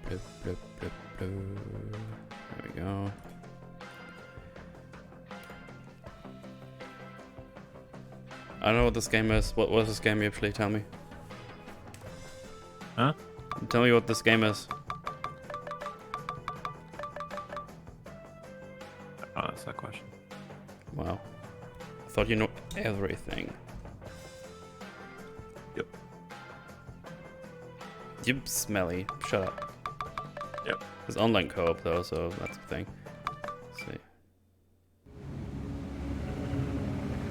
Blip, blip, blip, blip. There we go. I don't know what this game is. What was this game actually? Tell me. Huh? Tell me what this game is. Oh, that's that question. Wow. I thought you know everything. Yep. You smelly. Shut up. Yep. It's online co-op though, so that's the thing. Let's see.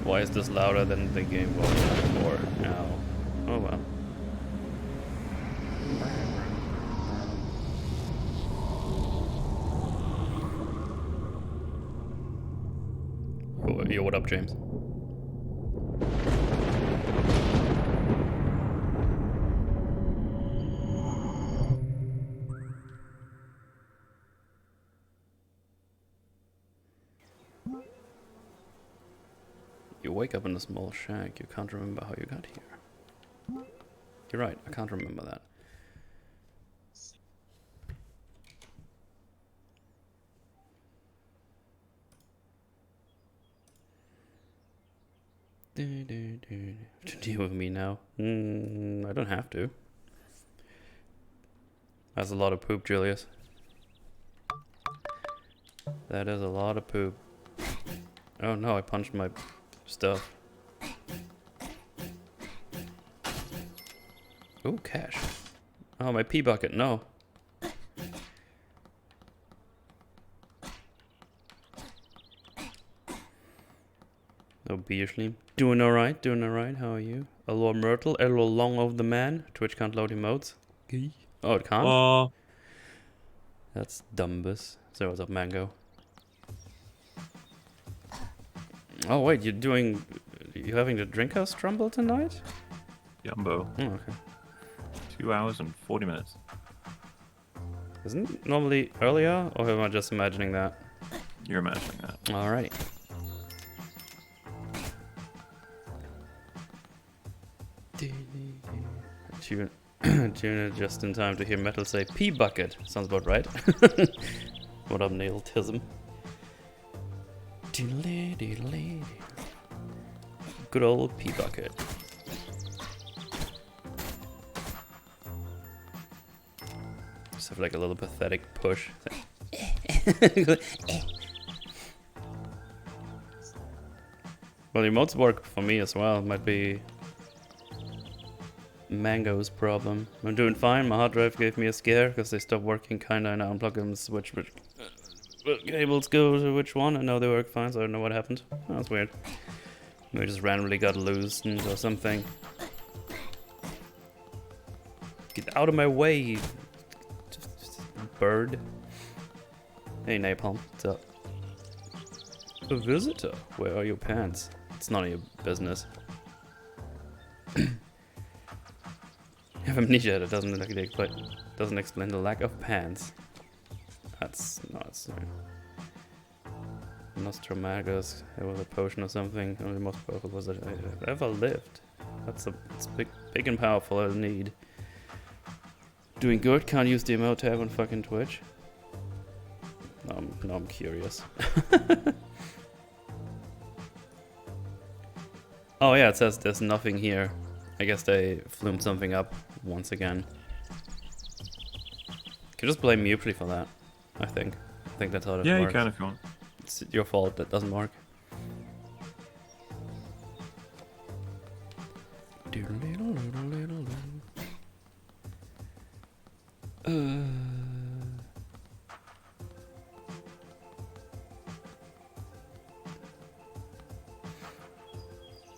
Why is this louder than the game was before? Now. Oh well. Yo, what up, James? You wake up in a small shack. You can't remember how you got here. You're right, I can't remember that. To deal with me now? I don't have to. That's a lot of poop, Julius. That is a lot of poop. Oh no, I punched my stuff. Ooh, cash. Oh, my pee bucket, no. No Bierschlim. Doing alright, doing alright, how are you? Hello Myrtle, hello Long of the Man. Twitch can't load emotes. Oh, it can't? That's dumbus. So what's up, Mango? Oh wait, you having the drink house trumble tonight? Yumbo. Oh, okay. 2 hours and 40 minutes. Isn't it normally earlier, or am I just imagining that? You're imagining that. Alrighty. Tune it just in time to hear Metal say P bucket. Sounds about right. What up, Neil Tism? Good old P bucket. Just have like a little pathetic push. Well, the emotes work for me as well. It might be Mango's problem. I'm doing fine. My hard drive gave me a scare because they stopped working kinda, and I unplugged them, switch which cables go to which one, and now they work fine, so I don't know what happened. Oh, that's weird. Maybe just randomly got loosened or something. Get out of my way, just bird. Hey Napalm, what's up? A visitor? Where are your pants? It's none of your business. I have amnesia. That doesn't explain the lack of pants. That's not so. Nostramagus. It was a potion or something. Only the most powerful was that I ever lived. It's big and powerful. I need. Doing good. Can't use the emote tab on fucking Twitch. No, I'm curious. Oh yeah, it says there's nothing here. I guess they flumed something up once again. Could just blame Mutely for that. I think that's how it works. Yeah, you can if you want. It's your fault that doesn't work.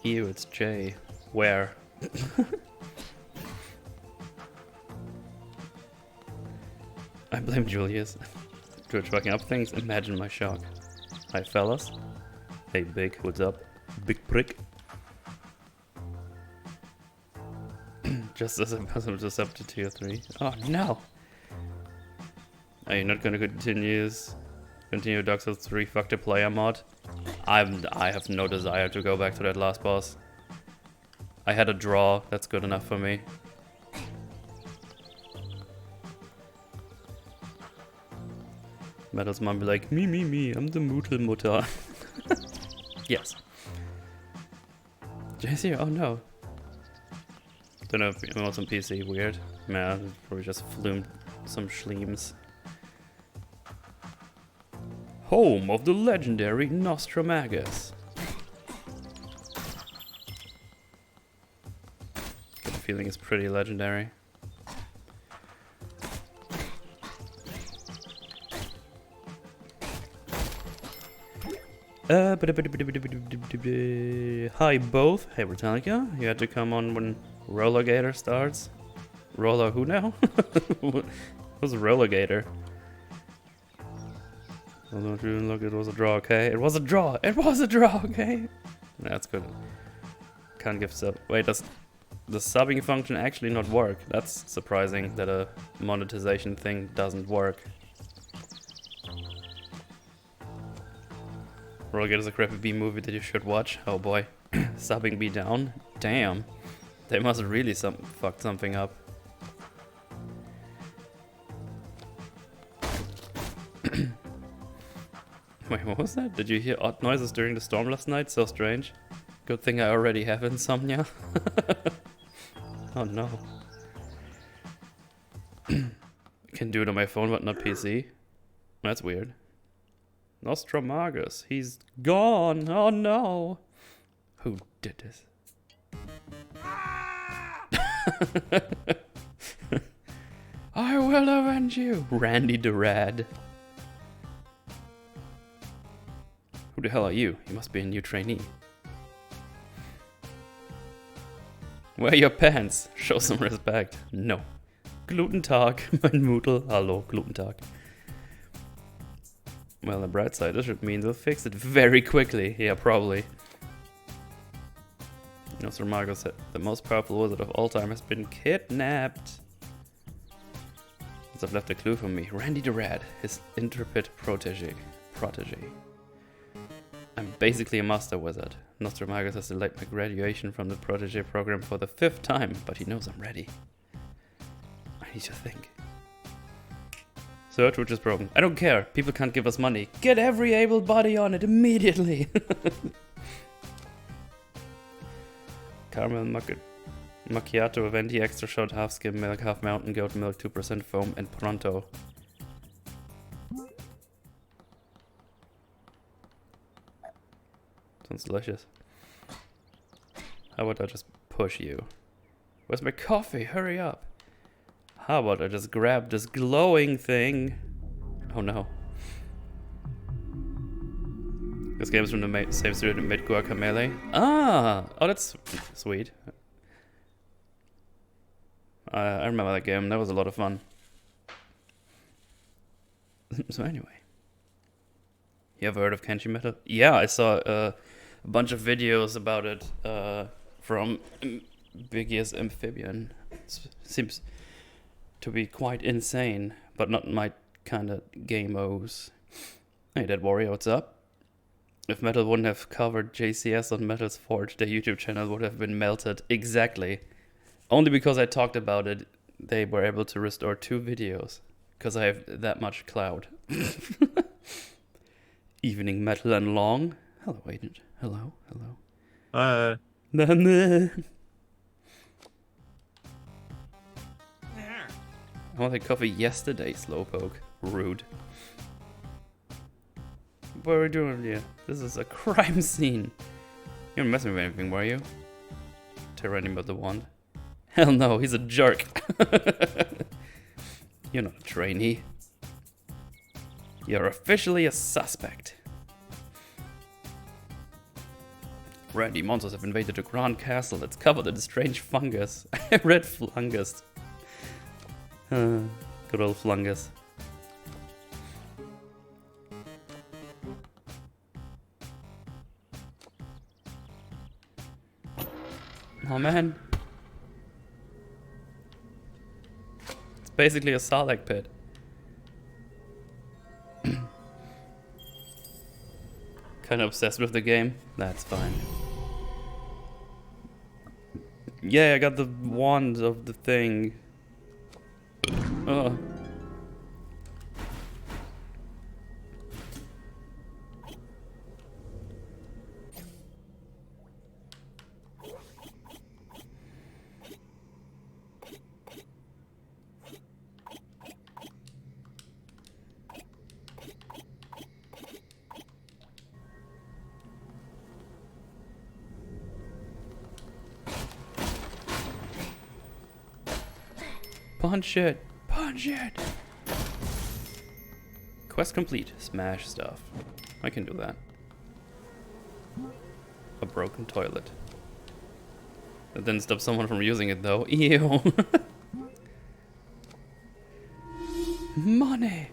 Ew, it's Jay. Where? I blame Julius. Twitch fucking up things. Imagine my shock. Hi, fellas. Hey, Big. What's up? Big prick. Just as I'm just up to tier 3. Oh, no! Are you not gonna continue Dark Souls 3 fuck the player mod? I have no desire to go back to that last boss. I had a draw. That's good enough for me. Metal's mom be like, me, I'm the Mutter. Yes. JC, oh no. Don't know if it was on PC, weird. Man, probably just flumed some schleems. Home of the legendary Nostramagus. Got a feeling it's pretty legendary. Hi both. Hey Britannica, you had to come on when Rollergator starts. Roller who now? What's Rollergator? Oh, don't you look, it was a draw, okay? It was a draw! It was a draw, okay? That's good. Can't give sub. Wait, does the subbing function actually not work? That's surprising that a monetization thing doesn't work. Rollergate is a crappy B movie that you should watch. Oh boy. Subbing B down? Damn. They must really fucked something up. Wait, what was that? Did you hear odd noises during the storm last night? So strange. Good thing I already have insomnia. Oh no. Can do it on my phone but not PC. That's weird. Nostramagus, he's gone. Oh no. Who did this? I will avenge you, Randy the Rad. Who the hell are you? You must be a new trainee. Wear your pants. Show some respect. No. Guten Tag, mein Mutter. Hallo, Guten Tag. Well, on the bright side, this should mean they'll fix it very quickly. Yeah, probably. Nostramagus said the most powerful wizard of all time has been kidnapped. I've left a clue for me. Randy the Rad, his intrepid protege. I'm basically a master wizard. Nostramagus has delayed my graduation from the protege program for the 5th time, but he knows I'm ready. I need to think. Search which is broken. I don't care. People can't give us money. Get every able body on it immediately. Caramel macchiato, venti, extra shot, half skim milk, half mountain goat milk, 2% foam, and pronto. Sounds delicious. How about I just push you? Where's my coffee? Hurry up. How about I just grab this glowing thing? Oh no. This game is from the same studio that made Guacamelee. Ah! Oh, that's sweet. I remember that game. That was a lot of fun. So anyway. You ever heard of Kenshi Metal? Yeah, I saw a bunch of videos about it from Big Ears Amphibian. Seems to be quite insane, but not my kind of game-os. Hey, Dead Warrior, what's up? If Metal wouldn't have covered JCS on Metal's Forge, their YouTube channel would have been melted. Exactly. Only because I talked about it, they were able to restore 2 videos. Because I have that much clout. Evening Metal and Long. Hello, Agent. Hello. Uh, I wanted coffee yesterday, Slowpoke. Rude. What are we doing here? This is a crime scene. You weren't messing with anything, were you? Tyranny the Wand. Hell no, he's a jerk. You're not a trainee. You're officially a suspect. Randy monsters have invaded the Grand Castle. It's covered in strange fungus. Red fungus. Good old fungus. Oh man. It's basically a Sarlacc pit. Kind of obsessed with the game. That's fine. Yeah, I got the wand of the thing. Oh. Punch it! Punch it! Quest complete. Smash stuff. I can do that. A broken toilet. That didn't stop someone from using it though. Ew! Money!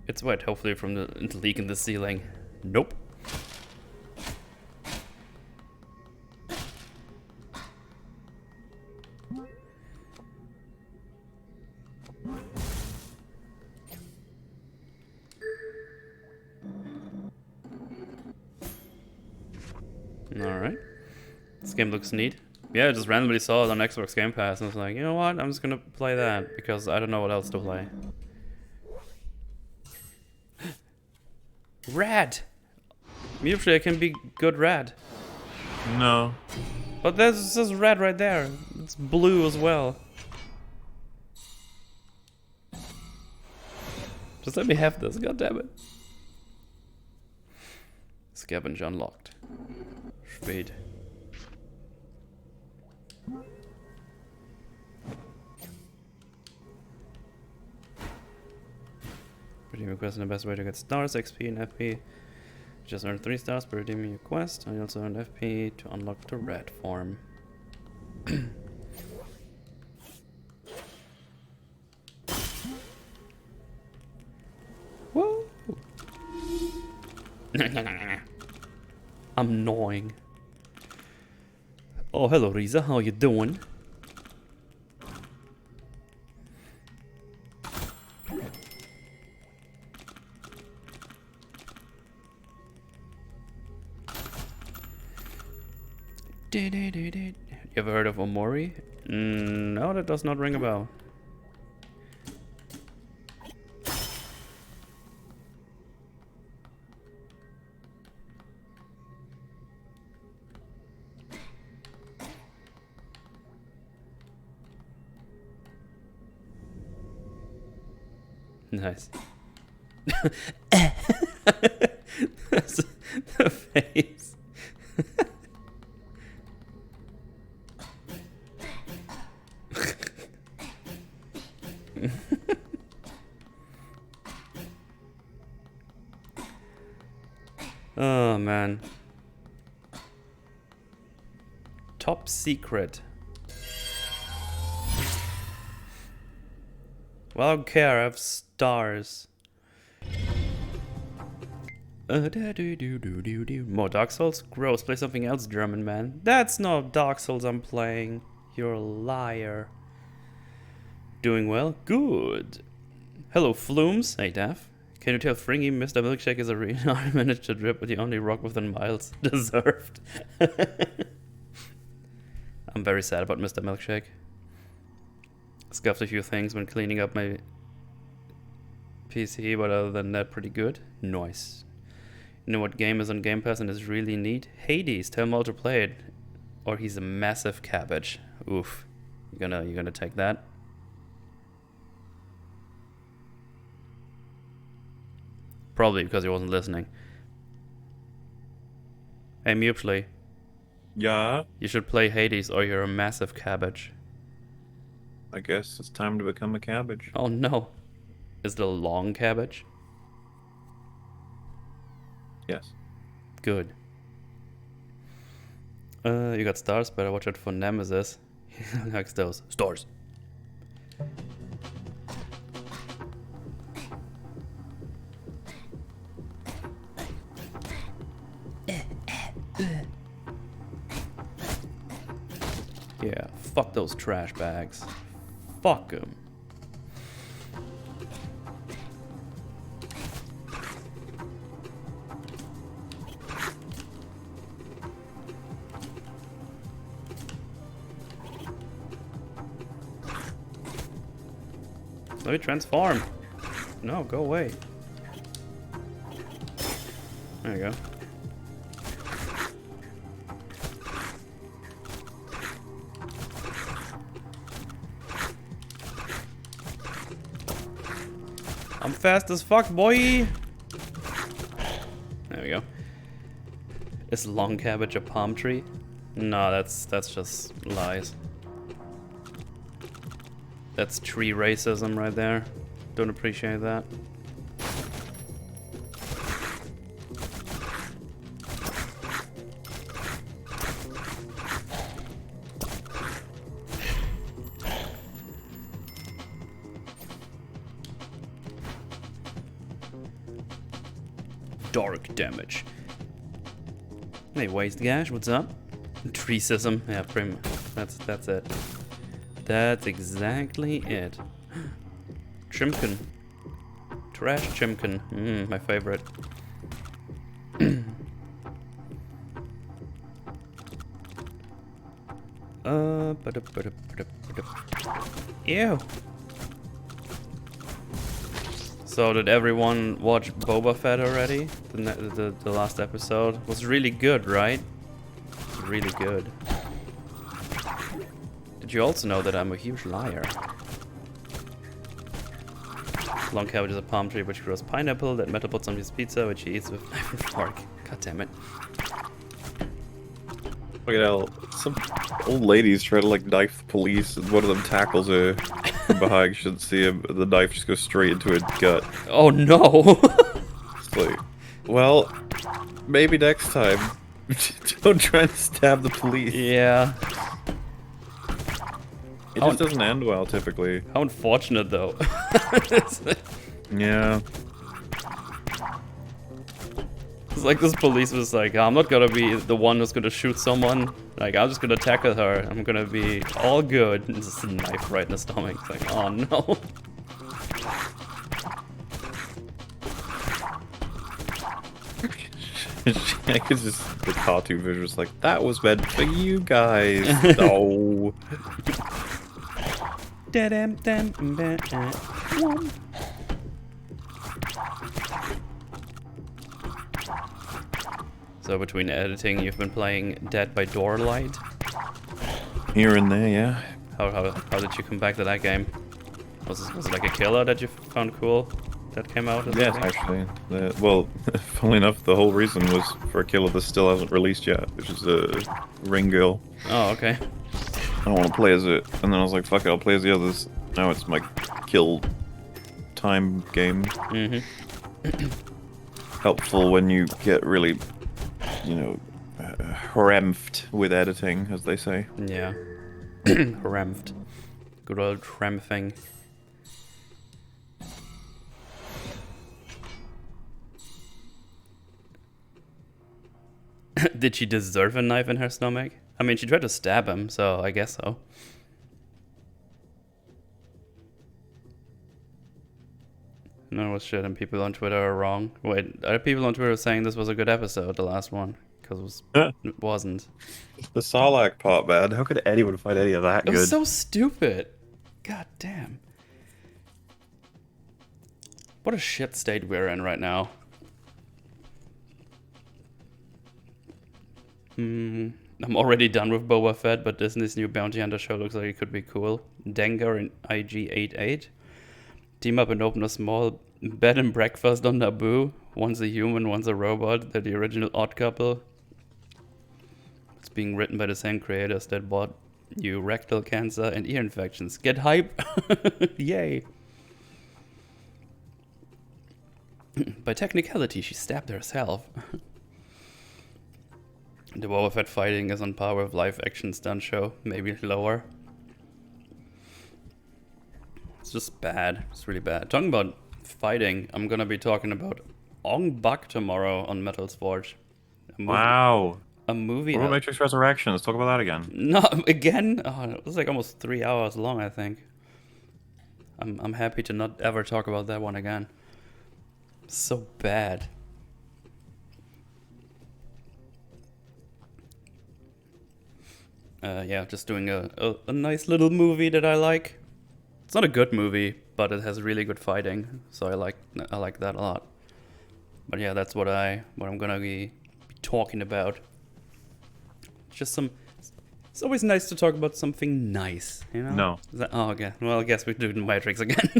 It's wet, hopefully from the leak in the ceiling. Nope. Alright. This game looks neat. Yeah, I just randomly saw it on Xbox Game Pass and I was like, you know what, I'm just gonna play that because I don't know what else to play. Red! Usually I can be good red. No. But there's just red right there. It's blue as well. Just let me have this, goddammit. Scavenge unlocked. Sweet. Redeem your quest and the best way to get stars, XP, and FP. Just earned 3 stars per redeeming your quest. I also earned FP to unlock the red form. Whoa! I'm annoying. Oh, hello, Riza. How you doing? You ever heard of Omori? No, that does not ring a bell. Nice. That's the face. Oh man. Top secret. Well, I don't care, I have stars. More Dark Souls? Gross, play something else, German man. That's not Dark Souls I'm playing. You're a liar. Doing well? Good. Hello, Flumes. Hey, Daff. Can you tell Fringy Mr. Milkshake is a real I managed to drip with the only rock within miles deserved? I'm very sad about Mr. Milkshake. Scuffed a few things when cleaning up my PC, but other than that, pretty good. Nice. You know what game is on Game Pass and is really neat? Hades. Tell Mal to play it, or he's a massive cabbage. Oof. You gonna take that? Probably because he wasn't listening. Hey, Mupsley. Yeah, You should play Hades, or you're a massive cabbage. I guess it's time to become a cabbage. Oh no. Is it a long cabbage? Yes. Good. You got stars, better watch out for Nemesis. He likes those. Stars. Yeah, fuck those trash bags. Fuck them. Let me transform. No, go away. There you go. I'm fast as fuck, boy. There we go. Is long cabbage a palm tree? No, that's just lies. That's tree racism right there. Don't appreciate that. Dark damage. Hey, Waste Gash, what's up? Treesism, yeah, pretty much. That's it. That's exactly it. Chimkin. Trash Chimkin. My favorite. Ew. So did everyone watch Boba Fett already? The last episode was really good, right? Really good. Did you also know that I'm a huge liar? Long cabbage is a palm tree which grows pineapple that Metal puts on his pizza, which he eats with knife and fork. God damn it. Look at how some old ladies try to like knife the police, and one of them tackles her from behind. You shouldn't see him. The knife just goes straight into her gut. Oh no! It's like, well, maybe next time. Don't try to stab the police. Yeah. It just doesn't end well, typically. How unfortunate, though. Yeah. It's like this police was like, I'm not gonna be the one who's gonna shoot someone. Like, I'm just gonna tackle her. I'm gonna be all good. And just a knife right in the stomach. It's like, oh no. I could just, the cartoon vision was like, that was meant for you guys. No. So between editing, you've been playing Dead by Doorlight. Here and there, yeah. How did you come back to that game? Was it like a killer that you found cool that came out? Yes, actually. Well, funnily enough, the whole reason was for a killer that still hasn't released yet, which is a Ring Girl. Oh, okay. I don't want to play as it, and then I was like, fuck it, I'll play as the others. Now it's my kill time game. Helpful when you get really, you know, haremphed with editing, as they say. Yeah. Haremphed. Good old tramphing. Did she deserve a knife in her stomach? I mean, she tried to stab him, so I guess so. No shit, and people on Twitter are wrong. Wait, are people on Twitter saying this was a good episode, the last one? Because it wasn't. The Sarlacc part, man. How could anyone find any of that It good? was so stupid. God damn. What a shit state we're in right now. I'm already done with Boba Fett, but Disney's new bounty hunter show looks like it could be cool. Dengar and IG-88 team up and open a small bed and breakfast on Naboo. One's a human, one's a robot. They're the original odd couple. It's being written by the same creators that bought you rectal cancer and ear infections. Get hype! Yay! By technicality, she stabbed herself. The Boba Fett fighting is on par with live action stunt show, maybe lower. It's just bad. It's really bad. Talking about fighting, I'm gonna be talking about Ong Bak tomorrow on Metal's Forge. Wow. A movie. What about Matrix Resurrection? Let's talk about that again. No, again? Oh, it was like almost 3 hours long, I think. I'm happy to not ever talk about that one again. So bad. Yeah, just doing a nice little movie that I like. It's not a good movie, but it has really good fighting, so I like that a lot. But yeah, that's what I'm gonna be talking about. Just some. It's always nice to talk about something nice, you know. No. Oh, okay. Well, I guess we do the Matrix again.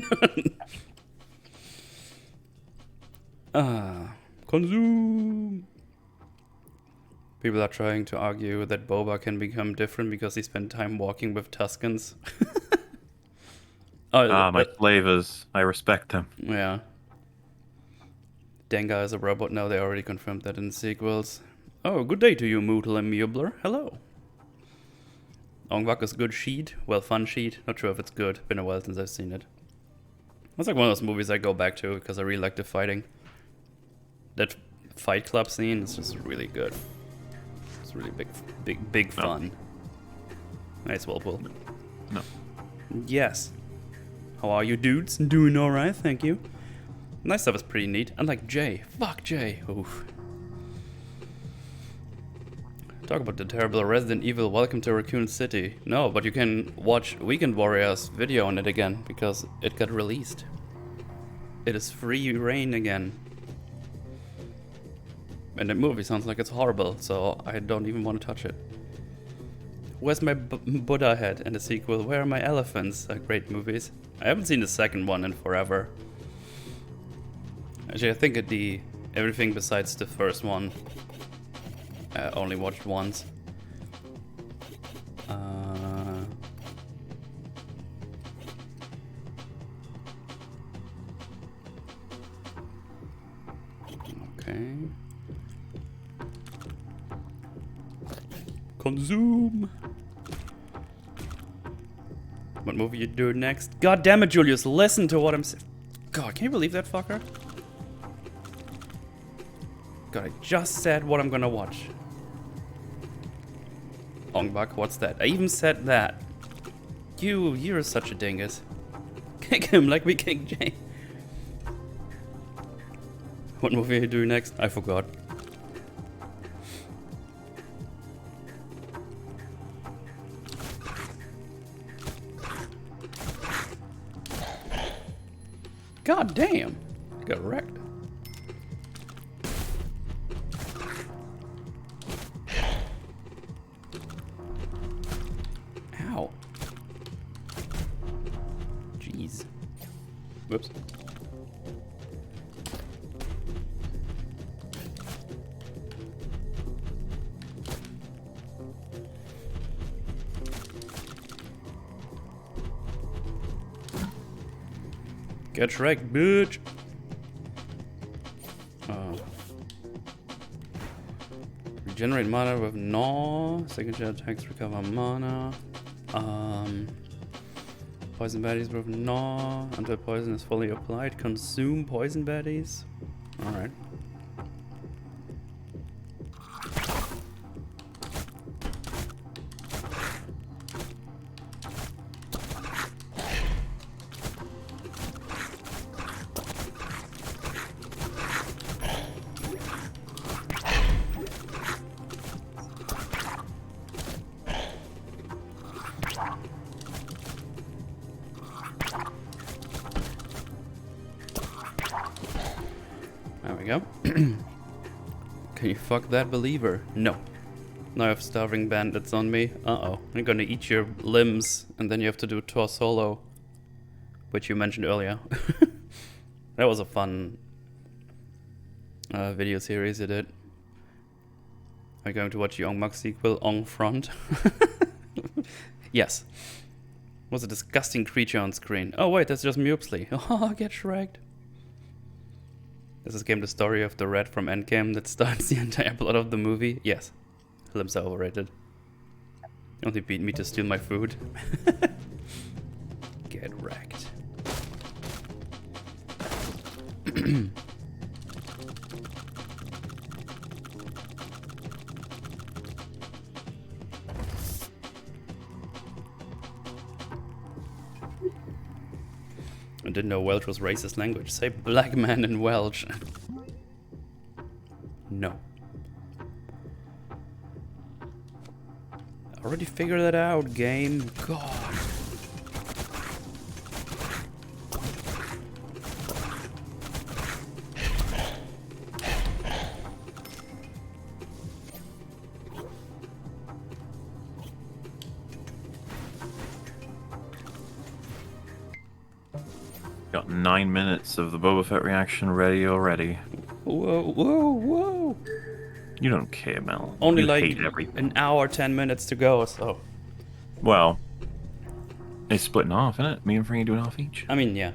Consume. People are trying to argue that Boba can become different because he spent time walking with Tuscans. Oh, Ah, my flavors. I respect them. yeah. Dengar is a robot now. They already confirmed that in sequels. Oh, good day to you, MauLer and MauLer. Hello. Ongwak is good sheet. Well, fun sheet. Not sure if it's good. Been a while since I've seen it. It's like one of those movies I go back to because I really like the fighting. That Fight Club scene is just really good. It's really big fun. Nice, Whirlpool. No. Yes. How are you, dudes? Doing alright, thank you. Nice stuff is pretty neat. Unlike Jay. Fuck Jay. Oof. Talk about the terrible Resident Evil Welcome to Raccoon City. No, but you can watch Weekend Warrior's video on it again because it got released. It is free reign again. And the movie sounds like it's horrible, so I don't even want to touch it. Where's my Buddha head in the sequel? Where are my elephants? Great movies. I haven't seen the second one in forever. Actually, I think everything besides the first one I only watched once. Okay. Consume. What movie you do next? God damn it, Julius! Listen to what I'm saying. God, can you believe that fucker? God, I just said what I'm gonna watch. Ongbak, what's that? I even said that. You're such a dingus. Kick him like we kicked Jay. What movie you do next? I forgot. God damn. Got wrecked. Ow. Jeez. Whoops. Get wrecked, bitch. Regenerate mana with Gnaw. Signature attacks recover mana. Poison baddies with Gnaw. Until poison is fully applied. Consume poison baddies. Alright. There we go. Can you fuck that believer? No. Now I have starving bandits on me. Uh-oh. I'm gonna eat your limbs, and then you have to do Tor Solo, which you mentioned earlier. That was a fun video series you did. Are you going to watch the Ongmak sequel, Ong Front? Yes. Was a disgusting creature on screen. Oh wait, that's just Mupsley. Oh, get shreked. Is this game the story of the rat from Endgame that starts the entire plot of the movie? Yes. Limbs are overrated. Only beat me to steal my food. Get wrecked. I didn't know Welsh was racist language. Say black man in Welsh. No. Already figured that out, game. God. Got 9 minutes of the Boba Fett reaction ready already. Whoa, whoa, whoa. You don't care, Mel. Only you like hate everything. an hour, 10 minutes to go, so. Well, it's split in half, isn't it? Me and Fringy doing half each. I mean, yeah.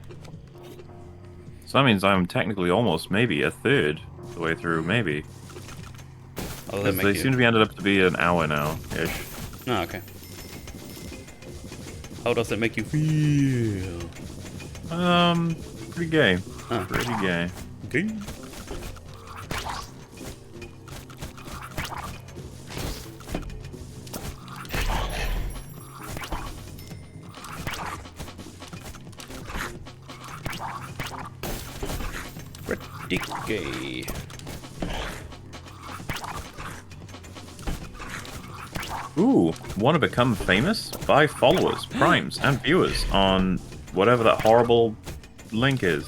So that means I'm technically almost maybe a third the way through, maybe. Oh, Because they seem to be ended up to be an hour now-ish. Oh, okay. How does it make you feel? Pretty gay. Huh. Pretty gay. Gay. Pretty gay. Ooh, want to become famous? Buy followers, primes, and viewers on whatever that horrible link is.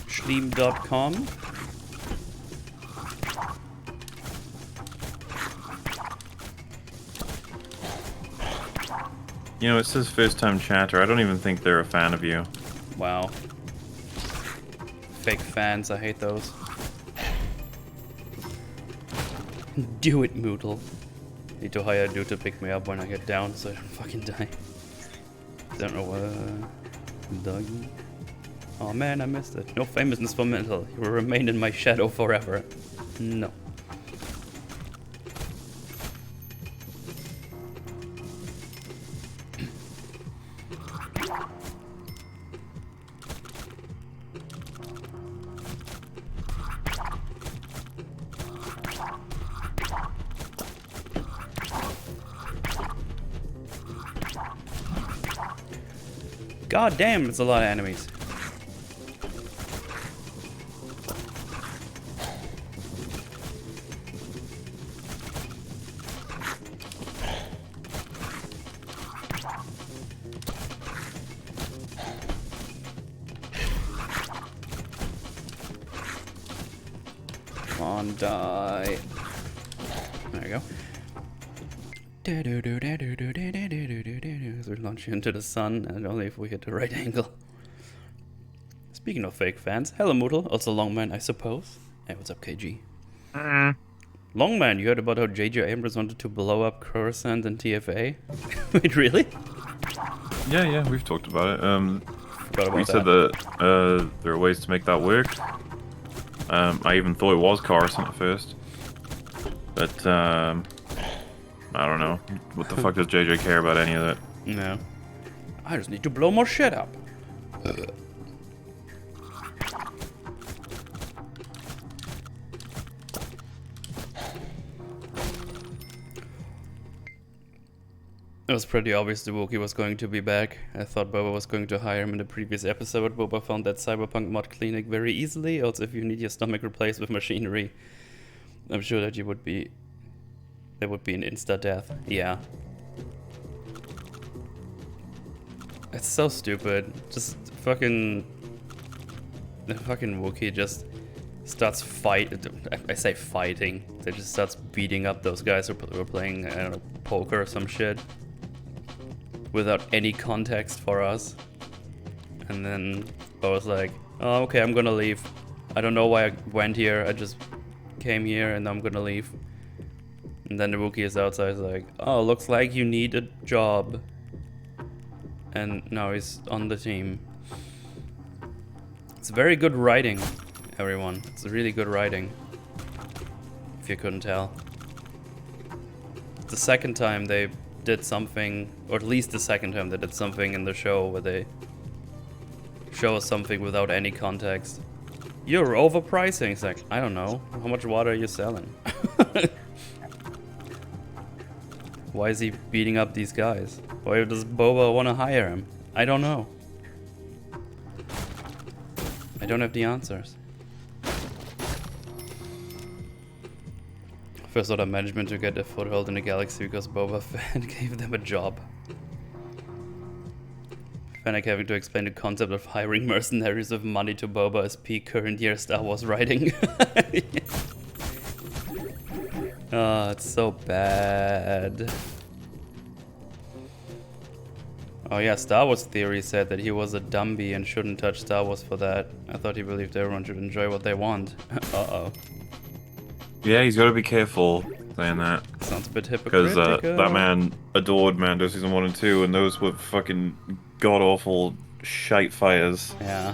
Schleem.com. You know, it says first-time chatter. I don't even think they're a fan of you. Wow. Fake fans, I hate those. Do it, Moodle. Need to hire a dude to pick me up when I get down so I don't fucking die. Don't know what. Doggy. Oh man, I missed it. No famousness for mental. You will remain in my shadow forever. No. God damn, it's a lot of enemies. Come on, die. There you go. We're launching into the sun, and only if we hit the right angle. Speaking of fake fans, hello Moodle, also Longman, I suppose. Hey, what's up, KG? Longman, you heard about how J.J. Abrams wanted to blow up Coruscant and TFA? Wait, really? Yeah, we've talked about it. Forgot about We said that there are ways to make that work. I even thought it was Coruscant at first. But, I don't know. What the fuck does JJ care about any of that? No. I just need to blow more shit up. It was pretty obvious the Wookiee was going to be back. I thought Boba was going to hire him in the previous episode. Boba found that cyberpunk mod clinic very easily. Also, if you need your stomach replaced with machinery, I'm sure that you would be... There would be an insta-death. Yeah. It's so stupid. Just fucking... The fucking Wookiee just starts I say fighting. They just starts beating up those guys who were playing, I don't know, poker or some shit. Without any context for us. And then I was like, oh, okay, I'm gonna leave. I don't know why I went here. I just came here and I'm gonna leave. And then the Wookiee is outside, he's like, oh, looks like you need a job. And now he's on the team. It's very good writing, everyone. It's really good writing. If you couldn't tell. The second time they did something, or at least the second time they did something in the show where they show us something without any context. You're overpricing. It's like, I don't know. How much water are you selling? Why is he beating up these guys? Why does Boba want to hire him? I don't know. I don't have the answers. First order management to get a foothold in the galaxy because Boba Fett gave them a job. Fennec having to explain the concept of hiring mercenaries with money to Boba is peak current year Star Wars writing. Oh, it's so bad. Oh yeah, Star Wars Theory said that he was a Dumby and shouldn't touch Star Wars for that. I thought he believed everyone should enjoy what they want. Uh-oh. Yeah, he's got to be careful saying that. Sounds a bit Because hypocritical. that man adored Mando season 1 and 2, and those were fucking god-awful shite fires. Yeah.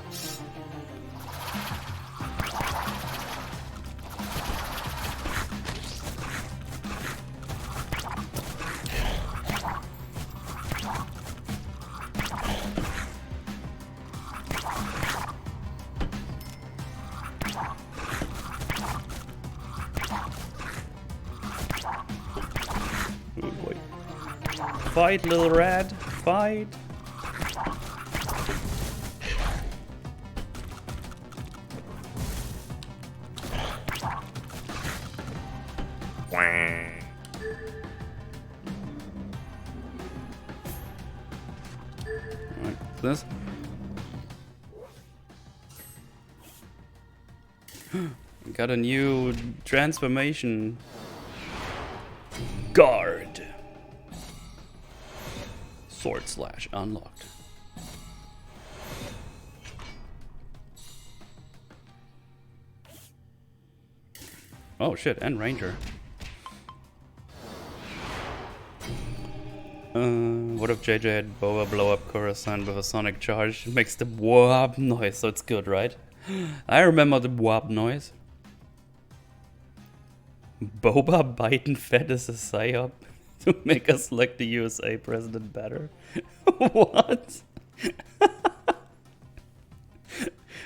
Oh boy. Fight, little rat. Fight. Wah. Alright, this. Got a new transformation. Guard. Sword slash unlocked. Oh shit, and ranger. What if JJ had Boa blow up Coruscant with a sonic charge? It makes the whoop noise, so it's good, right? I remember the whoop noise. Boba Biden fed us a psyop to make us like the USA president better. What?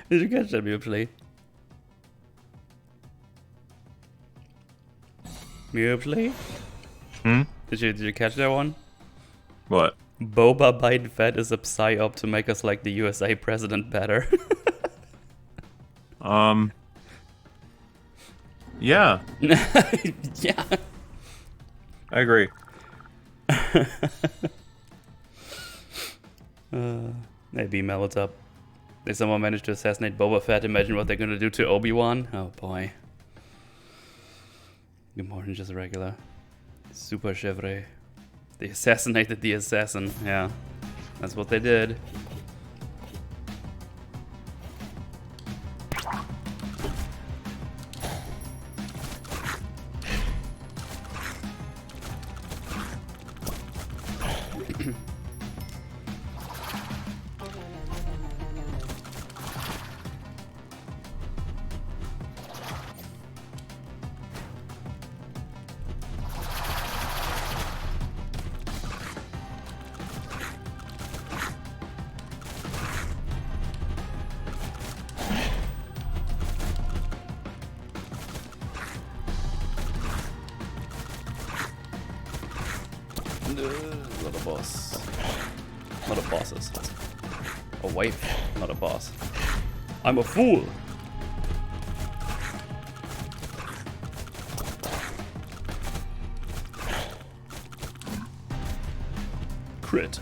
Did you catch that, Mutually? Mutually? Hmm? Did you catch that one? What? Boba Biden fed us a psyop to make us like the USA president better. Yeah, Yeah. I agree. Maybe email what's up. Did someone manage to assassinate Boba Fett? Imagine what they're gonna do to Obi-Wan. Oh boy. Good morning, just regular. Super chevre. They assassinated the assassin. Yeah, that's what they did. Not a boss. Not a bosses. A wife, not a boss. I'm a fool! Crit.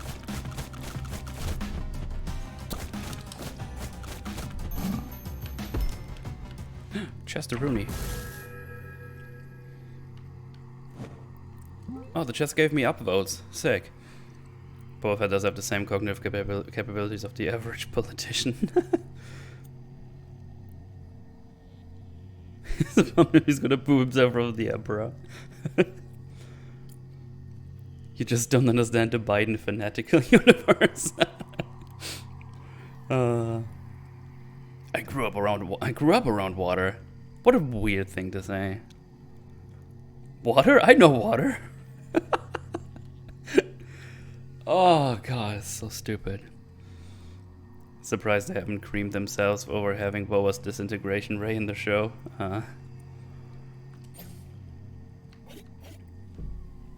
Chester Rooney. Oh, the chest gave me upvotes. Sick. Boba Fett does have the same cognitive capabilities of the average politician. He's gonna poo himself from the Emperor. You just don't understand the Biden fanatical universe. I grew up around water. What a weird thing to say. Water? I know water. Oh god, it's so stupid. Surprised they haven't creamed themselves over having Boa's disintegration ray in the show.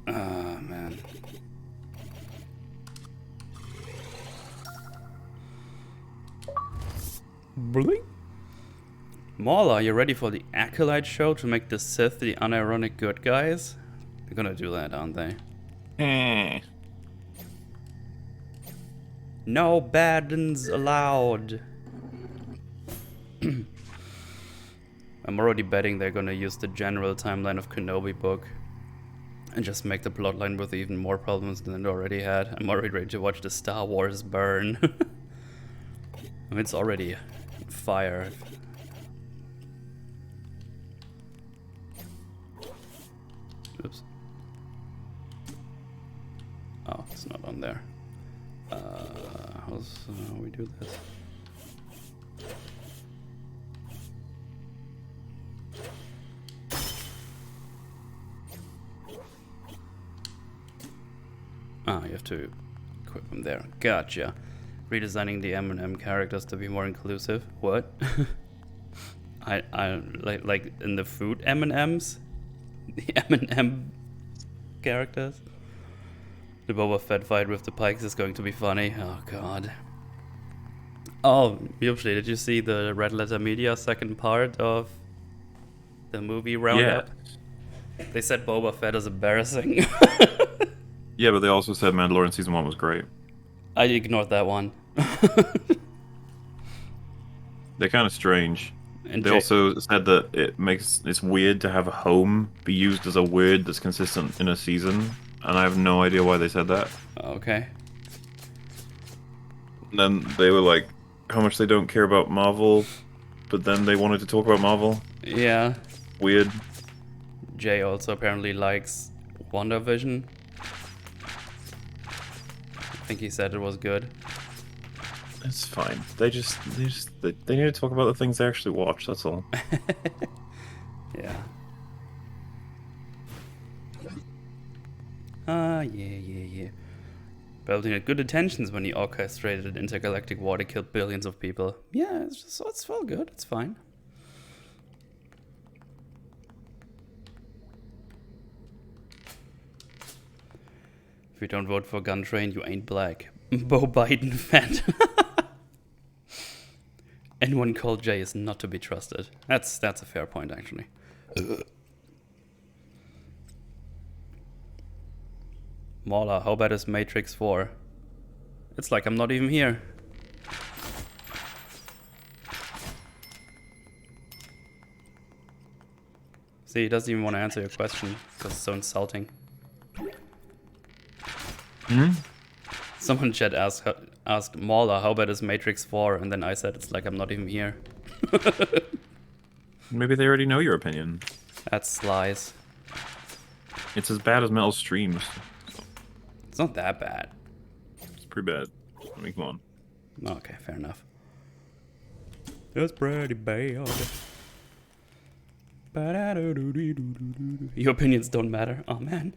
Man. Bling. MauLer, you ready for the Acolyte show to make the Sith the unironic good guys? They're gonna do that, aren't they? No baddens allowed. I'm already betting they're gonna use the general timeline of Kenobi book and just make the plotline with even more problems than it already had. I'm already ready to watch the Star Wars burn. I mean, it's already fire. it's not on there. How's we do this? Ah, you have to equip them there. Gotcha. Redesigning the M&M characters to be more inclusive. What? I like in the food M&Ms, the M&M characters. The Boba Fett fight with the Pikes is going to be funny. Oh god. Oh, usually, did you see the Red Letter Media second part of the movie roundup? Yeah. They said Boba Fett is embarrassing. Yeah, but they also said Mandalorian Season 1 was great. I ignored that one. They're kind of strange. And They also said that it's weird to have a home be used as a word that's consistent in a season, and I have no idea why they said that. Okay. And then they were like, how much they don't care about Marvel, but then they wanted to talk about Marvel. Yeah. Weird. Jay also apparently likes WandaVision. I think he said it was good. It's fine. They need to talk about the things they actually watch, that's all. Yeah. Yeah. Belting had good intentions when he orchestrated an intergalactic war that killed billions of people. Yeah, it's all good. It's fine. If you don't vote for Gun Train, you ain't black. Bo Biden fan. Anyone called Jay is not to be trusted. That's a fair point, actually. MauLer, how bad is Matrix 4? It's like I'm not even here. See, he doesn't even want to answer your question because it's so insulting. Hmm? Someone in chat asked MauLer, how bad is Matrix 4? And then I said, it's like I'm not even here. Maybe they already know your opinion. That's lies. It's as bad as Metal Streams. It's not that bad. It's pretty bad. I mean, come on. Okay, fair enough. That's pretty bad. Your opinions don't matter. Oh man.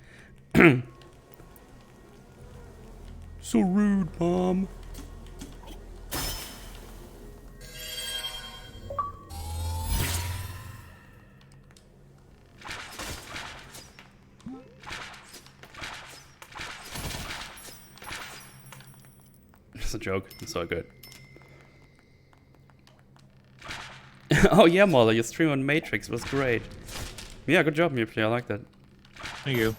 So rude, Mom. It's a joke. It's all good. Oh yeah, MauLer, your stream on Matrix was great. Yeah, good job, Mupli. I like that. Thank you.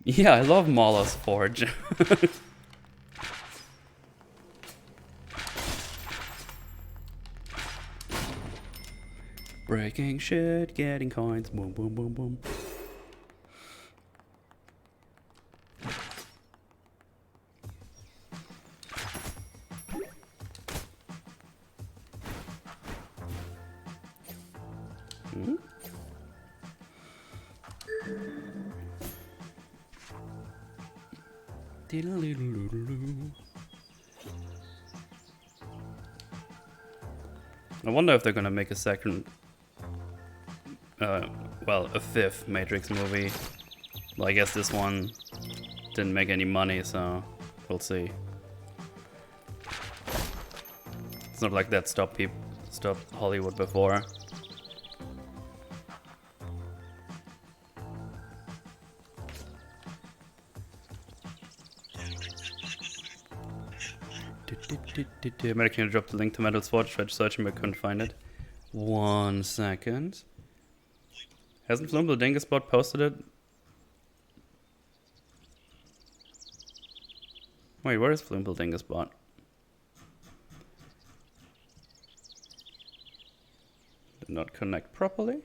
Yeah, I love MauLer's Forge. Breaking shit, getting coins, boom, boom, boom, boom. Hmm? I wonder if they're gonna make a second, well, a fifth Matrix movie. Well, I guess this one didn't make any money, so we'll see. It's not like that stopped Hollywood before. American dropped the link to Metal's Forge, tried searching but couldn't find it. 1 second. Hasn't Flumble Dingaspot posted it? Wait, where is Flumble Dingaspot? Did not connect properly?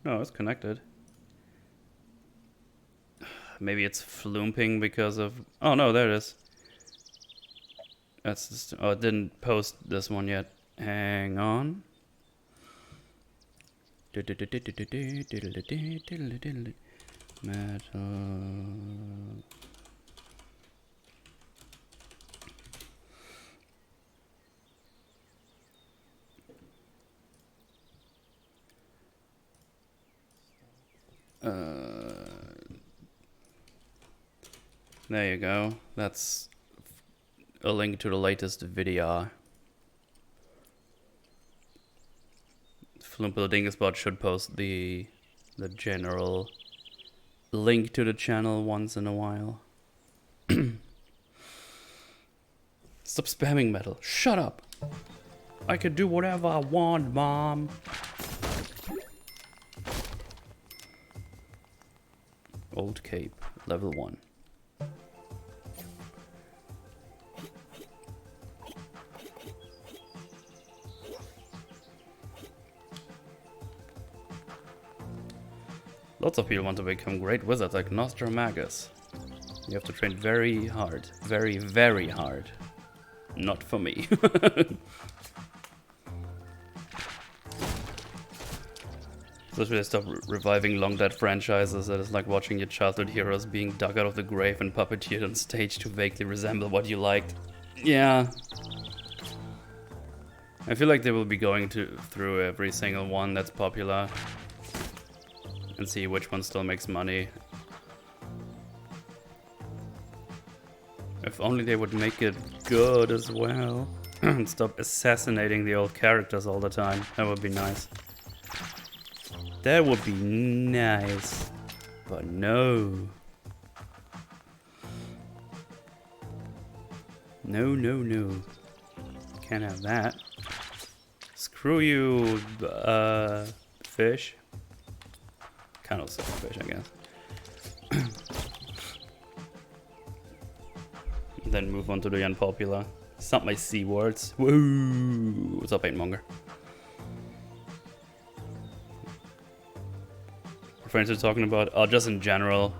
No, it's connected. Maybe it's flooping because of... Oh no, there it is. That's just... Oh, it didn't post this one yet. Hang on. Metal... There you go. That's a link to the latest video. Flumpel should post the general link to the channel once in a while. Stop spamming metal. Shut up. I can do whatever I want, Mom. Old Cape, level 1. Lots of people want to become great wizards like Nostramagus. You have to train very hard. Very, very hard. Not for me. So should I stop reviving long dead franchises? That is like watching your childhood heroes being dug out of the grave and puppeteered on stage to vaguely resemble what you liked. Yeah. I feel like they will be going through every single one that's popular and see which one still makes money. If only they would make it good as well. And stop assassinating the old characters all the time. That would be nice. That would be nice. But no. No, no, no. Can't have that. Screw you, fish. Kind of fish, I guess. Then move on to the unpopular. It's not my C words. Woo! What's up, Paintmonger? What friends are talking about? Oh, just in general.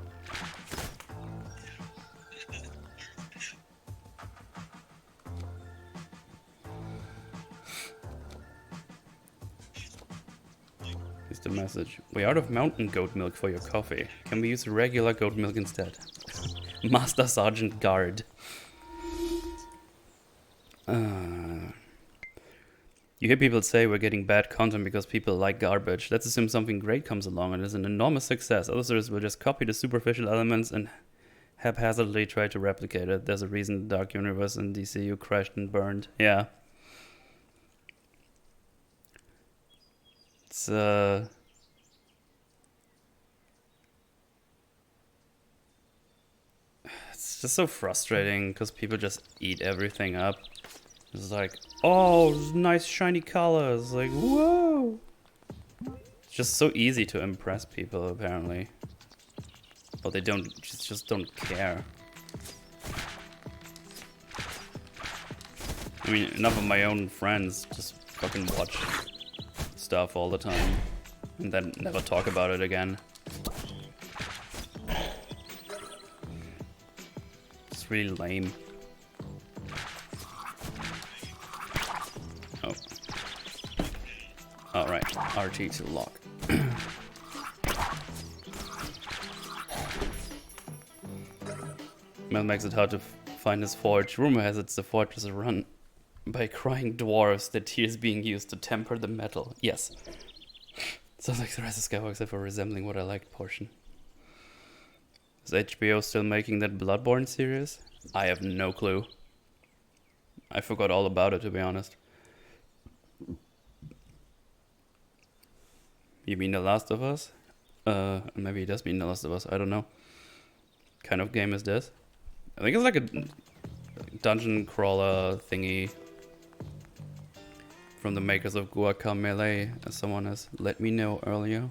Here's the message. We're out of mountain goat milk for your coffee. Can we use regular goat milk instead? Master Sergeant Guard. You hear people say we're getting bad content because people like garbage. Let's assume something great comes along and is an enormous success. Others will just copy the superficial elements and haphazardly try to replicate it. There's a reason the Dark Universe and DCU crashed and burned. Yeah. It's just so frustrating because people just eat everything up. It's like, oh, nice shiny colors. Like, whoa. It's just so easy to impress people, apparently. But they just don't care. I mean, enough of my own friends just fucking watch stuff all the time and then never talk about it again. It's really lame. Oh. Alright, RT to lock. Mel makes it hard to find his forge. Rumor has it the forge is run by crying dwarves, the tears being used to temper the metal. Yes. Sounds like the rest of Skywalker except for resembling what I liked portion. Is HBO still making that Bloodborne series? I have no clue. I forgot all about it, to be honest. You mean The Last of Us? Maybe it does mean The Last of Us, I don't know. What kind of game is this? I think it's like a dungeon crawler thingy from the makers of Guacamelee, as someone has let me know earlier.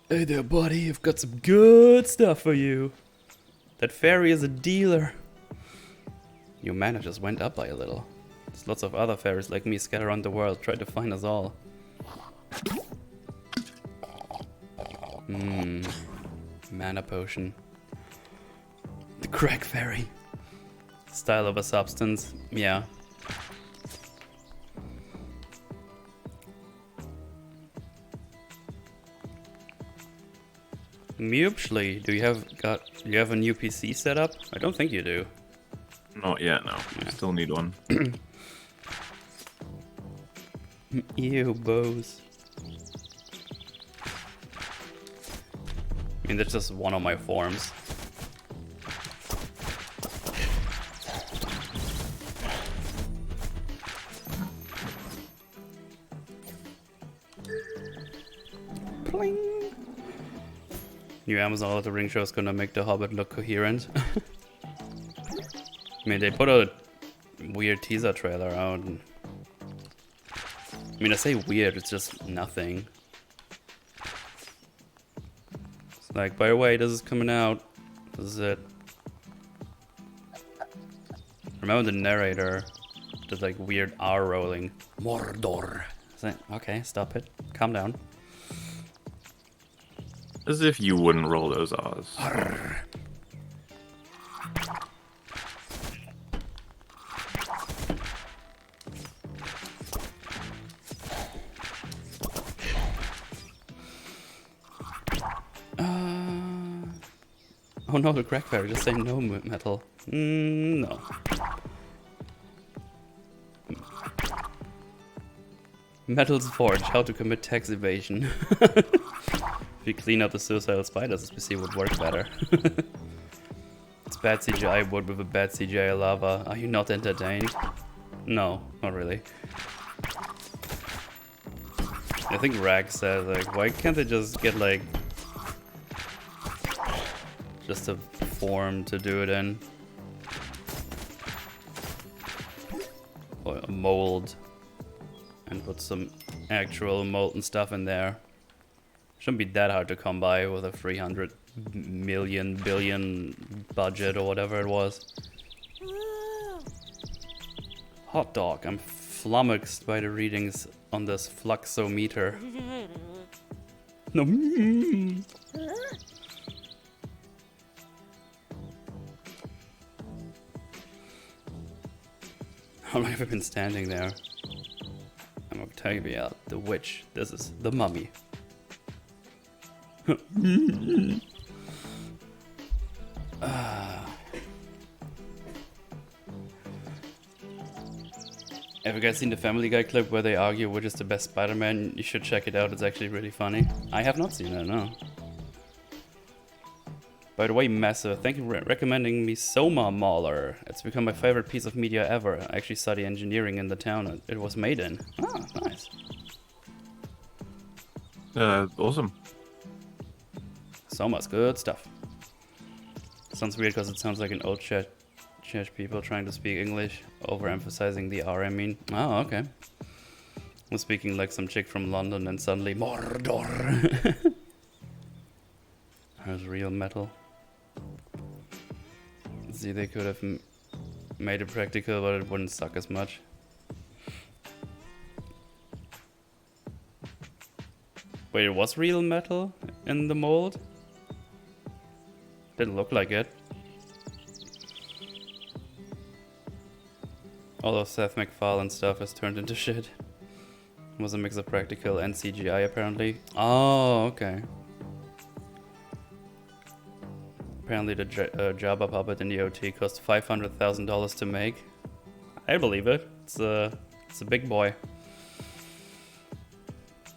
Hey there, buddy, I've got some good stuff for you. That fairy is a dealer. Your mana just went up by a little. There's lots of other fairies like me scattered around the world. Try to find us all. Mana potion. The crack fairy. Style of a substance. Yeah. Mutually, do you have a new PC set up? I don't think you do. Not yet, no. Yeah. Still need one. Ew, bows. I mean, that's just one of my forms. Pling. New Amazon Lord of the Ring show is gonna make The Hobbit look coherent. I mean, they put a weird teaser trailer out. And I mean, I say weird, it's just nothing. It's like, by the way, this is coming out. This is it. Remember the narrator? Just like weird R rolling. Mordor. It's like, okay, stop it. Calm down. As if you wouldn't roll those R's. Arr. Oh no, the crack fairy, just say no metal. No. Metal's Forge, how to commit tax evasion. If you clean out the suicidal spiders, this PC would work better. It's bad CGI wood with a bad CGI lava. Are you not entertained? No, not really. I think Rag said, like, why can't they just get, like, just a form to do it in? Or a mold. And put some actual molten stuff in there. Shouldn't be that hard to come by with a 300 million billion budget or whatever it was. Hot dog. I'm flummoxed by the readings on this fluxometer. No. How long have I been standing there? I'm Octavia, the witch. This is the mummy. Have you guys seen the Family Guy clip where they argue which is the best Spider-Man? You should check it out, it's actually really funny. I have not seen it, no. By the way, Massa, thank you for recommending me Soma MauLer. It's become my favorite piece of media ever. I actually study engineering in the town it was made in. Oh, nice. Awesome. Soma's good stuff. Sounds weird because it sounds like an old church people trying to speak English, overemphasizing the R, I mean. Oh, okay. I'm speaking like some chick from London and suddenly Mordor. There's real metal. See, they could have made it practical, but it wouldn't suck as much. Wait, it was real metal in the mold? Didn't look like it. All of Seth MacFarlane stuff has turned into shit. It was a mix of practical and CGI apparently. Oh, okay. Apparently the Jabba puppet in the OT cost $500,000 to make. I believe it. It's a big boy.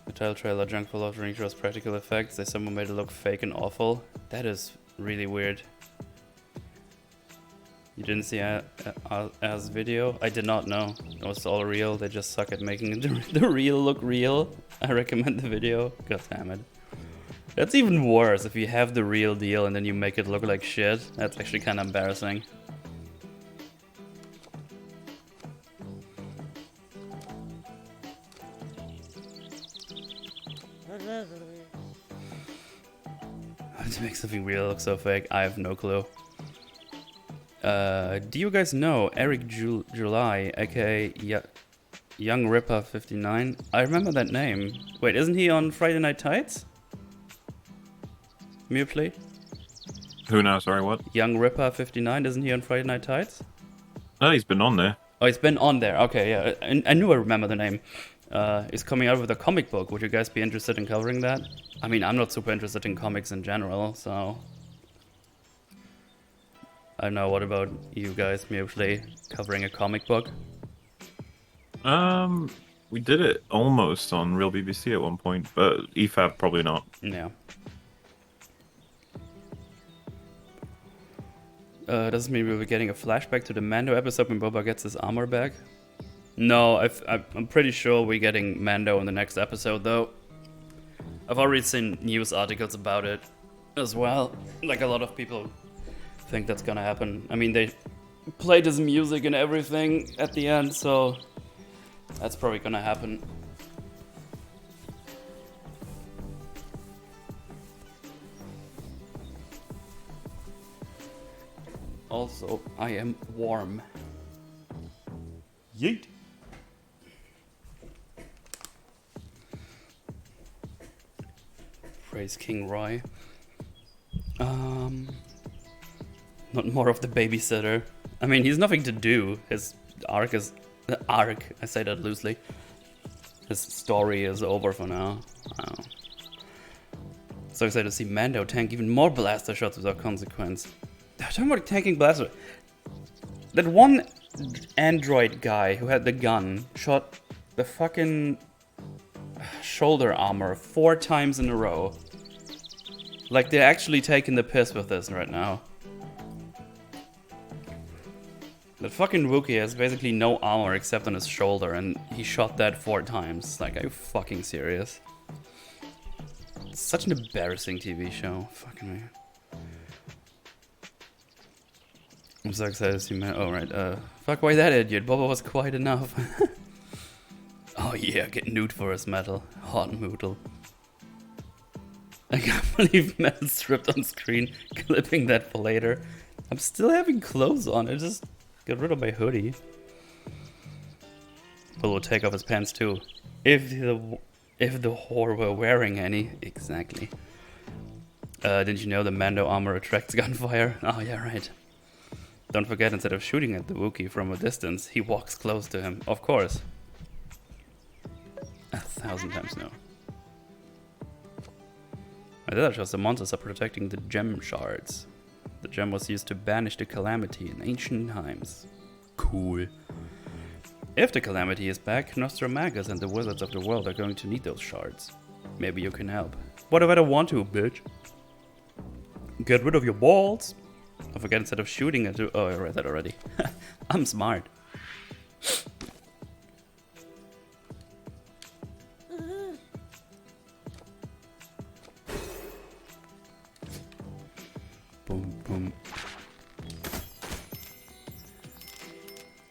The title trailer junk full of Ring shows practical effects. They someone made it look fake and awful. That is really weird. You didn't see As video? I did not know. It was all real. They just suck at making the real look real. I recommend the video. God damn it. That's even worse if you have the real deal and then you make it look like shit. That's actually kind of embarrassing. To make something real look so fake, I have no clue. Do you guys know Eric July, aka Young Ripper 59? I remember that name. Wait, isn't he on Friday Night Tights? Mutely? Who now? Sorry, what? Young Ripper 59, isn't he on Friday Night Tights? No, he's been on there. Oh, he's been on there. Okay, yeah. I knew I remember the name. He's coming out with a comic book. Would you guys be interested in covering that? I mean, I'm not super interested in comics in general, so... I don't know, what about you guys, Mutely, covering a comic book? We did it almost on Real BBC at one point, but EFAB probably not. Yeah. Does this mean we'll be getting a flashback to the Mando episode when Boba gets his armor back? No, I'm pretty sure we're getting Mando in the next episode, though. I've already seen news articles about it as well. Like, a lot of people think that's gonna happen. I mean, they played his music and everything at the end, so that's probably gonna happen. Also, I am warm. Yeet. Praise King Roy. Not more of the babysitter. I mean, he's nothing to do. His arc is... I say that loosely. His story is over for now. Oh. So excited to see Mando tank even more blaster shots without consequence. Talking about tanking blaster. That one android guy who had the gun shot the fucking shoulder armor 4 times in a row. Like, they're actually taking the piss with this right now. That fucking Wookiee has basically no armor except on his shoulder, and he shot that 4 times. Like, are you fucking serious? It's such an embarrassing TV show. Fucking me. I'm so excited to see man. Oh, right. Fuck, why that idiot? Boba was quite enough. Oh, yeah, get nude for his metal. Hot moodle. I can't believe metal stripped on screen, clipping that for later. I'm still having clothes on. I just got rid of my hoodie. But we'll take off his pants too. If the whore were wearing any. Exactly. Didn't you know the Mando armor attracts gunfire? Oh, yeah, right. Don't forget, instead of shooting at the Wookiee from a distance, he walks close to him. Of course. 1,000 times no. That shows the monsters are protecting the gem shards. The gem was used to banish the calamity in ancient times. Cool. If the calamity is back, Nostramagus and the wizards of the world are going to need those shards. Maybe you can help. What if I don't want to, bitch? Get rid of your balls. I forget, instead of shooting at... Oh, I read that already. I'm smart. Boom, boom.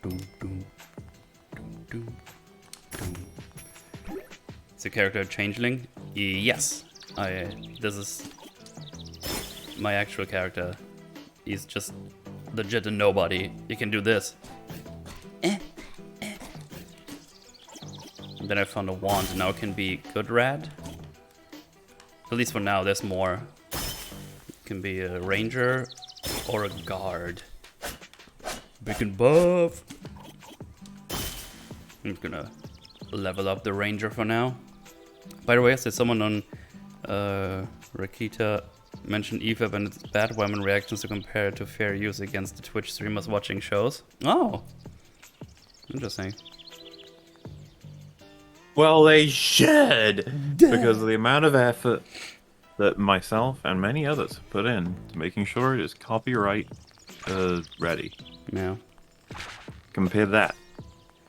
Doom, doom. Doom, doom. Doom. Is the character a changeling? Yes. This is my actual character. He's just legit a nobody. He can do this. And then I found a wand, and now it can be good rad. At least for now, there's more. It can be a ranger or a guard. Big and buff. I'm gonna level up the ranger for now. By the way, there's someone on Rakita mentioned EFAB and its bad women reactions to compare it to fair use against the Twitch streamers watching shows. Oh, interesting. Well, they should, because of the amount of effort that myself and many others have put in to making sure it is copyright ready. Yeah. Compare that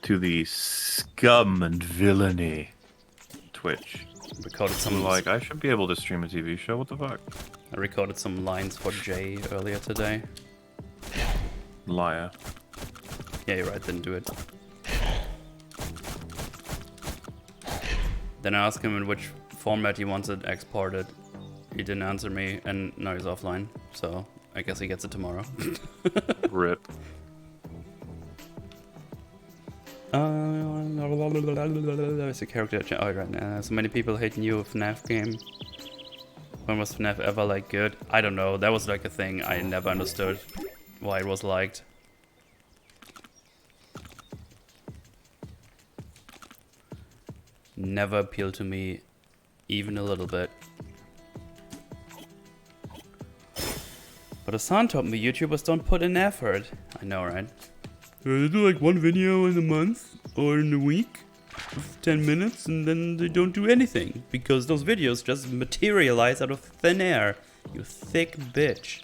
to the scum and villainy Twitch. Recorded some Like, I should be able to stream a TV show. What the fuck? I recorded some lines for Jay earlier today. Liar. Yeah, you're right, didn't do it. Then I asked him in which format he wants it exported. He didn't answer me, and now he's offline. So I guess he gets it tomorrow. Rip. There's a character. Oh, right now. So many people hate new FNAF game. When was FNAF ever like good? I don't know. That was like a thing I never understood why it was liked. Never appealed to me, even a little bit. But Hassan told me YouTubers don't put in effort. I know, right? They do like one video in a month or in a week of 10 minutes and then they don't do anything because those videos just materialize out of thin air. You thick bitch.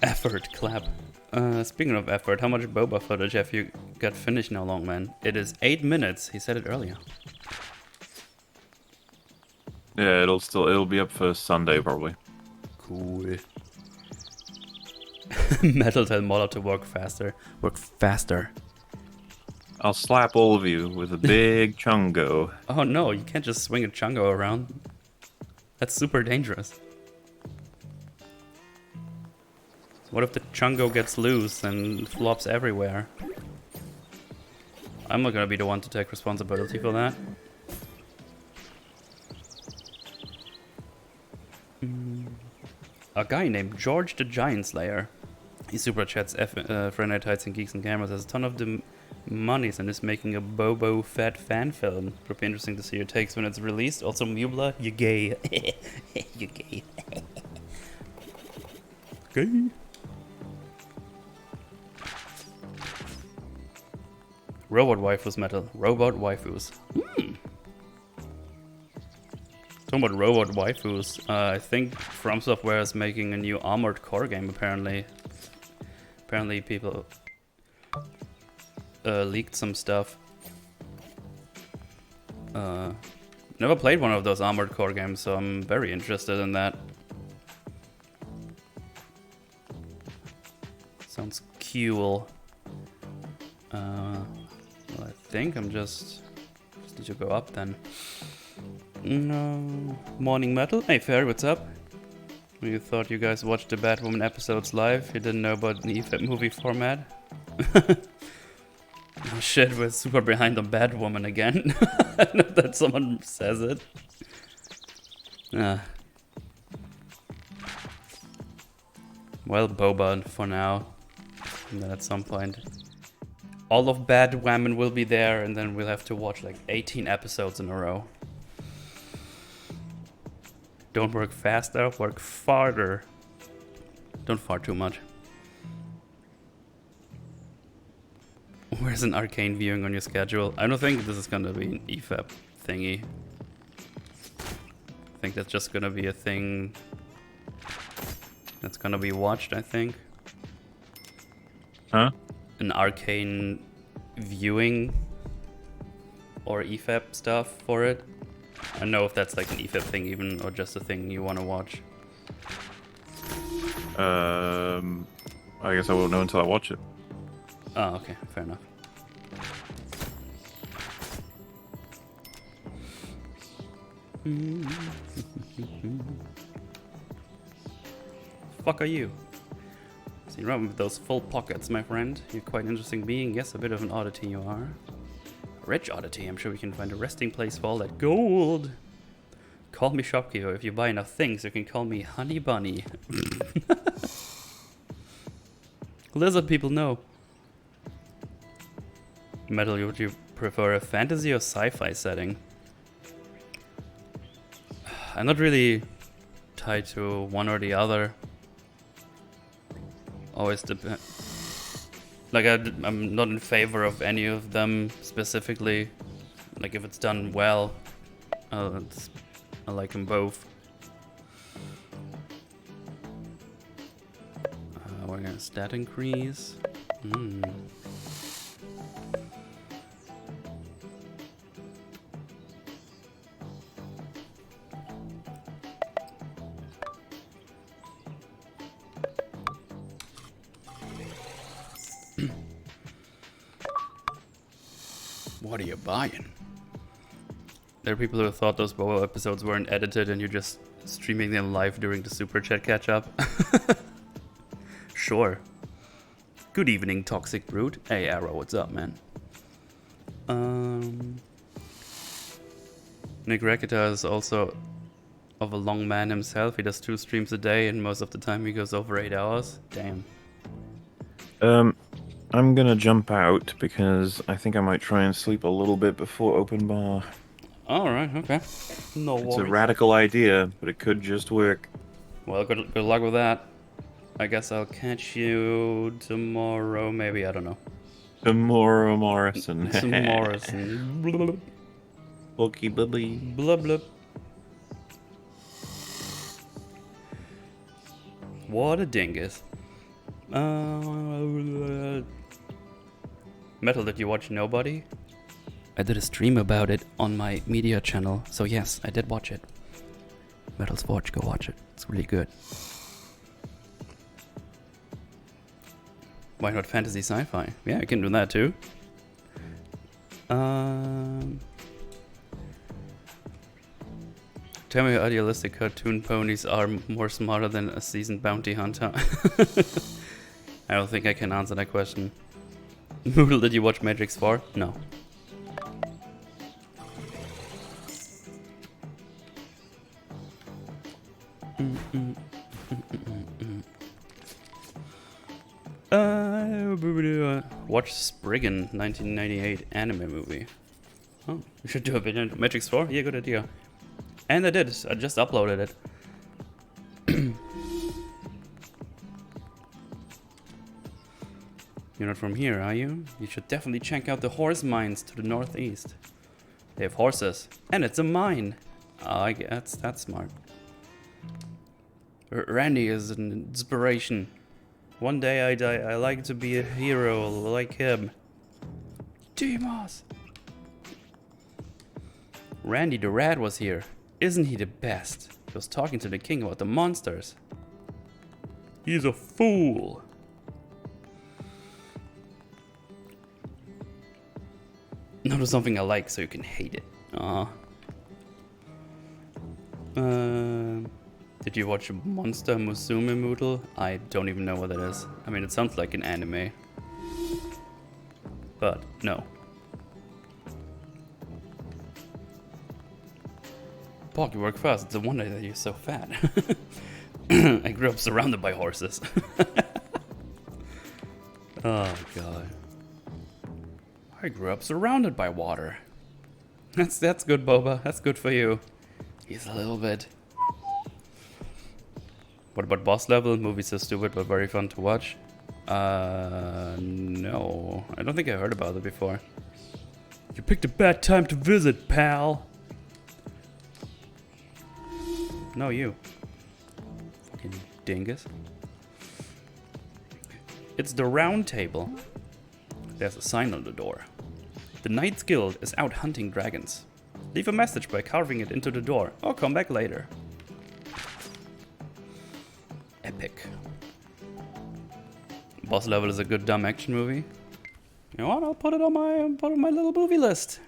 Effort, clap. Speaking of effort, how much boba footage have you got finished now, long man? It is 8 minutes. He said it earlier. Yeah, it'll be up for Sunday probably. Cool. Metal tell MauLer to work faster. Work faster. I'll slap all of you with a big chungo. Oh no, you can't just swing a chungo around. That's super dangerous. What if the chungo gets loose and flops everywhere? I'm not gonna be the one to take responsibility for that. A guy named George the Giant Slayer. He super chats Friday Night Heights and Geeks and Cameras, has a ton of the monies and is making a Bobo Fett fan film. Would be interesting to see your takes when it's released. Also, MauLer, you gay. You gay. Gay. Robot waifus, Metal. Robot waifus. Talking about robot waifus, I think From Software is making a new Armored Core game, apparently. Apparently people leaked some stuff. Never played one of those Armored Core games, so I'm very interested in that. Sounds cool. Well, I think I'm just need to go up then. No. Morning Metal. Hey Fair, what's up? You thought you guys watched the Batwoman episodes live? You didn't know about the EFAP movie format? Oh shit, we're super behind on Batwoman again. I know that someone says it. Well, Boba for now. And then at some point all of Batwoman will be there and then we'll have to watch like 18 episodes in a row. Don't work faster, work farther. Don't fart too much. Where's an arcane viewing on your schedule? I don't think this is gonna be an EFAP thingy. I think that's just gonna be a thing that's gonna be watched, I think. Huh? An arcane viewing or EFAP stuff for it. I don't know if that's like an EFAP thing even or just a thing you want to watch. I guess I won't know until I watch it. Oh, okay, fair enough. Fuck are you? So you run with those full pockets, my friend. You're quite an interesting being. Yes, a bit of an oddity you are. A rich oddity. I'm sure we can find a resting place for all that gold. Call me shopkeeper. If you buy enough things, you can call me Honey Bunny. Lizard people know. Metal, would you prefer a fantasy or sci-fi setting? I'm not really tied to one or the other. Always depend. Like I'm not in favor of any of them specifically. Like if it's done well, I like them both. We're gonna stat increase. What are you buying? There are people who thought those Boba episodes weren't edited and you're just streaming them live during the Super Chat catch-up. Sure. Good evening, Toxic Brute. Hey, Arrow, what's up, man? Nick Rakita is also of a long man himself. He does 2 streams a day and most of the time he goes over 8 hours. Damn. I'm gonna jump out because I think I might try and sleep a little bit before open bar. Alright, okay. No worries. It's a radical idea, but it could just work. Well, good luck with that. I guess I'll catch you tomorrow, maybe, I don't know. Tomorrow Morrison. Morrison. Blub, Bookie Bubby. blub, blub. What a dingus. Metal, did you watch Nobody? I did a stream about it on my media channel, so yes, I did watch it. Metal's Forge, go watch it. It's really good. Why not fantasy sci-fi? Yeah, I can do that too. Tell me how idealistic cartoon ponies are more smarter than a seasoned bounty hunter. I don't think I can answer that question. Moodle, did you watch Matrix 4? No. Watch Spriggan 1998 anime movie. Oh, we should do a video on Matrix 4? Yeah, good idea. And I did, I just uploaded it. You're not from here, are you? You should definitely check out the horse mines to the northeast. They have horses, and it's a mine. I guess that's smart. Randy is an inspiration. One day I like to be a hero like him. Demos! Randy the Rat was here. Isn't he the best? He was talking to the king about the monsters. He's a fool. Notice something I like so you can hate it. Did you watch Monster Musume Moodle? I don't even know what that is. I mean, it sounds like an anime. But, no. Pog, you work fast. It's a wonder that you're so fat. I grew up surrounded by horses. Oh, God. I grew up surrounded by water. That's good, Boba. That's good for you. He's a little bit. What about boss level? Movie so stupid but very fun to watch. No. I don't think I heard about it before. You picked a bad time to visit, pal. No, you. Fucking dingus. It's the round table. There's a sign on the door. The Knights Guild is out hunting dragons. Leave a message by carving it into the door, or come back later. Epic. Boss level is a good dumb action movie. You know what? I'll put it on my little movie list.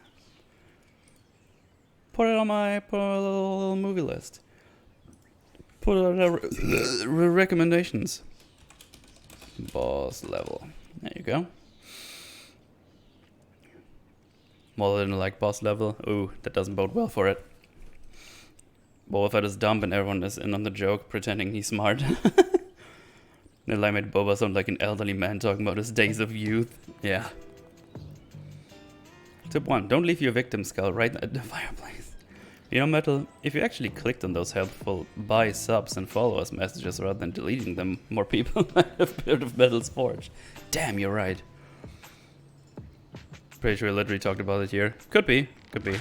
Put it on my little movie list. Put it on the recommendations. Boss level. There you go. More than like boss level. Ooh, that doesn't bode well for it. Boba Fett is dumb and everyone is in on the joke, pretending he's smart. The line made Boba sound like an elderly man talking about his days of youth. Yeah. Tip 1. Don't leave your victim skull right at the fireplace. You know, Metal, if you actually clicked on those helpful buy subs and follow us messages rather than deleting them, more people might have heard of Metal's Forge. Damn, you're right. Pretty sure I literally talked about it here. Could be. Could be.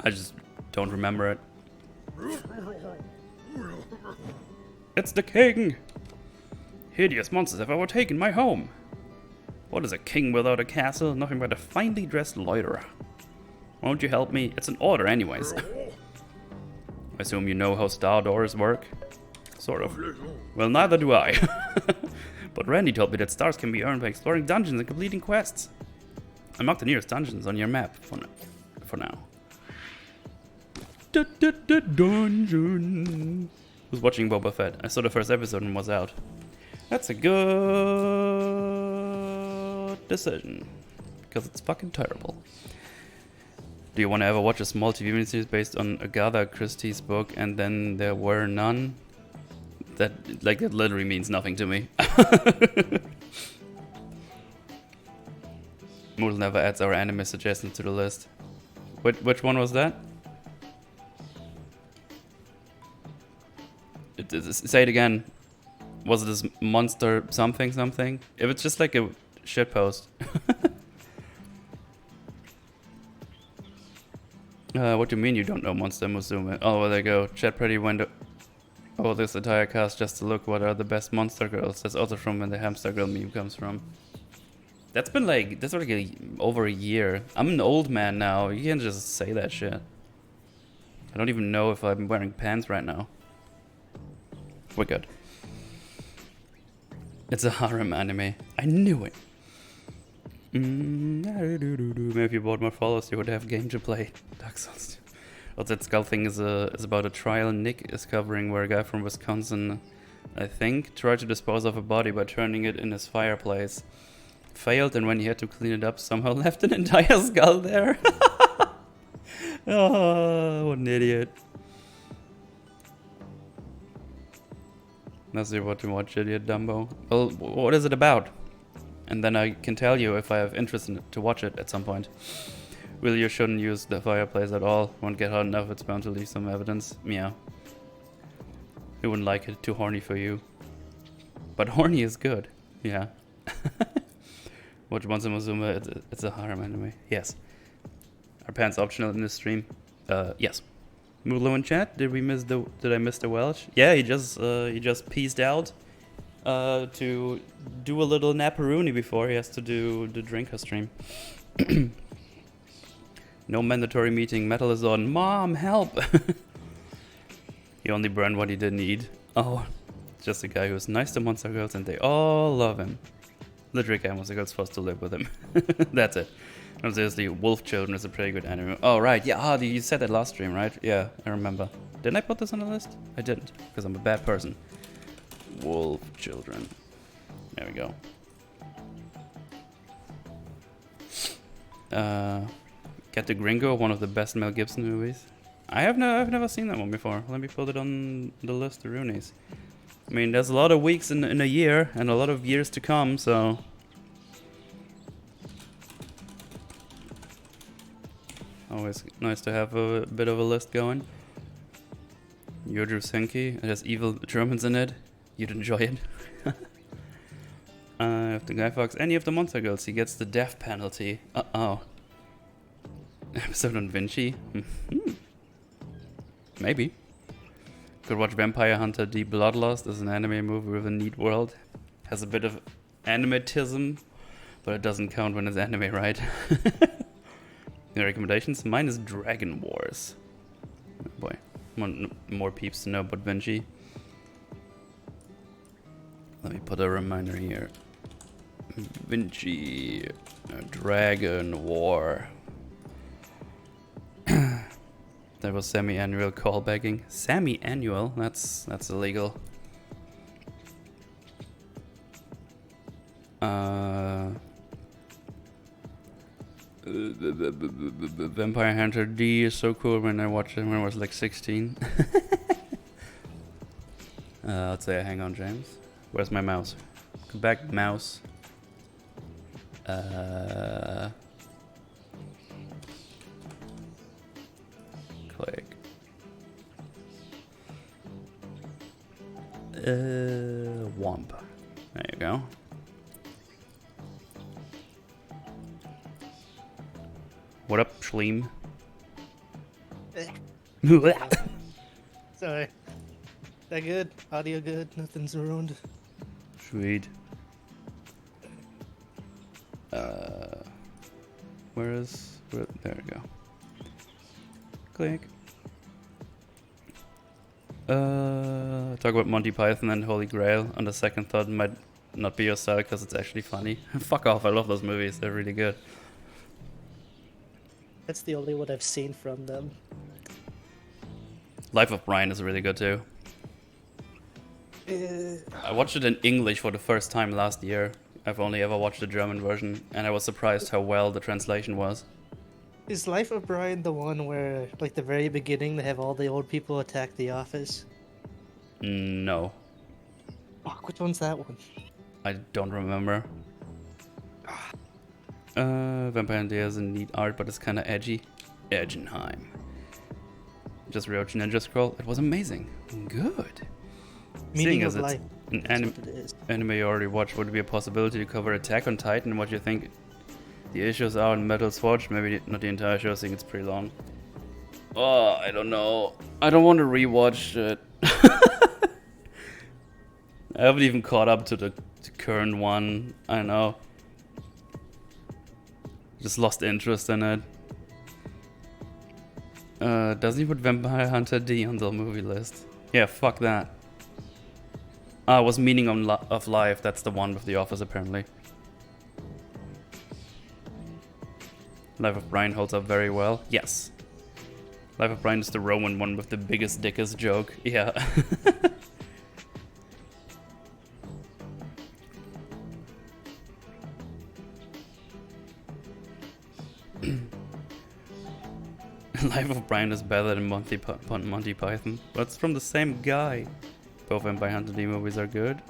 I just don't remember it. It's the king! Hideous monsters have overtaken my home. What is a king without a castle? Nothing but a finely dressed loiterer. Won't you help me? It's an order anyways. I assume you know how star doors work? Sort of. Well, neither do I. But Randy told me that stars can be earned by exploring dungeons and completing quests. Unlock the nearest dungeons on your map for now. Dungeon. Who's watching Boba Fett? I saw the first episode and was out. That's a good decision. Because it's fucking terrible. Do you want to ever watch a small TV miniseries based on Agatha Christie's book and then there were none? That literally means nothing to me. MauLer never adds our anime suggestions to the list. Which one was that? Say it again. Was it this monster something? If it's just like a shitpost. What do you mean you don't know Monster Musume? Oh, well, there you go. Chat Pretty went this entire cast just to look what are the best monster girls. That's also from when the hamster girl meme comes from. That's over a year. I'm an old man now. You can't just say that shit. I don't even know if I'm wearing pants right now. We're good. It's a harem anime. I knew it. Maybe if you bought more followers, you would have game to play. Dark Souls. Also, that skull thing is about a trial Nick is covering where a guy from Wisconsin, I think, tried to dispose of a body by turning it in his fireplace. Failed, and when he had to clean it up, somehow left an entire skull there. Oh, what an idiot. That's what to watch, idiot Dumbo. Well, what is it about? And then I can tell you if I have interest in it to watch it at some point. Will you shouldn't use the fireplace at all. Won't get hot enough, it's bound to leave some evidence. Meow. He wouldn't like it, too horny for you. But horny is good. Yeah. Watch Monster Musume, it's a harem anime. Yes. Are pants optional in this stream? Yes. MauLer in chat, did I miss the Welsh? Yeah, he just peaced out to do a little naparoonie before he has to do the drinker stream. No mandatory meeting, metal is on. Mom, help! He only burned what he didn't eat. Oh, just a guy who's nice to monster girls and they all love him. Literally, guy monster girls supposed to live with him. That's it. No, seriously, Wolf Children is a pretty good anime. Oh, right. Yeah, you said that last stream, right? Yeah, I remember. Didn't I put this on the list? I didn't, because I'm a bad person. Wolf Children. There we go. Get the Gringo, one of the best Mel Gibson movies. I've never seen that one before. Let me put it on the list of Roonies. I mean, there's a lot of weeks in a year, and a lot of years to come, so... Always nice to have a bit of a list going. Yojo Senki, it has evil Germans in it. You'd enjoy it. If the guy fucks any of the monster girls, he gets the death penalty. Uh-oh. Episode on Vinci? Maybe. Could watch Vampire Hunter D Bloodlust as an anime movie with a neat world. Has a bit of animatism, but it doesn't count when it's anime, right? Any recommendations? Mine is Dragon Wars. Oh boy, want more peeps to know about Vinci. Let me put a reminder here. Vinci, Dragon War. That was semi-annual callbacking. Semi-annual? That's illegal. Vampire Hunter D is so cool when I watched it when I was like 16. Let's say hang on, James. Where's my mouse? Come back, mouse. Click. Womp. There you go. What up, Schleem? Sorry. That good? Audio good? Nothing's ruined. Sweet. Where? There we go. Click. Talk about Monty Python and Holy Grail. On the second thought, might not be your style because it's actually funny. Fuck off! I love those movies. They're really good. That's the only one I've seen from them. Life of Brian is really good too. I watched it in English for the first time last year. I've only ever watched the German version, and I was surprised how well the translation was. Is Life of Brian the one where, like, the very beginning, they have all the old people attack the office? No, Fuck, which one's that one? I don't remember. Vampire Hunter is a neat art, but it's kind of edgy. Edgenheim. Just rewatched Ninja Scroll. It was amazing. Good. Meaning Seeing of as it's Life. an That's what it is. anime you already watched, would it be a possibility to cover Attack on Titan? What you think the issues are in Metal Swatch? Maybe not the entire show, I think it's pretty long. Oh, I don't know. I don't want to rewatch it. I haven't even caught up to the current one. I know. Just lost interest in it. Doesn't he put Vampire Hunter D on the movie list? Yeah, fuck that. I was Meaning of Life. That's the one with the office, apparently. Life of Brian holds up very well. Yes. Life of Brian is the Roman one with the biggest dickest joke. Yeah. Life of Brian is better than Monty Python. But it's from the same guy. Both Vampire Hunter D movies are good.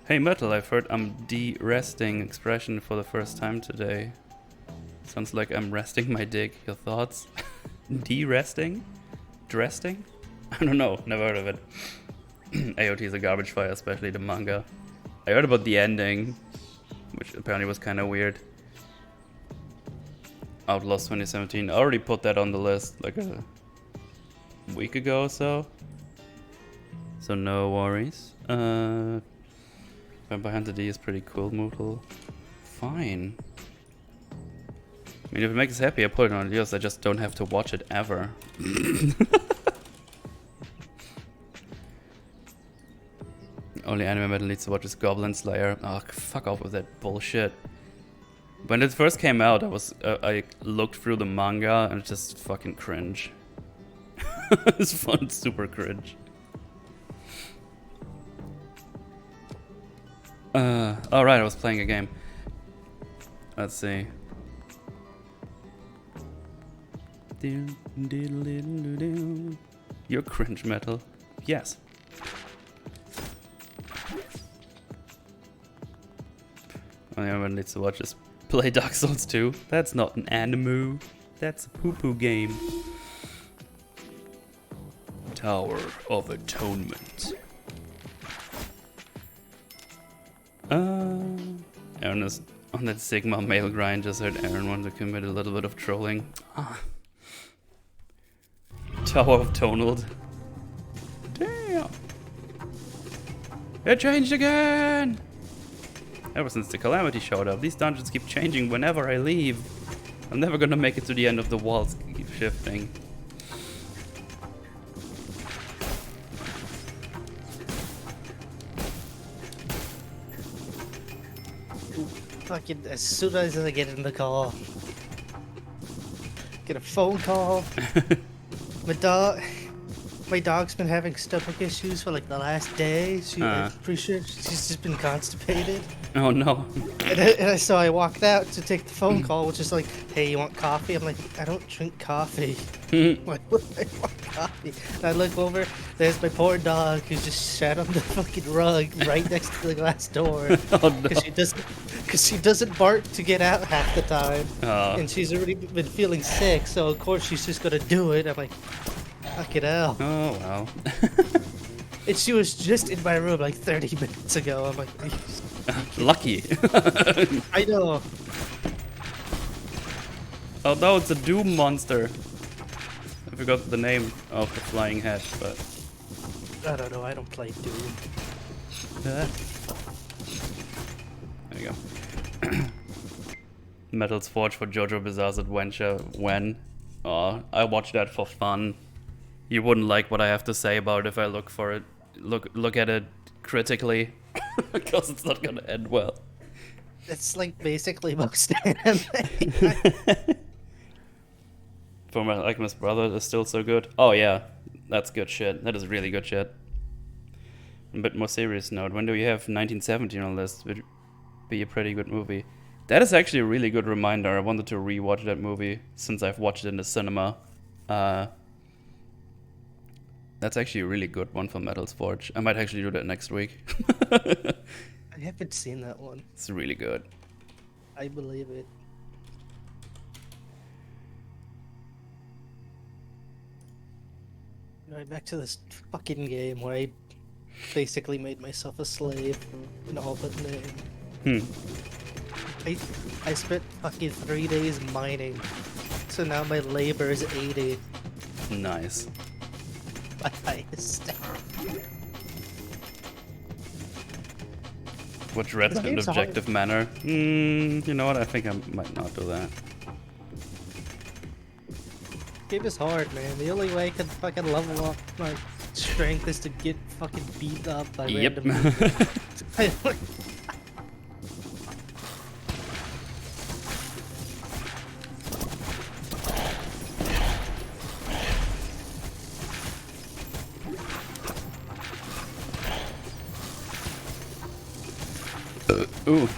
Hey Metal, I've heard I'm de-resting expression for the first time today. Sounds like I'm resting my dick. Your thoughts? De-resting? Dressing? I don't know, never heard of it. AOT is a garbage fire, especially the manga. I heard about the ending, which apparently was kind of weird. Outlaws 2017. I already put that on the list like a week ago or so. So no worries. Vampire Hunter D is pretty cool, Mootle. Fine. I mean, if it makes us happy, I put it on yours. I just don't have to watch it ever. Only anime Metal needs to watch is Goblin Slayer. Oh, fuck off with that bullshit. When it first came out, I looked through the manga and it's just fucking cringe. It's fun, super cringe. Alright, I was playing a game. Let's see. You're cringe Metal. Yes. Only everyone needs to watch is play Dark Souls 2. That's not an anime. That's a poo-poo game. Tower of Atonement. Aaron is on that Sigma mail grind. Just heard Aaron wanted to commit a little bit of trolling. Tower of Tonald. Damn. It changed again! Ever since the Calamity showed up, these dungeons keep changing whenever I leave. I'm never gonna make it to the end of the walls keep shifting. Fucking, as soon as I get in the call, get a phone call. My dog's been having stomach issues for like the last day. I'm pretty sure she's just been constipated. Oh no. So I walked out to take the phone call, which is like, hey, you want coffee? I'm like, I don't drink coffee. Why would I want coffee? And I look over, there's my poor dog who's just sat on the fucking rug right next to the glass door. Oh no. Because she doesn't bark to get out half the time. Oh. And she's already been feeling sick, so of course she's just gonna do it. I'm like, fuck it hell. Oh well. And she was just in my room like 30 minutes ago. I'm like, Lucky. I know. Oh no, it's a Doom monster. I forgot the name of the flying head, but... I don't know, I don't play Doom. There you go. Metal's Forge for JoJo Bizarre's Adventure. When? Oh, I watched that for fun. You wouldn't like what I have to say about it if I look for it. Look at it critically. Because it's not gonna end well. It's like basically most anime. For My Alchemist Brother is still so good. Oh yeah, that's good shit. That is really good shit. A bit more serious note. When do we have 1917 on the list? Would be a pretty good movie. That is actually a really good reminder. I wanted to rewatch that movie since I've watched it in the cinema. That's actually a really good one for Metal's Forge. I might actually do that next week. I haven't seen that one. It's really good. I believe it. Right back to this fucking game where I basically made myself a slave in all but name. I spent fucking 3 days mining, so now my labor is 80. Nice. My highest stat. Which red's in an game's objective manner? You know what? I think I might not do that. Game is hard, man. The only way I can fucking level up my strength is to get fucking beat up by Yep. random people. Ooh.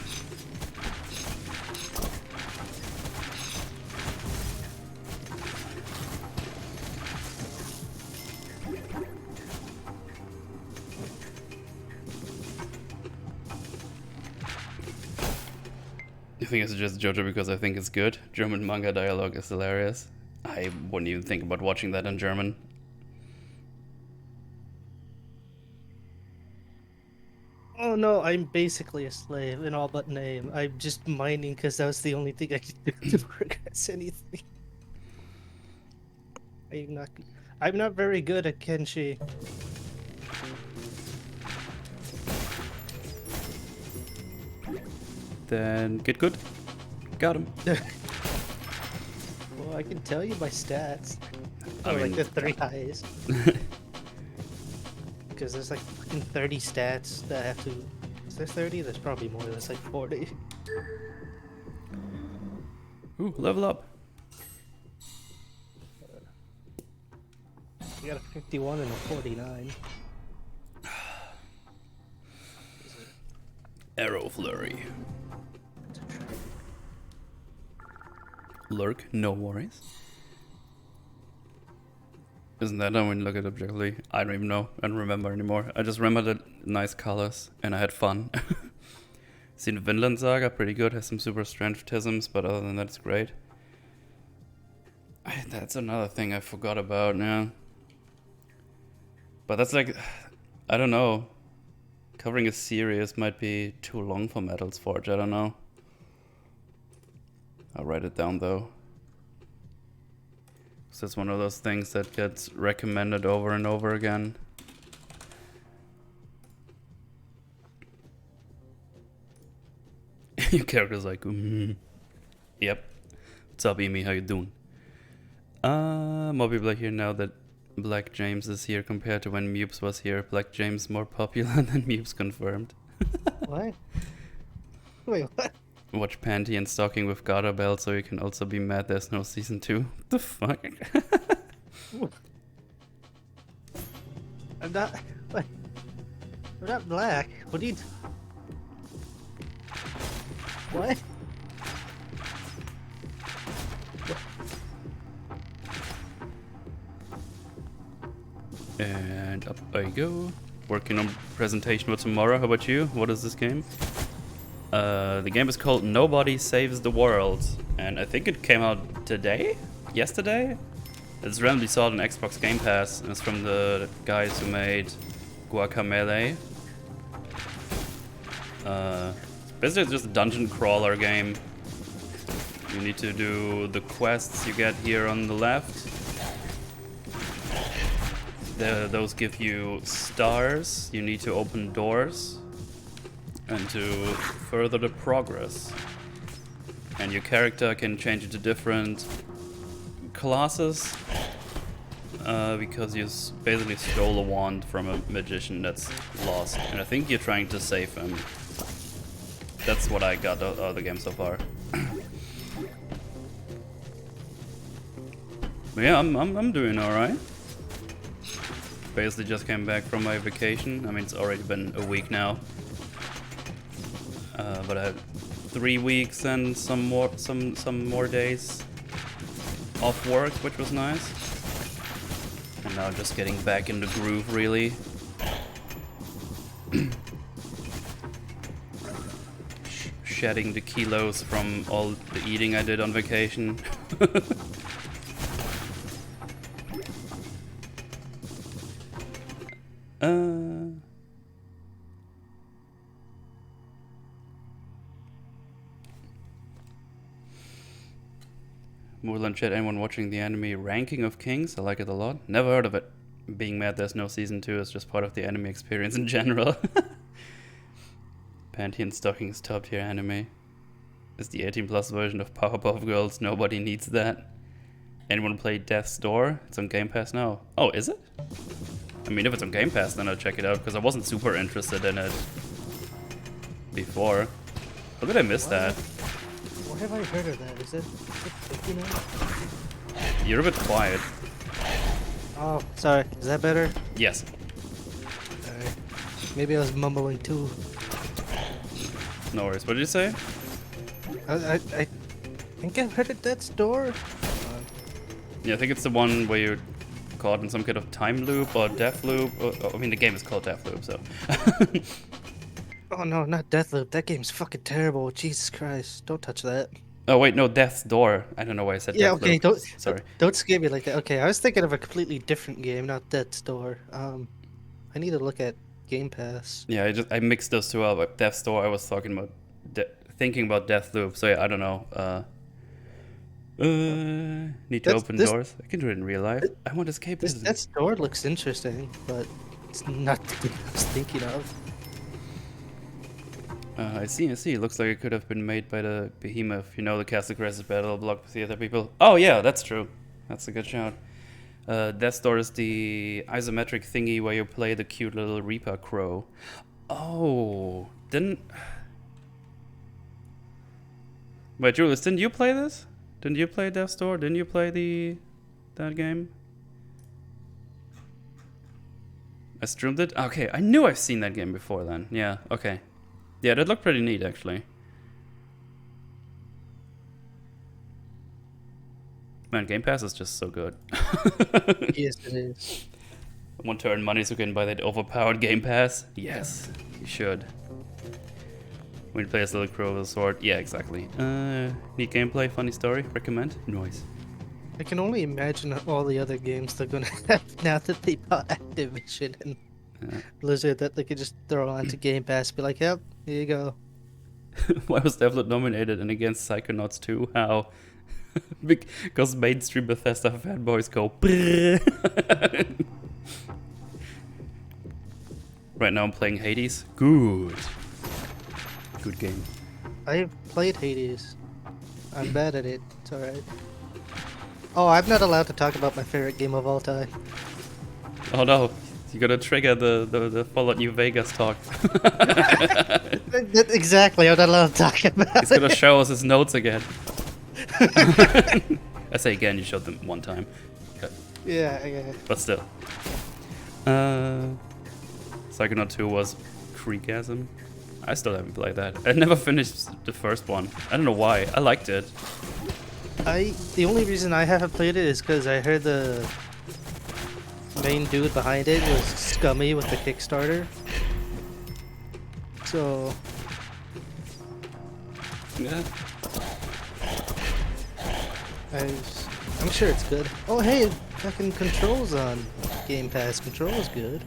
I think it's just JoJo because I think it's good. German manga dialogue is hilarious. I wouldn't even think about watching that in German. Oh no, I'm basically a slave in all but name. I'm just mining because that was the only thing I could do to progress anything. I'm not very good at Kenshi. Then get good. Got him. Well, I can tell you my stats. I Like mean- the 3 highest. Because there's like fucking 30 stats that I have to. Is there 30? There's probably more. There's like 40. Ooh, level up. You got a 51 and a 49. Arrow flurry. Lurk, no worries. Isn't that done when you look at it objectively? I don't even know. I don't remember anymore. I just remember the nice colors and I had fun. Seen Vinland Saga, pretty good. Has some super strengthisms, but other than that, it's great. That's another thing I forgot about, yeah. But that's like, I don't know. Covering a series might be too long for Metal's Forge, I don't know. I'll write it down though. So it's one of those things that gets recommended over and over again. Your character's like, Yep. What's up, Amy? How you doing? More people are here now that Black James is here compared to when Mupes was here. Black James more popular than Mupes confirmed. What? Wait, what? Watch Panty and Stalking with Garter Bell so you can also be mad there's no season 2. What the fuck? I'm not. What? I'm not black. What do you. What? And up I go. Working on presentation for tomorrow. How about you? What is this game? The game is called Nobody Saves the World. And I think it came out today? Yesterday? It's randomly sold on Xbox Game Pass. And it's from the guys who made Guacamelee. Basically it's just a dungeon crawler game. You need to do the quests you get here on the left. Those give you stars. You need to open doors and to further the progress. And your character can change into different classes because you basically stole a wand from a magician that's lost. And I think you're trying to save him. That's what I got out of the game so far. But yeah, I'm doing alright. Basically just came back from my vacation. I mean, it's already been a week now. But I had 3 weeks and some more days off work, which was nice. And now just getting back in the groove, really. Shedding the kilos from all the eating I did on vacation. MauLer chat, anyone watching the anime Ranking of Kings? I like it a lot. Never heard of it. Being mad there's no season 2 is just part of the anime experience in general. Panty and Stockings top tier anime. It's the 18+ version of Powerpuff Girls. Nobody needs that. Anyone play Death's Door? It's on Game Pass now. Oh, is it? I mean, if it's on Game Pass, then I'll check it out, because I wasn't super interested in it before. How did I miss that? Where have I heard of that? Is it you know? You're a bit quiet. Oh, sorry. Is that better? Yes. Sorry. Maybe I was mumbling too. No worries. What did you say? I think I've heard of Death's Door. Yeah, I think it's the one where you're caught in some kind of time loop or death loop. I mean, the game is called Death Loop, so. Oh no, not Deathloop. That game's fucking terrible. Jesus Christ. Don't touch that. Oh, wait, no, Death's Door. I don't know why I said Yeah, Death okay, Loop. Sorry. don't scare me like that. Okay, I was thinking of a completely different game, not Death's Door. I need to look at Game Pass. Yeah, I mixed those two up. Like Death's Door, I was talking about, thinking about Death Loop. So yeah, I don't know. Need to open doors. I can do it in real life. I want to escape this. Death's Door looks interesting, but it's not the thing I was thinking of. I see. It looks like it could have been made by the Behemoth. You know, the Castle Crashers Battle Block Theater people. Oh yeah, that's true. That's a good shout. Death's Door is the isometric thingy where you play the cute little Reaper crow. Oh, Wait, Julius, didn't you play this? Didn't you play Death's Door? Didn't you play that game? I streamed it? Okay, I knew I've seen that game before then. Yeah, okay. Yeah, that looked pretty neat, actually. Man, Game Pass is just so good. Yes, it is. I want to earn money so I can buy that overpowered Game Pass? Yes, you should. When you play as Little Crow with a sword? Yeah, exactly. Neat gameplay, funny story, recommend? Noise. I can only imagine all the other games they're gonna have now that they bought Activision and Blizzard that they could just throw onto Game Pass. Be like, yep, here you go. Why was Devlet nominated and against Psychonauts 2? How? Because mainstream Bethesda fanboys go Right now I'm playing Hades. Good game. I've played Hades. I'm bad at it. It's alright. Oh, I'm not allowed to talk about my favorite game of all time. Oh no, you gotta trigger the Fallout New Vegas talk. Exactly, I'm not allowed to talk about it. He's gonna show us his notes again. I say again, you showed them one time. Yeah. But still. Psychonaut 2 was Creekasm. I still haven't played that. I never finished the first one. I don't know why. I liked it. The only reason I haven't played it is because I heard the main dude behind it was scummy with the Kickstarter. So Yeah. I'm sure it's good. Oh hey, fucking Control's on Game Pass. Control's good.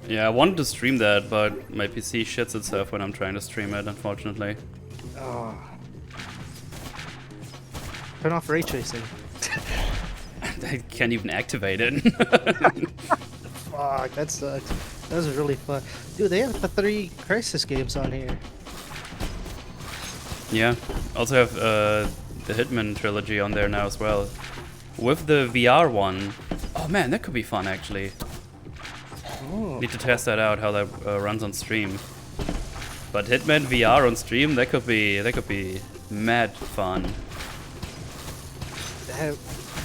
Yeah, I wanted to stream that, but my PC shits itself when I'm trying to stream it, unfortunately. Oh. Turn off ray tracing. I can't even activate it. Fuck, that sucks. That was really fun. Dude, they have the 3 Crisis games on here. Yeah. Also have the Hitman trilogy on there now as well. With the VR one. Oh man, that could be fun actually. Oh. Need to test that out, how that runs on stream. But Hitman VR on stream, that could be mad fun. That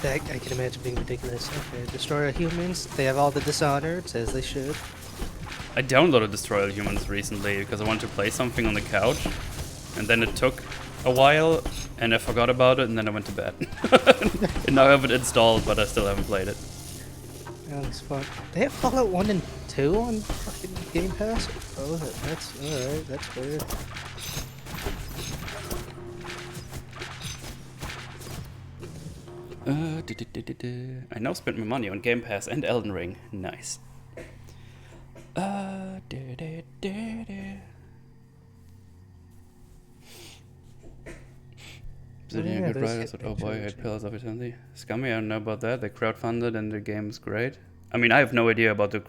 I can imagine being ridiculous. Okay, destroy humans. They have all the Dishonored, as they should. I downloaded Destroy All Humans recently because I wanted to play something on the couch, and then it took a while, and I forgot about it, and then I went to bed. And now I have it installed, but I still haven't played it. Yeah, it's fun. They have Fallout 1 and 2 on fucking Game Pass? Oh, that's alright, that's weird. I now spent my money on Game Pass and Elden Ring. Nice. Obsidian Yeah, Good those Riders, hit oh boy, I pictures. hate Pillars of Eternity. Scummy, I don't know about that. They crowdfunded and the game's great. I mean, I have no idea about the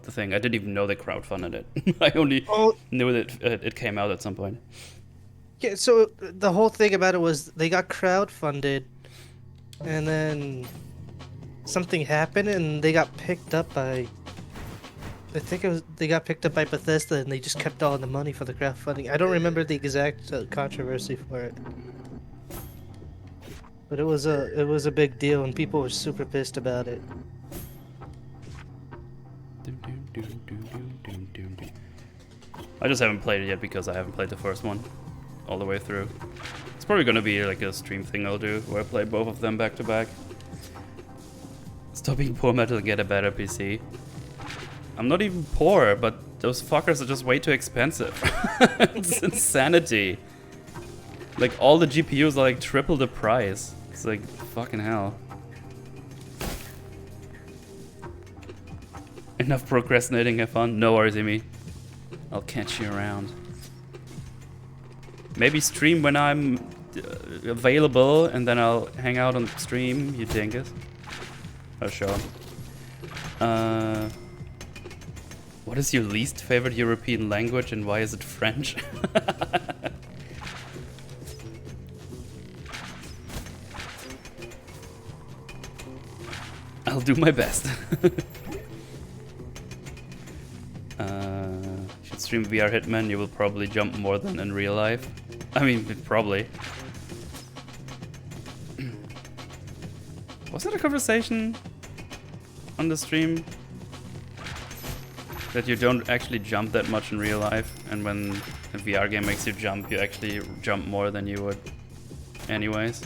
thing. I didn't even know they crowdfunded it. I only Oh, knew that it came out at some point. yeah, so the whole thing about it was they got crowdfunded, and then something happened, and they got picked up by. I think they got picked up by Bethesda, and they just kept all the money for the crowdfunding. I don't remember the exact controversy for it, but it was a big deal, and people were super pissed about it. I just haven't played it yet because I haven't played the first one all the way through. It's probably gonna be like a stream thing I'll do where I play both of them back to back. Stop being poor metal and get a better PC. I'm not even poor, but those fuckers are just way too expensive. It's insanity. Like all the GPUs are like triple the price. It's like fucking hell. Enough procrastinating, have fun. No worries, Amy. I'll catch you around. Maybe stream when I'm available, and then I'll hang out on stream, you dingus. Oh, sure. What is your least favorite European language, and why is it French? I'll do my best. Should stream VR Hitman, you will probably jump more than in real life. I mean, probably. Was that a conversation on the stream? That you don't actually jump that much in real life, and when a VR game makes you jump, you actually jump more than you would anyways.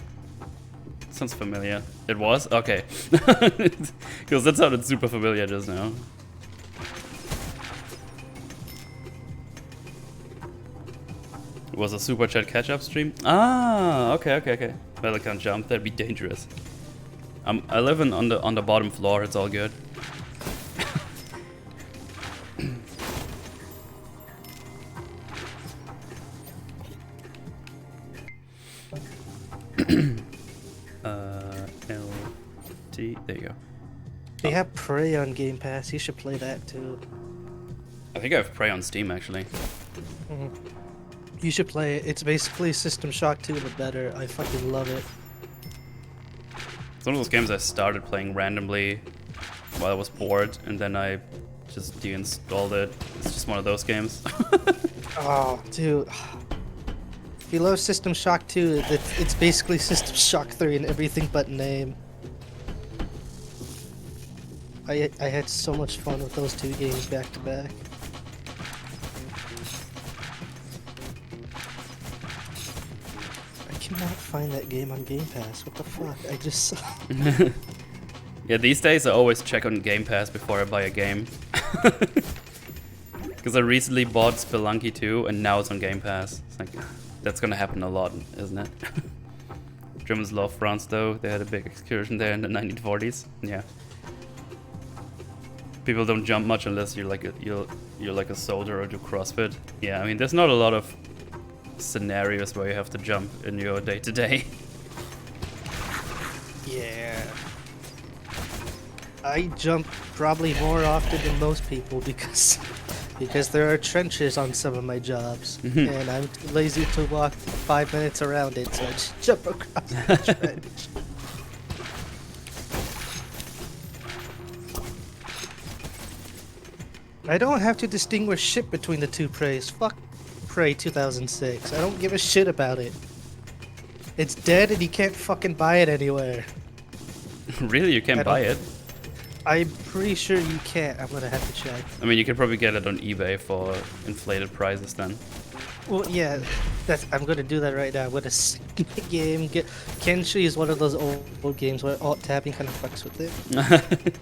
Sounds familiar. It was? Okay. Because that sounded super familiar just now. It was a super chat catch-up stream? Ah, okay. Well, I can't jump, that'd be dangerous. I live on the bottom floor, it's all good. LT, there you go. They have Prey on Game Pass. You should play that too. I think I have Prey on Steam actually. You should play it. It's basically System Shock 2 but better. I fucking love it. It's one of those games I started playing randomly while I was bored, and then I just deinstalled it. It's just one of those games. Oh, dude. If you love System Shock 2, it's basically System Shock 3 in everything but name. I had so much fun with those two games back to back. I cannot find that game on Game Pass. What the fuck? I just saw. Yeah, these days I always check on Game Pass before I buy a game. Because I recently bought Spelunky 2 and now it's on Game Pass. It's like, that's gonna happen a lot, isn't it? Germans love France though. They had a big excursion there in the 1940s. Yeah. People don't jump much unless you're like a soldier or do CrossFit. Yeah, I mean there's not a lot of scenarios where you have to jump in your day-to-day. Yeah. I jump probably more often than most people because there are trenches on some of my jobs, and I'm too lazy to walk 5 minutes around it, so I just jump across the trench. I don't have to distinguish shit between the two Preys. Fuck Prey 2006. I don't give a shit about it. It's dead and you can't fucking buy it anywhere. Really, you I can't don't- buy it? I'm pretty sure you can't. I'm gonna have to check. I mean, you could probably get it on eBay for inflated prices then. Well, yeah, I'm gonna do that right now. I'm gonna skip the game. Kenshi is one of those old games where alt tabbing kind of fucks with it.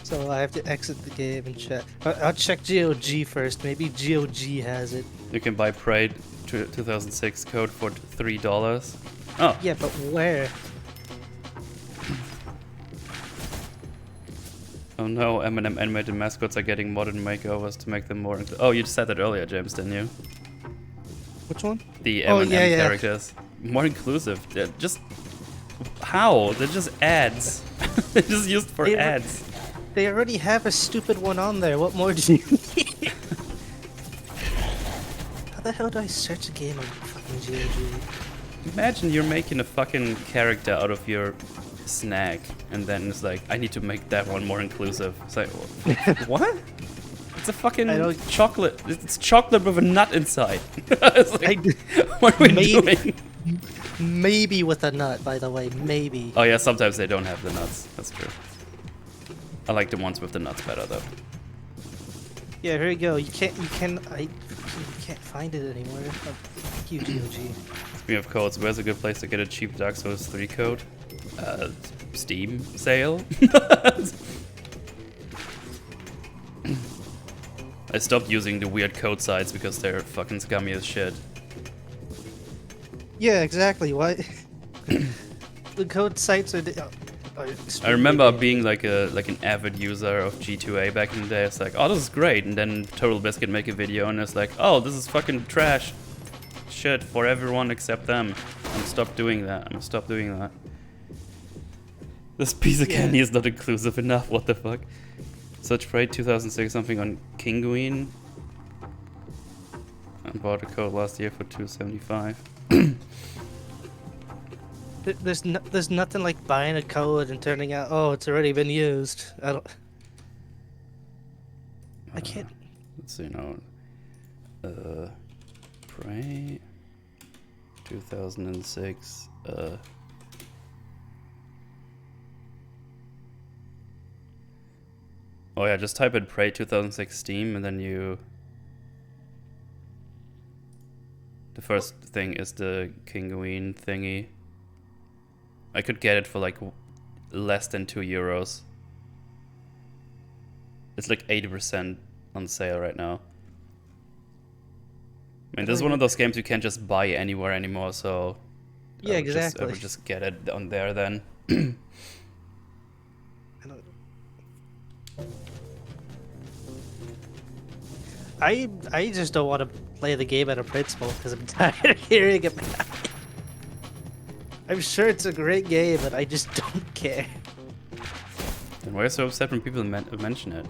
So I have to exit the game and check. I'll check GOG first. Maybe GOG has it. You can buy Prey 2006 code for $3. Oh, Yeah, but where? oh no, M&M animated mascots are getting modern makeovers to make them more... Oh, you said that earlier, James, didn't you? Which one? The Oh, M&M yeah. characters. More inclusive. They're just... How? They're just ads. They're just used for They- ads. They already have a stupid one on there. What more do you need? How the hell do I search a game on fucking GOG? Imagine you're making a fucking character out of your snack, and then it's like, I need to make that one more inclusive. It's like, what? It's a fucking I don't- chocolate. It's chocolate with a nut inside. It's like, what are we Maybe- doing? Maybe with a nut, by the way. Maybe. Oh yeah, sometimes they don't have the nuts. That's true. I like the ones with the nuts better though. Yeah, here you go. You can't find it anymore. Oh, fuck you, GOG. Speaking of codes, where's a good place to get a cheap Dark Souls 3 code? Steam sale? I stopped using the weird code sites because they're fucking scummy as shit. Yeah, exactly. Why? The code sites are. I remember being like an avid user of G2A back in the day. It's like, oh, this is great, and then Total Biscuit make a video and it's like, oh, this is fucking trash shit for everyone except them. I'm stop doing that. I'm stop doing that. This piece of candy is not inclusive enough. What the fuck? Such Prey 2006 something on Kinguin. I bought a code last year for $2.75. There's nothing like buying a code and turning out, oh, it's already been used. I can't. Let's see now. Prey 2006. Oh yeah, just type in Prey 2006 Steam and then you. The first thing is the Kinguin thingy. I could get it for like less than €2. It's like 80% on sale right now. I mean, this is one of those games you can't just buy anywhere anymore, so Yeah, I exactly. would just get it on there then. I just don't want to play the game out of principle because I'm tired of hearing about it. I'm sure it's a great game, but I just don't care. And why are you so upset when people mention it?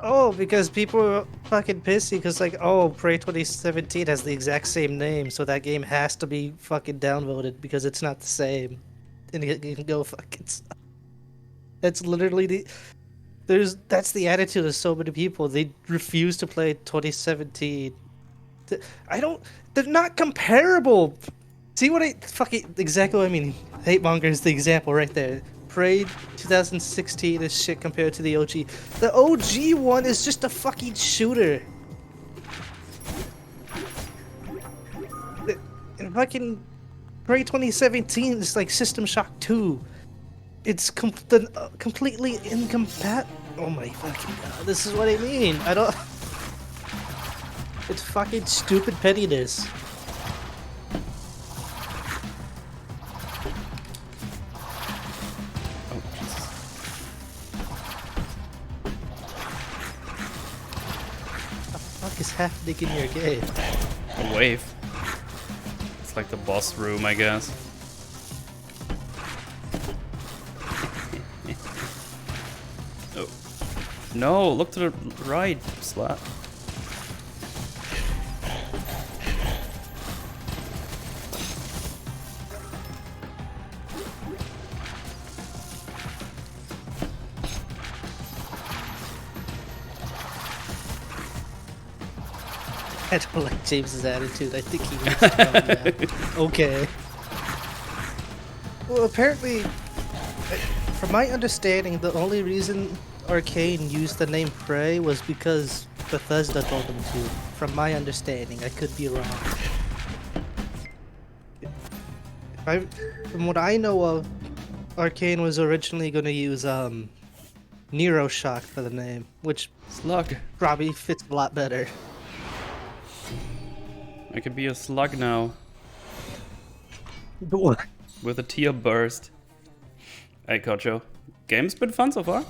Oh, because people are fucking pissy because, like, oh, Prey 2017 has the exact same name, so that game has to be fucking downvoted because it's not the same. And you can go fucking suck. That's literally the... That's the attitude of so many people. They refuse to play 2017. They're not comparable. See what exactly what I mean? Hate Monger is the example right there. Prey 2016 is shit compared to the OG. The OG one is just a fucking shooter. And fucking Prey 2017 is like System Shock 2. It's completely incompatible. Oh my fucking god, this is what I mean. I don't... It's fucking stupid pettiness. Oh, Jesus. What the fuck is happening in your game? A wave. It's like the boss room, I guess. Oh. No, look to the right, Slap. I don't like James's attitude. I think he needs to calm down. Okay. Well, apparently, from my understanding, the only reason Arcane used the name Prey was because Bethesda told them to. From my understanding, I could be wrong. From what I know of, Arcane was originally going to use Neuroshock for the name, which Slug. probably fits a lot better. I could be a slug now. What? With a tear burst. Hey, Kocho. Game's been fun so far.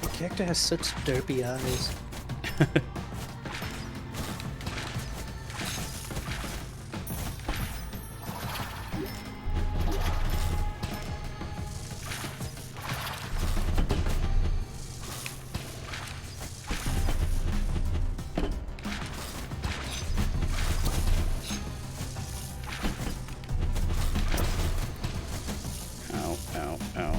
The character has such derpy eyes. Ow, ow, ow.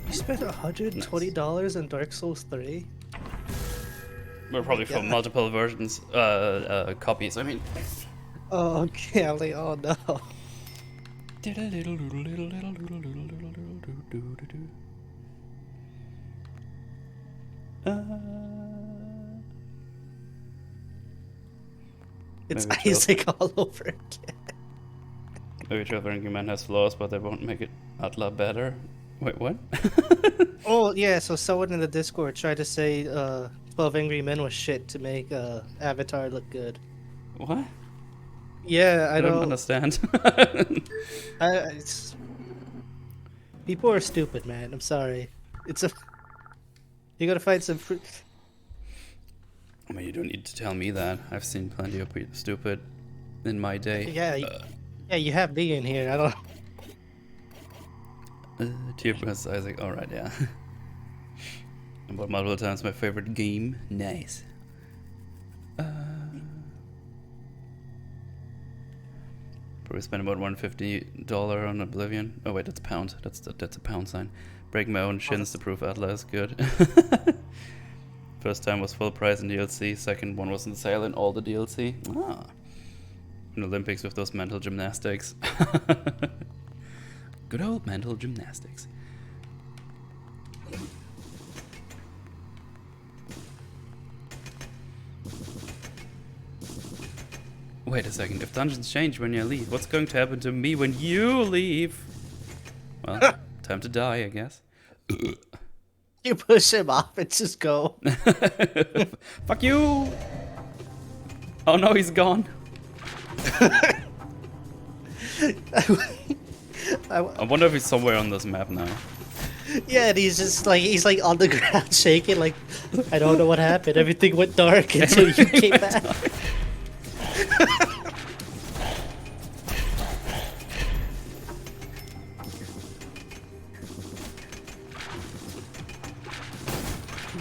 You spent $120 in Dark Souls 3? We're probably for God. multiple versions, copies, I mean. Oh, okay, I'm like, oh no. It's Maybe twelve. Isaac all over again. Maybe 12 Ranking Man has flaws, but they won't make it Atla better. Wait, what? Oh, yeah, so someone in the Discord tried to say 12 Angry Men was shit to make Avatar look good. What? Yeah, I don't understand. It's... People are stupid, man. I'm sorry. It's a... You gotta find some... I mean, you don't need to tell me that. I've seen plenty of people stupid in my day. Yeah, yeah, you have me in here. I don't... Tear Burst Isaac, alright, yeah. About multiple times my favorite game. Nice. Probably spent about $150 on Oblivion. Oh wait, that's pound. That's a pound sign. Break my own shins to prove Atla is good. First time was full price in DLC. Second one was on sale in all the DLC. Ah. In Olympics with those mental gymnastics. Good old mental gymnastics. Wait a second, if dungeons change when you leave, what's going to happen to me when you leave? Well, time to die, I guess. You push him off and just go. Fuck you! Oh no, he's gone. I wonder if he's somewhere on this map now. Yeah, and he's like on the ground shaking, like, I don't know what happened. Everything went dark until you came back.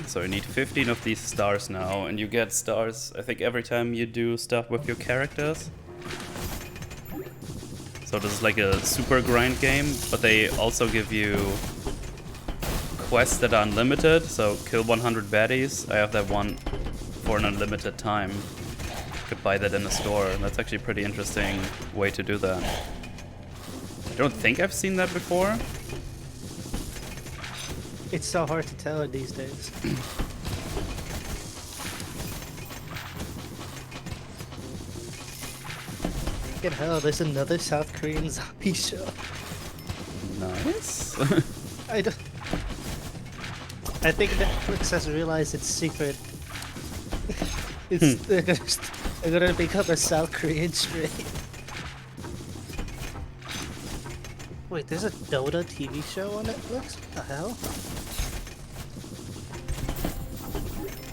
So you need 15 of these stars now, and you get stars, I think, every time you do stuff with your characters. So this is like a super grind game, but they also give you quests that are unlimited, so kill 100 baddies. I have that one for an unlimited time. You could buy that in the store. That's actually a pretty interesting way to do that. I don't think I've seen that before. It's so hard to tell these days. Fucking hell, there's another South Korean zombie show. Nice. I think Netflix has realized its secret. They're gonna become a South Korean stream. Wait, there's a Dota TV show on Netflix? What the hell?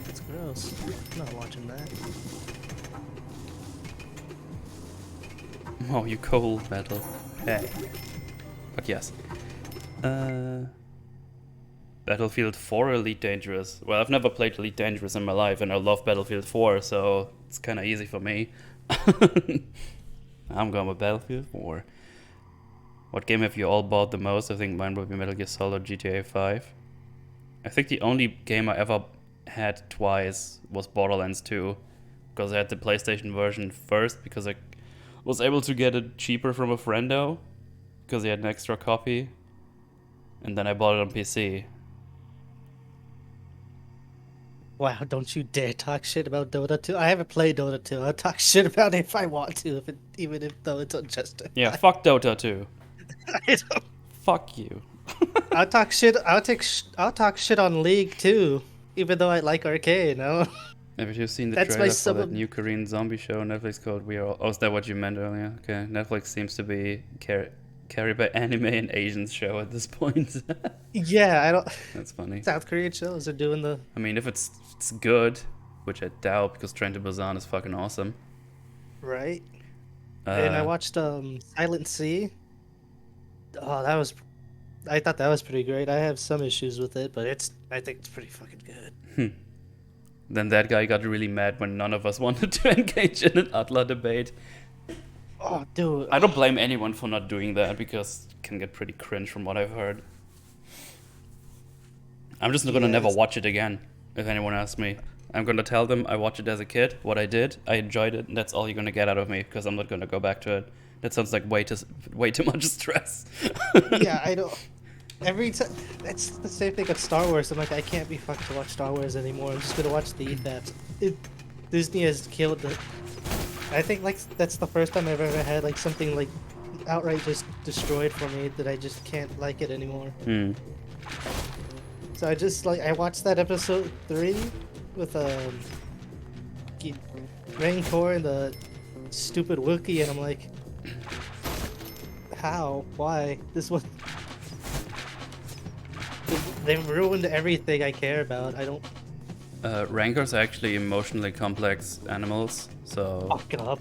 It's gross. else. I'm not watching that. Oh, you cold metal. Hey. But yes. Battlefield 4 Elite Dangerous. Well, I've never played Elite Dangerous in my life, and I love Battlefield 4, so it's kind of easy for me. I'm going with Battlefield 4. What game have you all bought the most? I think mine would be Metal Gear Solid GTA 5. I think the only game I ever had twice was Borderlands 2, because I had the PlayStation version first, because I was able to get it cheaper from a friendo, because he had an extra copy, and then I bought it on PC. Wow, don't you dare talk shit about Dota 2. I haven't played Dota 2. I'll talk shit about it if I want to, even if though it's unjustified. Yeah, fuck Dota 2. I don't... Fuck you. I'll talk shit. I'll talk shit on League too, even though I like Arcane. No. Have you seen the That's my trailer for sub- that new Korean zombie show on Netflix called We Are All... Oh, is that what you meant earlier? Okay, Netflix seems to be carried by anime and Asians show at this point. Yeah, I don't. That's funny. South Korean shows are doing the. I mean, if it's good, which I doubt, because Train to Busan is fucking awesome. Right. And I watched Silent Sea. Oh, that was. I thought that was pretty great. I have some issues with it, but I think it's pretty fucking good. Then that guy got really mad when none of us wanted to engage in an Atla debate. Oh, dude. I don't blame anyone for not doing that, because it can get pretty cringe from what I've heard. I'm just gonna never watch it again, if anyone asks me. I'm gonna tell them I watched it as a kid, what I did, I enjoyed it, and that's all you're gonna get out of me, because I'm not gonna go back to it. That sounds like way too much stress. Yeah, I don't. Every time, that's the same thing with Star Wars. I'm like, I can't be fucked to watch Star Wars anymore. I'm just gonna watch the that. Disney has killed the. I think like that's the first time I've ever had like something like outright just destroyed for me that I just can't like it anymore. So I just like I watched that episode 3 with Rancor and the stupid Wookiee, and I'm like, how? Why? This one. They've ruined everything I care about. I don't. Rancors are actually emotionally complex animals, so... Fuck up.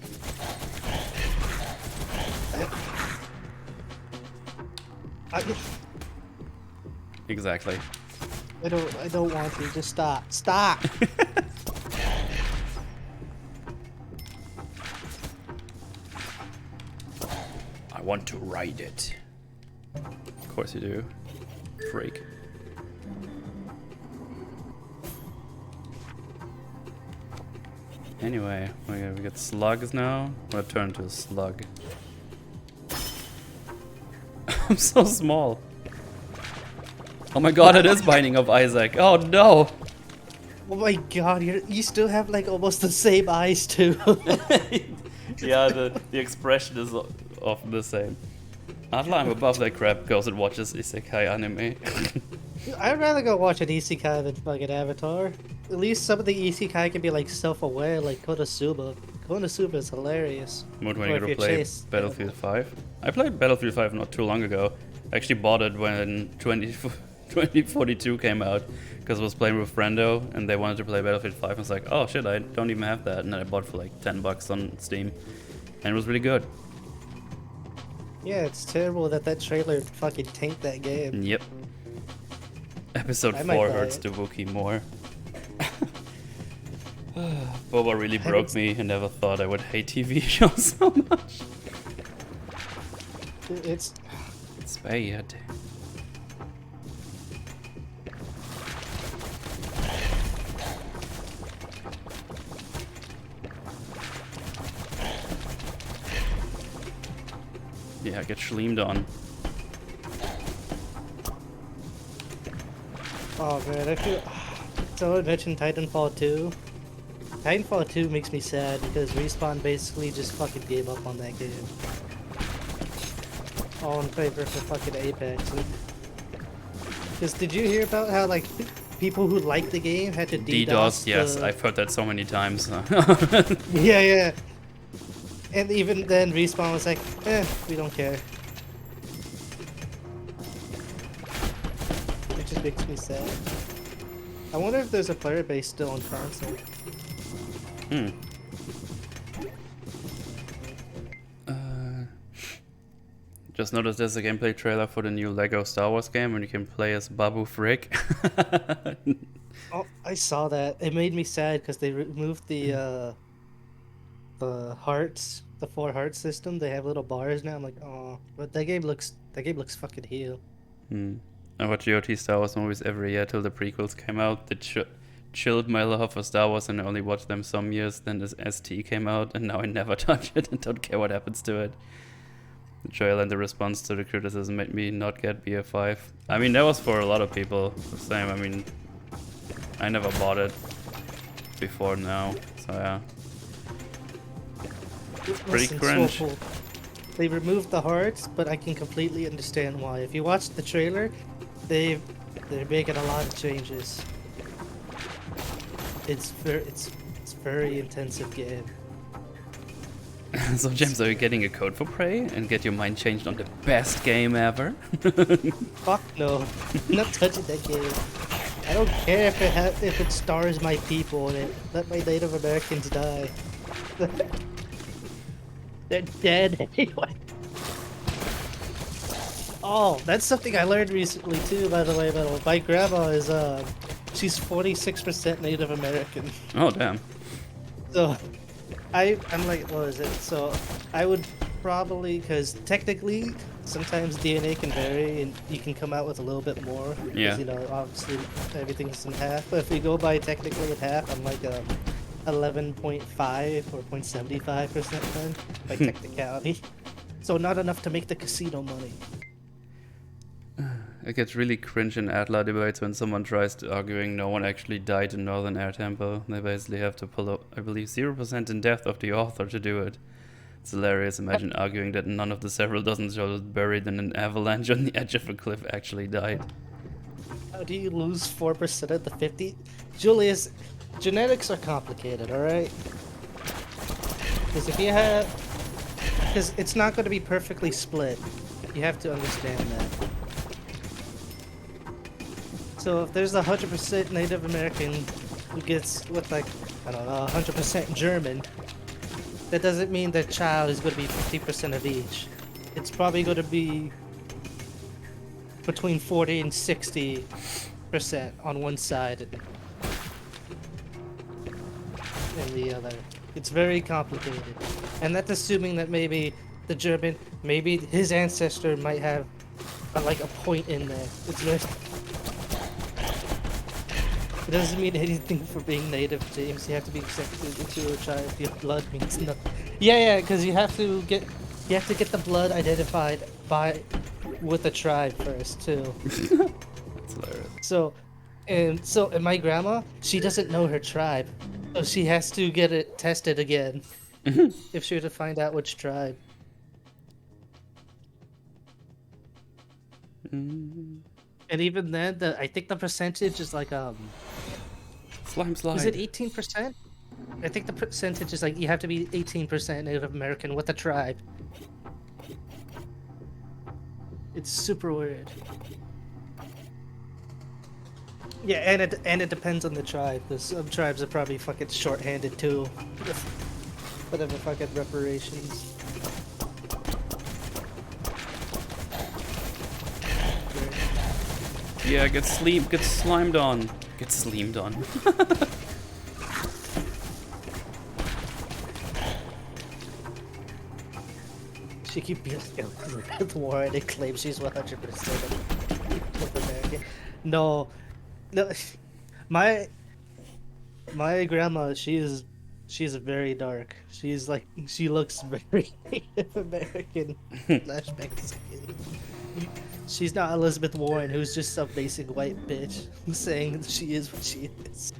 Exactly. I don't want to. Just stop. Stop! I want to ride it. Of course you do. Freak. Anyway, we got slugs now. I'm gonna turn into a slug. I'm so small. Oh my god, it is Binding of Isaac. Oh no! Oh my god, you still have like almost the same eyes too. Yeah, the expression is often the same. After I'm above that crap goes and watches isekai anime. I'd rather go watch an isekai than fucking Avatar. At least some of the isekai can be like self-aware, like Konosuba. Konosuba is hilarious. When are you gonna play Battlefield 5? I played Battlefield 5 not too long ago. I actually bought it when 2042 came out, because I was playing with Friendo and they wanted to play Battlefield 5. I was like, oh shit, I don't even have that. And then I bought it for like $10 on Steam. And it was really good. Yeah, it's terrible that trailer fucking tanked that game. Yep. Episode 4 hurts the Wookiee more. Boba really broke me. I never thought I would hate TV shows so much. It's bad. Yeah, get schleamed on. Oh man, I feel. Someone mentioned Titanfall 2. Titanfall 2 makes me sad because Respawn basically just fucking gave up on that game. All in favor for fucking Apex. Because did you hear about how like people who liked the game had to DDoS? Yes, I've heard that so many times. Yeah. And even then, Respawn was like, we don't care. It just makes me sad. I wonder if there's a player base still on console. Hmm. Just noticed there's a gameplay trailer for the new Lego Star Wars game, and you can play as Babu Frick. Oh, I saw that. It made me sad because they removed the hearts, the 4 heart system. They have little bars now. I'm like, oh, but that game looks fucking heel. I watch GOT Star Wars movies every year till the prequels came out. They chilled my love for Star Wars, and I only watched them some years. Then this ST came out, and now I never touch it and don't care what happens to it. The trailer and the response to the criticism made me not get BF5. I mean, that was for a lot of people the same. I mean, I never bought it before now, so yeah. Pretty Listen, cringe. Swole, they removed the hearts, but I can completely understand why. If you watch the trailer, they're making a lot of changes. It's very intensive game. So James, are you getting a code for Prey and get your mind changed on the best game ever? Fuck no, I'm not touching that game. I don't care if it stars my people in it. Let my Native Americans die. They're dead anyway. Oh, that's something I learned recently too, by the way. My grandma is she's 46% Native American. Oh damn. So I'm like, what is it? So I would probably, because technically sometimes DNA can vary and you can come out with a little bit more. Yeah. You know, obviously everything's in half. But if we go by technically in half, I'm like 11.5 or 0.75% then, by technicality. So not enough to make the casino money. It gets really cringe in Adler debates when someone tries to arguing no one actually died in Northern Air Temple. They basically have to pull up, I believe, 0% in death of the author to do it. It's hilarious. Imagine arguing that none of the several dozen souls buried in an avalanche on the edge of a cliff actually died. How do you lose 4% of the 50? Julius, genetics are complicated, alright? Because if you have... Because it's not going to be perfectly split. You have to understand that. So if there's 100% Native American who gets with like, I don't know, 100% German, that doesn't mean that child is going to be 50% of each. It's probably going to be between 40 and 60% on one side and the other. It's very complicated. And that's assuming that maybe the German, maybe his ancestor might have like a point in there. It's very... It doesn't mean anything for being native, James. You have to be accepted into a tribe. Your blood means nothing. Yeah, because you have to get the blood identified with the tribe first too. That's hilarious. So my grandma, she doesn't know her tribe, so she has to get it tested again if she were to find out which tribe. And even then, I think the percentage is like Slime slide. is it 18%? I think the percentage is like you have to be 18% Native American with a tribe. It's super weird. Yeah, and it depends on the tribe. Because some tribes are probably fucking short-handed too. Whatever fucking reparations. Yeah, get slimed on. Get sleamed on. She keep being with Warren and claims she's 100% American. No, my grandma, she's very dark. She looks very Native American / Mexican. She's not Elizabeth Warren, who's just some basic white bitch saying she is what she is.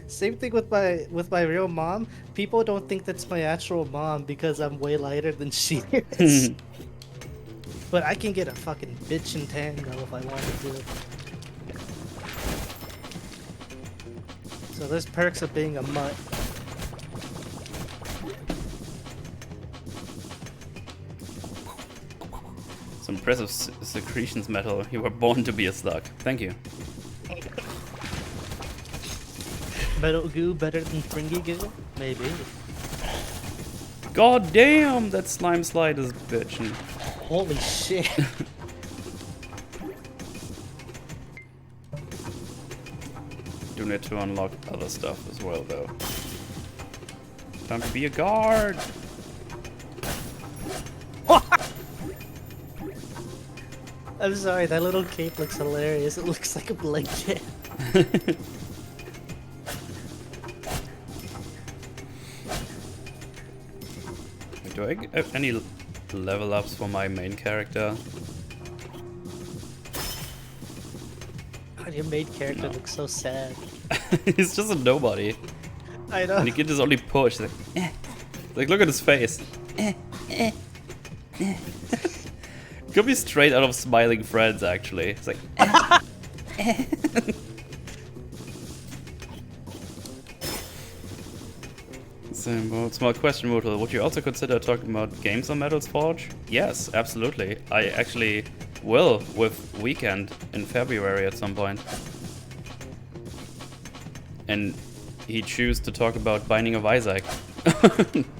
Same thing with my real mom. People don't think that's my actual mom because I'm way lighter than she is. But I can get a fucking bitch and tan though if I wanted to. So there's perks of being a mutt. Some impressive secretions metal. You were born to be a slug. Thank you. Metal goo better than Fringy goo? Maybe. God damn, that slime slide is bitchin'. Holy shit. Do need to unlock other stuff as well, though. Time to be a guard! I'm sorry, that little cape looks hilarious. It looks like a blanket. Do I have any level ups for my main character? God, your main character No. looks so sad. He's just a nobody. I know. And he can just only push. Like, like, look at his face. Could be straight out of Smiling Friends, actually. It's like. Small question, Moodle. Would you also consider talking about games on Metal's Forge? Yes, absolutely. I actually will with Weekend in February at some point. And he chose to talk about Binding of Isaac.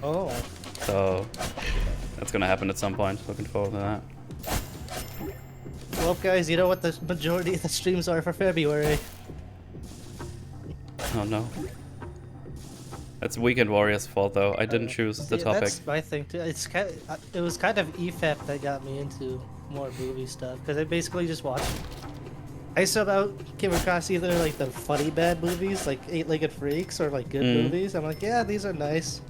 Oh. So that's gonna happen at some point. Looking forward to that. Well, guys, you know what the majority of the streams are for February? Oh no. That's Weekend Warrior's fault though. I didn't choose the Yeah, topic. that's my thing too. It was kind of EFAP that got me into more movie stuff because I basically just watched. I somehow came across either like the funny bad movies, like Eight-Legged Freaks, or like good movies. I'm like, yeah, these are nice,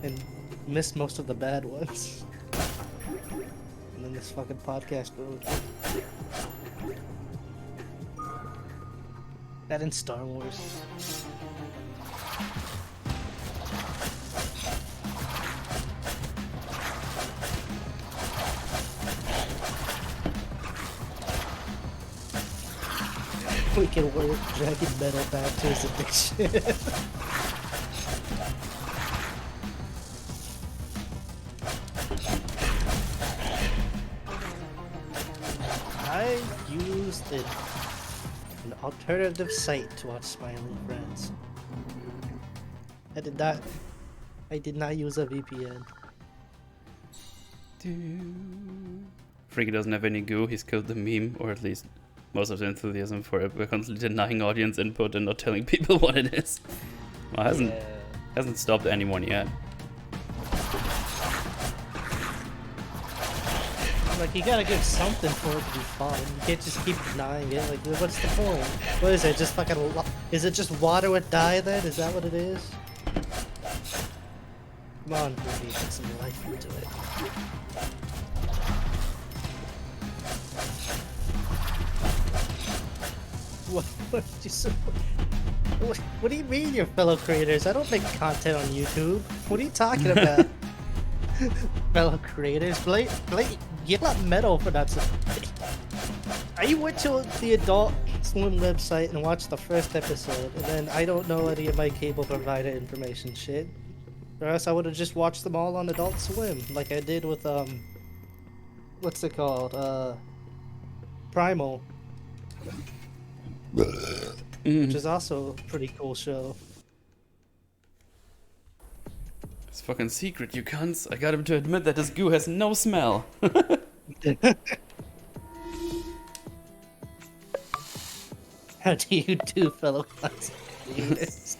and missed most of the bad ones. And then this fucking podcast ruined it. That in Star Wars. We can work dragging metal back to his addiction. I used an alternative site to watch Smiling Friends. I did not use a VPN. Freaky doesn't have any goo. He's killed the meme, or at least most of the enthusiasm for it. We're constantly denying audience input and not telling people what it is. Well, hasn't stopped anyone yet. Like, you gotta give something for it to be fun. You can't just keep denying it. Like, what's the point? What is it? Just fucking. Is it just water with dye then? Is that what it is? Come on, baby, put some life into it. What did you say? What do you mean, your fellow creators? I don't make content on YouTube. What are you talking about? Fellow creators, get up metal for that. I went to the Adult Swim website and watched the first episode, and then I don't know any of my cable provider information shit. Or else I would have just watched them all on Adult Swim, like I did with what's it called? Primal. Which is also a pretty cool show. It's fucking secret, you cunts. I got him to admit that his goo has no smell. How do you do, fellow classic creators?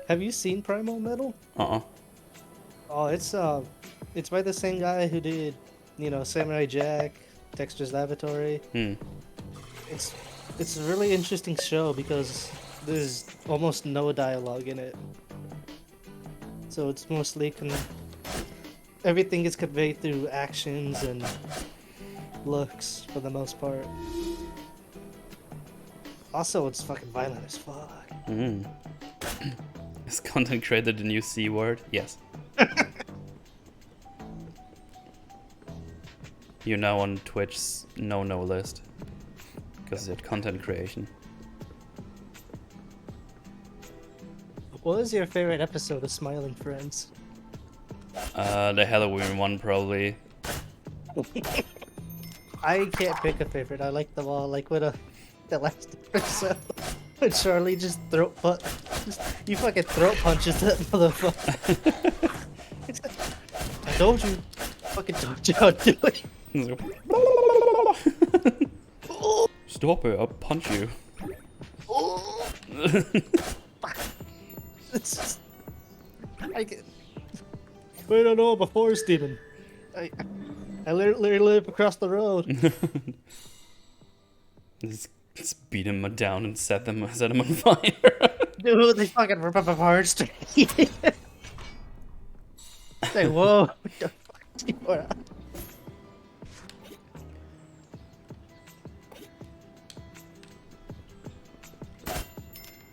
Have you seen Primal Metal? Oh, it's by the same guy who did, Samurai Jack, Dexter's Laboratory. It's a really interesting show because there's almost no dialogue in it. So it's mostly everything is conveyed through actions and looks for the most part. Also, it's fucking violent as fuck. Is content creator the new C word? Yes. You're now on Twitch's no-no list. Because it's content creation. What was your favorite episode of Smiling Friends? The Halloween one, probably. I can't pick a favorite. I like them all. Like the last episode. Charlie just you fucking throat punches that motherfucker. I told you, fucking told you how to do it. He's like, stop it! I'll punch you. It's just, we don't know I'm a forest demon. I literally live across the road. Just beat him down and set him on fire. Dude, they fucking rip up a hard street. Say, whoa, what the fuck is going on?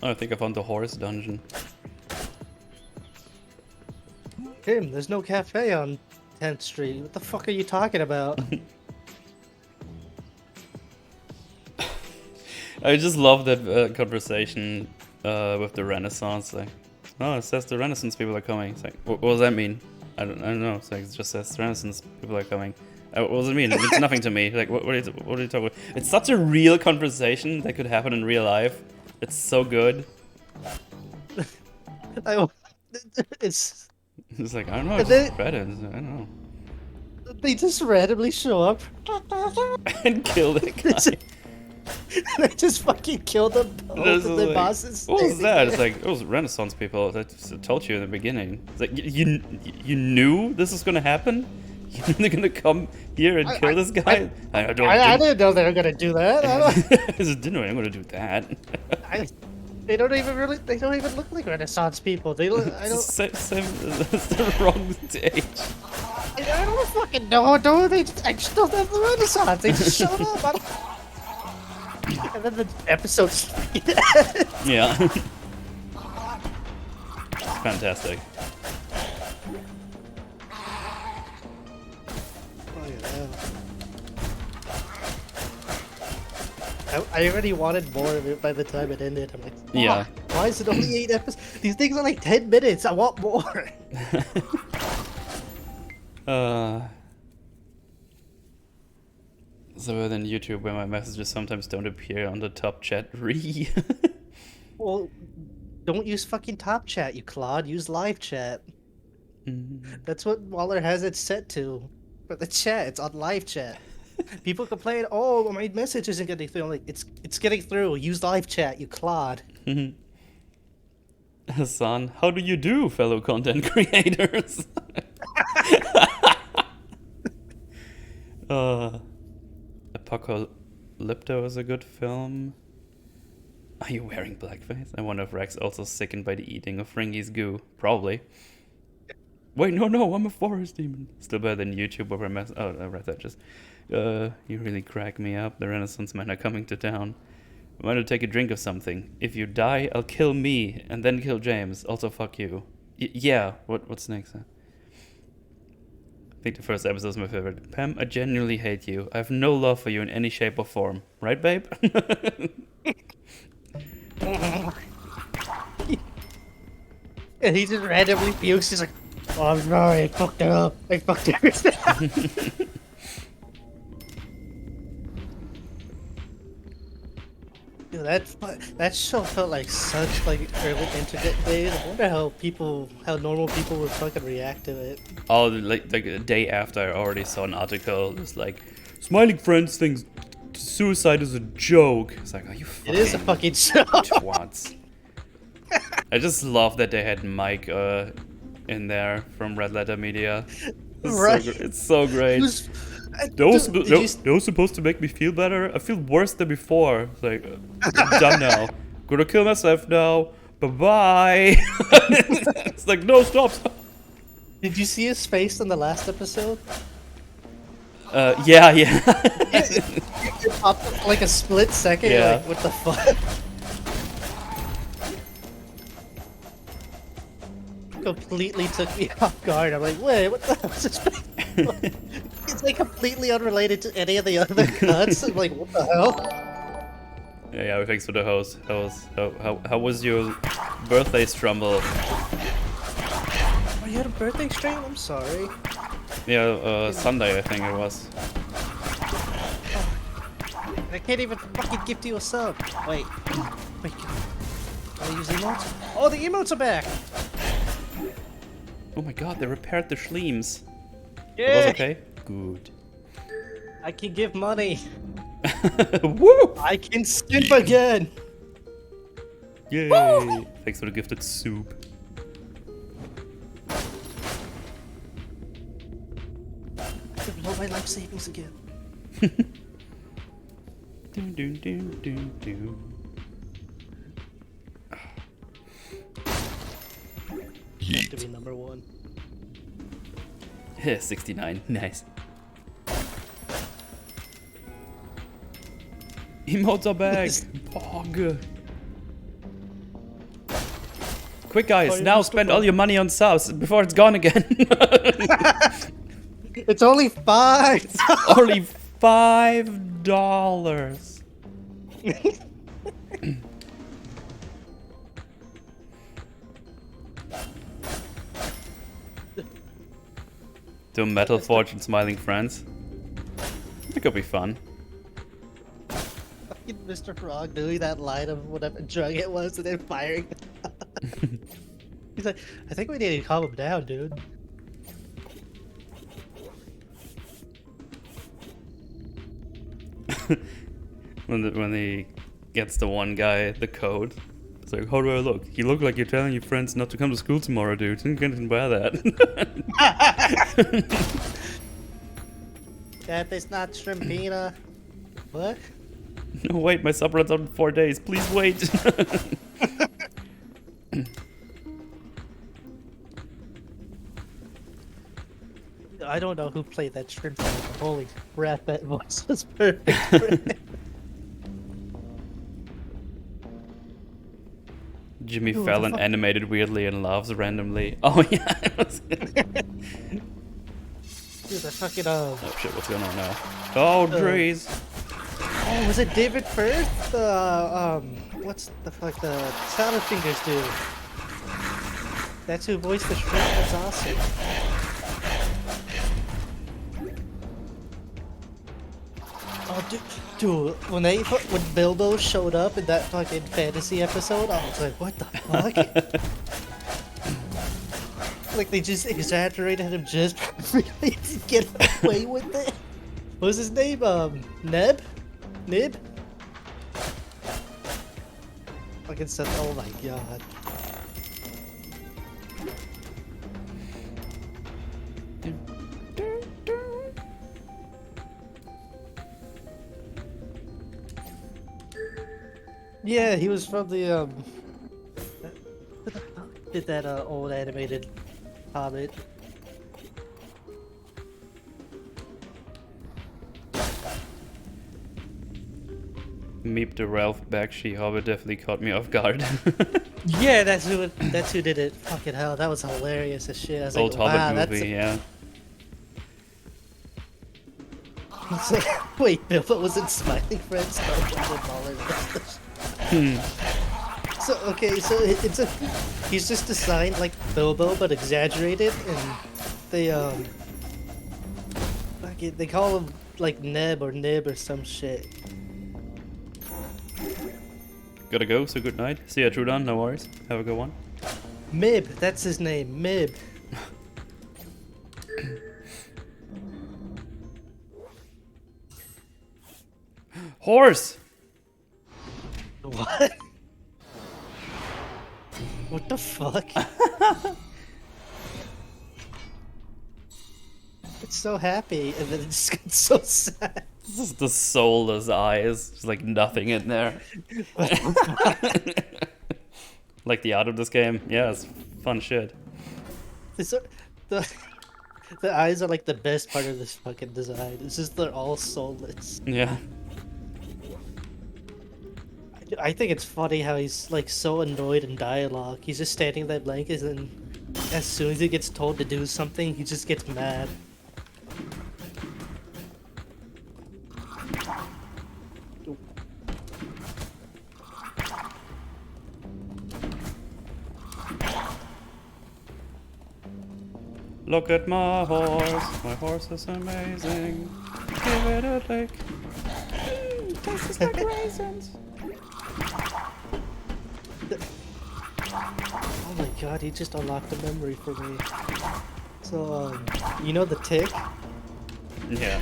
I think I found the horse dungeon. Tim, there's no cafe on 10th Street. What the fuck are you talking about? I just love that conversation with the Renaissance. Like, oh, it says the Renaissance people are coming. It's like, what does that mean? I don't know. It's like, it just says the Renaissance people are coming. What does it mean? It means nothing to me. Like, what are you talking about? It's such a real conversation that could happen in real life. It's so good. It's like, I don't know. I just read it. I don't know. They just randomly show up and kill the guy. They just fucking killed them both of their bosses. What was that? It's like, it was Renaissance people that told you in the beginning. It's like, you knew this was gonna happen? You knew they're gonna come here and kill this guy? I didn't know they were gonna do that. I just didn't know they were gonna do that. They don't even look like Renaissance people. They look. It's the wrong stage. I don't fucking know. I just don't have the Renaissance. They just showed up. And then the episode's yeah. Fantastic. Oh, yeah. I already wanted more of it by the time it ended. I'm like, yeah. Why is it only 8 episodes? These things are like 10 minutes. I want more. So then YouTube, where my messages sometimes don't appear on the top chat. Well, don't use fucking top chat, you clod. Use live chat. That's what MauLer has it set to. For the chat, it's on live chat. People complain, oh, my message isn't getting through. I'm like, it's getting through. Use live chat, you clod. Hassan, how do you do, fellow content creators? Apocalypto is a good film. Are you wearing blackface? I wonder if Rex also sickened by the eating of Fringy's goo. Probably. Wait, no, I'm a forest demon. Still better than YouTube where oh, I read that just. You really crack me up. The Renaissance men are coming to town. I'm gonna take a drink of something. If you die, I'll kill me and then kill James. Also, fuck you. Yeah. What's next? Huh? I think the first episode is my favorite. Pam, I genuinely hate you. I have no love for you in any shape or form. Right, babe? And he just randomly pukes. He's like, oh, I'm sorry. I fucked it up. I fucked everything up. Dude, that show felt like such like early internet days. I wonder how normal people would fucking react to it. Oh, like a day after I already saw an article. It's like, Smiling Friends thinks suicide is a joke. It's like, are you fucking... It is a fucking show. Twats. I just love that they had Mike in there from Red Letter Media. Right. It's so great. That was supposed to make me feel better. I feel worse than before. It's like, I'm done now. Gonna kill myself now. Bye-bye. It's like, no, stop. Did you see his face in the last episode? Yeah. It popped up for like a split second. Yeah. Like, what the fuck? Completely took me off guard. I'm like, wait, what the hell is this face? It's like completely unrelated to any of the other cuts. I'm like, what the hell? Yeah, thanks for the host. How was your birthday strumble? Oh, you had a birthday stream? I'm sorry. Yeah, Sunday I think it was. I can't even fucking gift you a sub. Wait. I use emotes. Oh, the emotes are back. Oh my god, they repaired the schleems. It Yeah. was okay? Good. I can give money. Woo! I can skip again. Yay! Thanks for the gifted soup. I can blow my life savings again. Dun, dun, dun, dun, dun. Want to be number one. 69, nice. Emotes are back! Pog! Quick guys, Sorry, now Mr. spend Pog. all your money on subs before it's gone again. It's only 5. Only $5. To Metal Forge and Smiling Friends. That could be fun. Fucking Mr. Frog doing that line of whatever drug it was and then firing. He's like, I think we need to calm him down, dude. When he gets the one guy the code, it's like, how do I look? You look like you're telling your friends not to come to school tomorrow, dude. You can't wear that. That is not Shrimpina. What? No, wait, my sub runs out in 4 days. Please wait. I don't know who played that Shrimpina. Holy crap, that voice was perfect. Jimmy Ooh, what the Fallon fuck? animated weirdly and laughs randomly. Oh yeah. Dude, that fucking Oh shit, what's going on now? Oh, trees. Oh, was it David Firth? What's the fuck the Salad Fingers dude? That's who voiced the shrimp. That's awesome. Oh, dude, when Bilbo showed up in that fucking fantasy episode, I was like, what the fuck? Like they just exaggerated him just really to get away with it. What was his name? Nib? Fucking said, oh my god. Yeah, he was from the did that old animated Hobbit. Meep the Ralph Bakshi Hobbit definitely caught me off guard. Yeah, that's who did it. Fucking hell, that was hilarious as shit. I was Old like, wow, Hobbit movie, yeah. It's like, wait, Bilbo was in Smiling Friends. So okay, so he's just designed like Bilbo but exaggerated, and they they call him like Neb or Nib or some shit. Gotta go, so good night. See ya, Trudon, no worries. Have a good one. Mib, that's his name, Mib. Horse! What? What the fuck? It's so happy, and then it just gets so sad. This is the soulless eyes. There's like nothing in there. Like the art of this game. Yeah, it's fun shit. The eyes are like the best part of this fucking design. It's just they're all soulless. Yeah. I think it's funny how he's like so annoyed in dialogue. He's just standing there blank, and then as soon as he gets told to do something, he just gets mad. Look at my horse. My horse is amazing. Give it a lick. Tastes like raisins. Oh my god, he just unlocked a memory for me. So, you know the Tick? Yeah.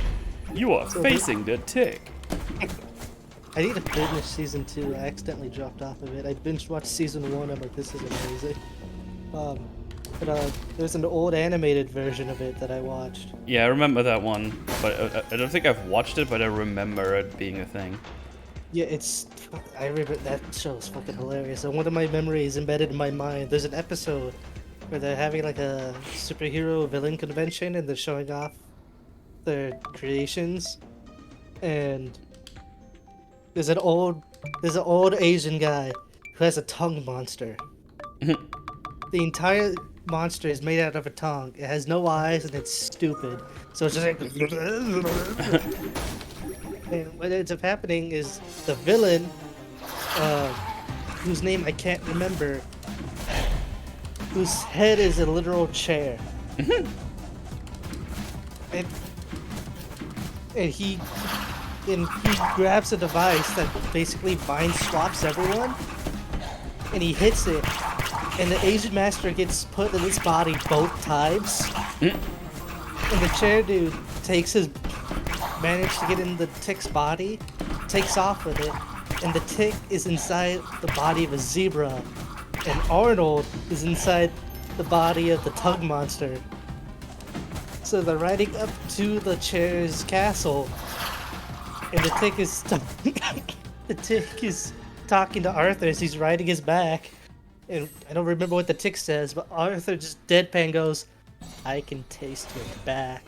You are So facing the tick. I need to finish season 2. I accidentally dropped off of it. I binge watched season 1. I'm like, this is amazing. But there's an old animated version of it that I watched. Yeah, I remember that one, but I don't think I've watched it, but I remember it being a thing. Yeah, I remember that show is fucking hilarious. And one of my memories embedded in my mind, there's an episode where they're having like a superhero villain convention and they're showing off their creations. And there's an old Asian guy who has a tongue monster. The entire monster is made out of a tongue. It has no eyes and it's stupid. So it's just like. And what ends up happening is the villain, whose name I can't remember, whose head is a literal chair. and he grabs a device that basically swaps everyone, and he hits it, and the Asian master gets put in his body both times, and the chair dude managed to get in the Tick's body, takes off with it, and the Tick is inside the body of a zebra, and Arnold is inside the body of the Tug Monster. So they're riding up to the chair's castle, and the Tick is talking to Arthur as he's riding his back, and I don't remember what the Tick says, but Arthur just deadpan goes, "I can taste your back."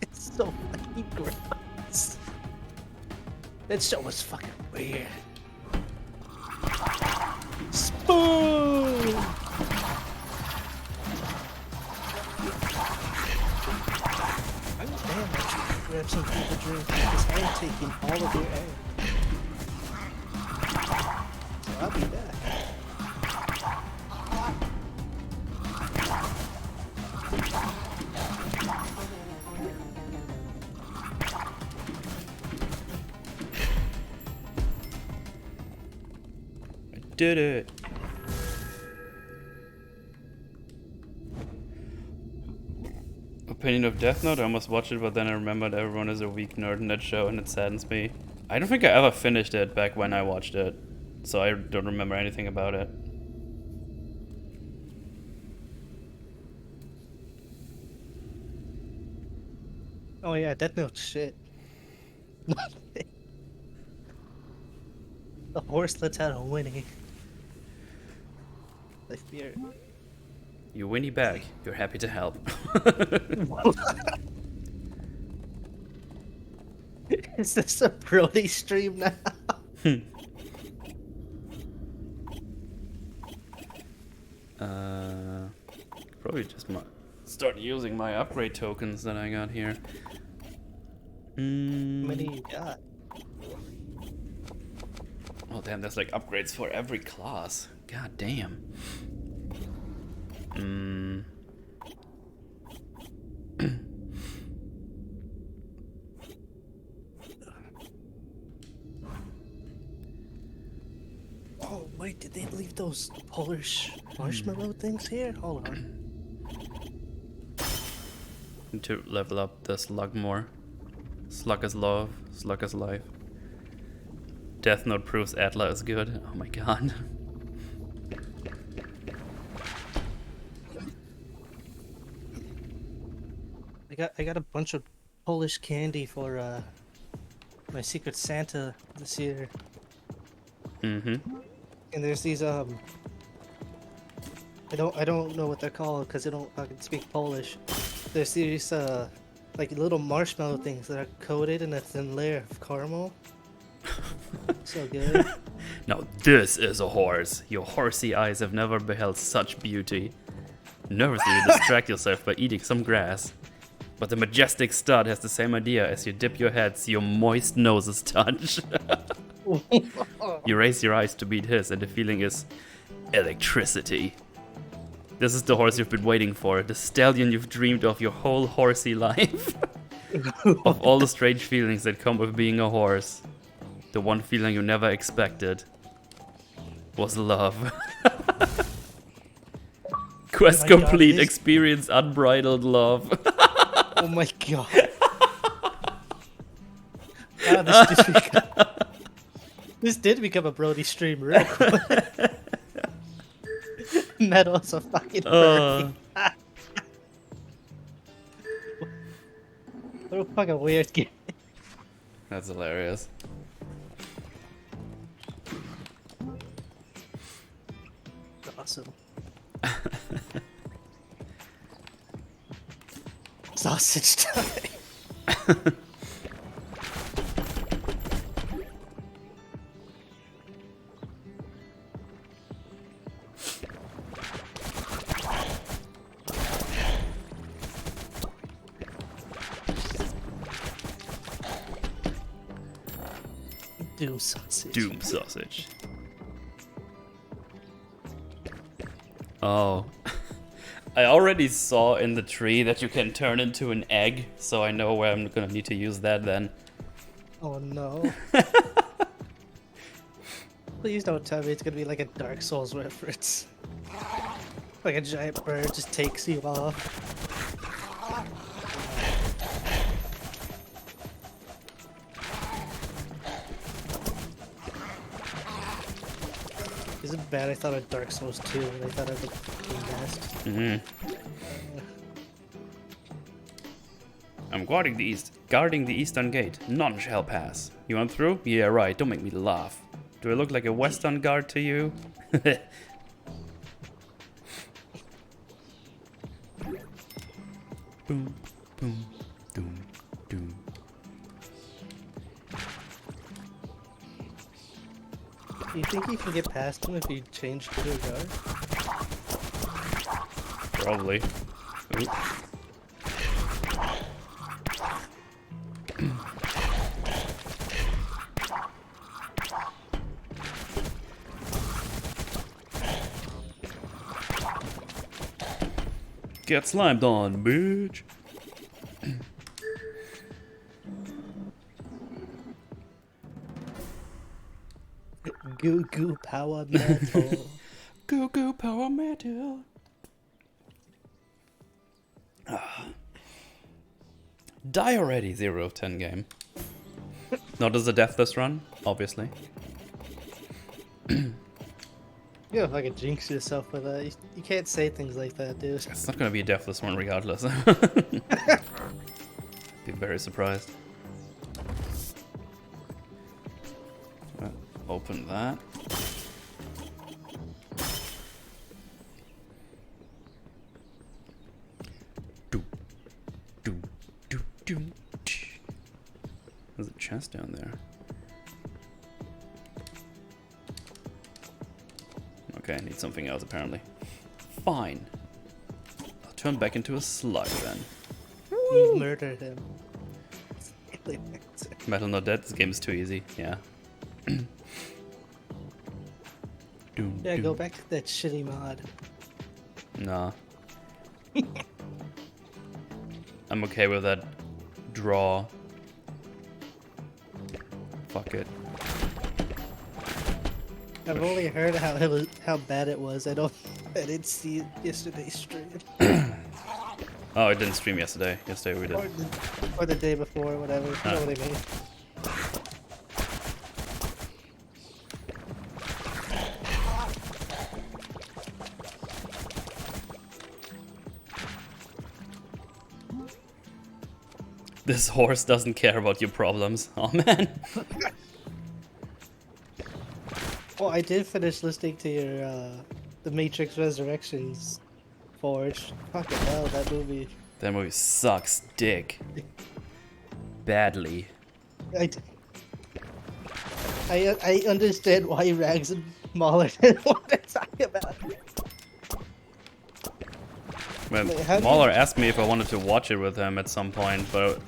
It's so fucking gross. That show was fucking weird. Spoon! I'm damn, I should grab some food to drink because I am taking all of your air. So I'll be back. Did it. Opinion of Death Note? I almost watched it, but then I remembered everyone is a weak nerd in that show, and it saddens me. I don't think I ever finished it back when I watched it, so I don't remember anything about it. Oh yeah, Death Note shit. The horse lets out a whinny. I fear it. You whinny back. You're happy to help. Is this a Brody stream now? Probably just start using my upgrade tokens that I got here. How many you got? Oh damn, there's like upgrades for every class. God damn. Oh wait, did they leave those Polish marshmallow things here? Hold on. Need to level up the slug more. Slug is love, slug is life. Death Note proves Adler is good. Oh my god. I got a bunch of Polish candy for my Secret Santa this year. Mm-hmm. And there's these I don't know what they're called because I don't fucking speak Polish. There's these like little marshmallow things that are coated in a thin layer of caramel. So good. Now this is a horse. Your horsey eyes have never beheld such beauty. Nervously you distract yourself by eating some grass. But the majestic stud has the same idea as you dip your heads your moist noses touch. You raise your eyes to meet his and the feeling is electricity. This is the horse you've been waiting for, the stallion you've dreamed of your whole horsey life. Of all the strange feelings that come with being a horse, the one feeling you never expected was love. Quest Oh my God, complete, this- experience unbridled love. Oh my god. Ah, this did become a Brody stream real quick. Metal's a fucking Brody. What a fucking weird game. That's hilarious. Awesome. Sausage time. Doom sausage. Doom sausage. Oh. I already saw in the tree that you can turn into an egg, so I know where I'm gonna need to use that then. Oh no. Please don't tell me it's gonna be like a Dark Souls reference. Like a giant bird just takes you off. Is it bad? I thought of Dark Souls 2 and I thought of the fucking best. Mm-hmm. I'm guarding the eastern gate. None shall pass. You want through? Yeah, right. Don't make me laugh. Do I look like a western guard to you? Boom, boom, doom, doom. Do you think you can get past him if you change to a guard? Probably. Ooh. Get slimed on, bitch. Goo goo power metal. Goo goo power metal. Die already, 0 of 10 game. Not as a deathless run, obviously. You don't fucking jinx yourself with that. You can't say things like that, dude. It's not gonna be a deathless one regardless. Be very surprised. Open that. Do, do, do, do. There's a chest down there. Okay, I need something else apparently. Fine. I'll turn back into a slug then. You murdered him. Metal Not Dead, this game is too easy, yeah. Doom, Yeah, doom. go back to that shitty mod. Nah. I'm okay with that draw. Fuck it. I've only heard how bad it was. I didn't see it yesterday's stream. Oh, I didn't stream yesterday. Yesterday we did. Or the day before, whatever. You know what I mean? This horse doesn't care about your problems. Oh man. Well, I did finish listening to your The Matrix Resurrections Forge. Fucking hell, that movie. That movie sucks dick. Badly. I understand why Rags and MauLer didn't want to talk about it. When Wait, how do MauLer you- asked me if I wanted to watch it with him at some point, but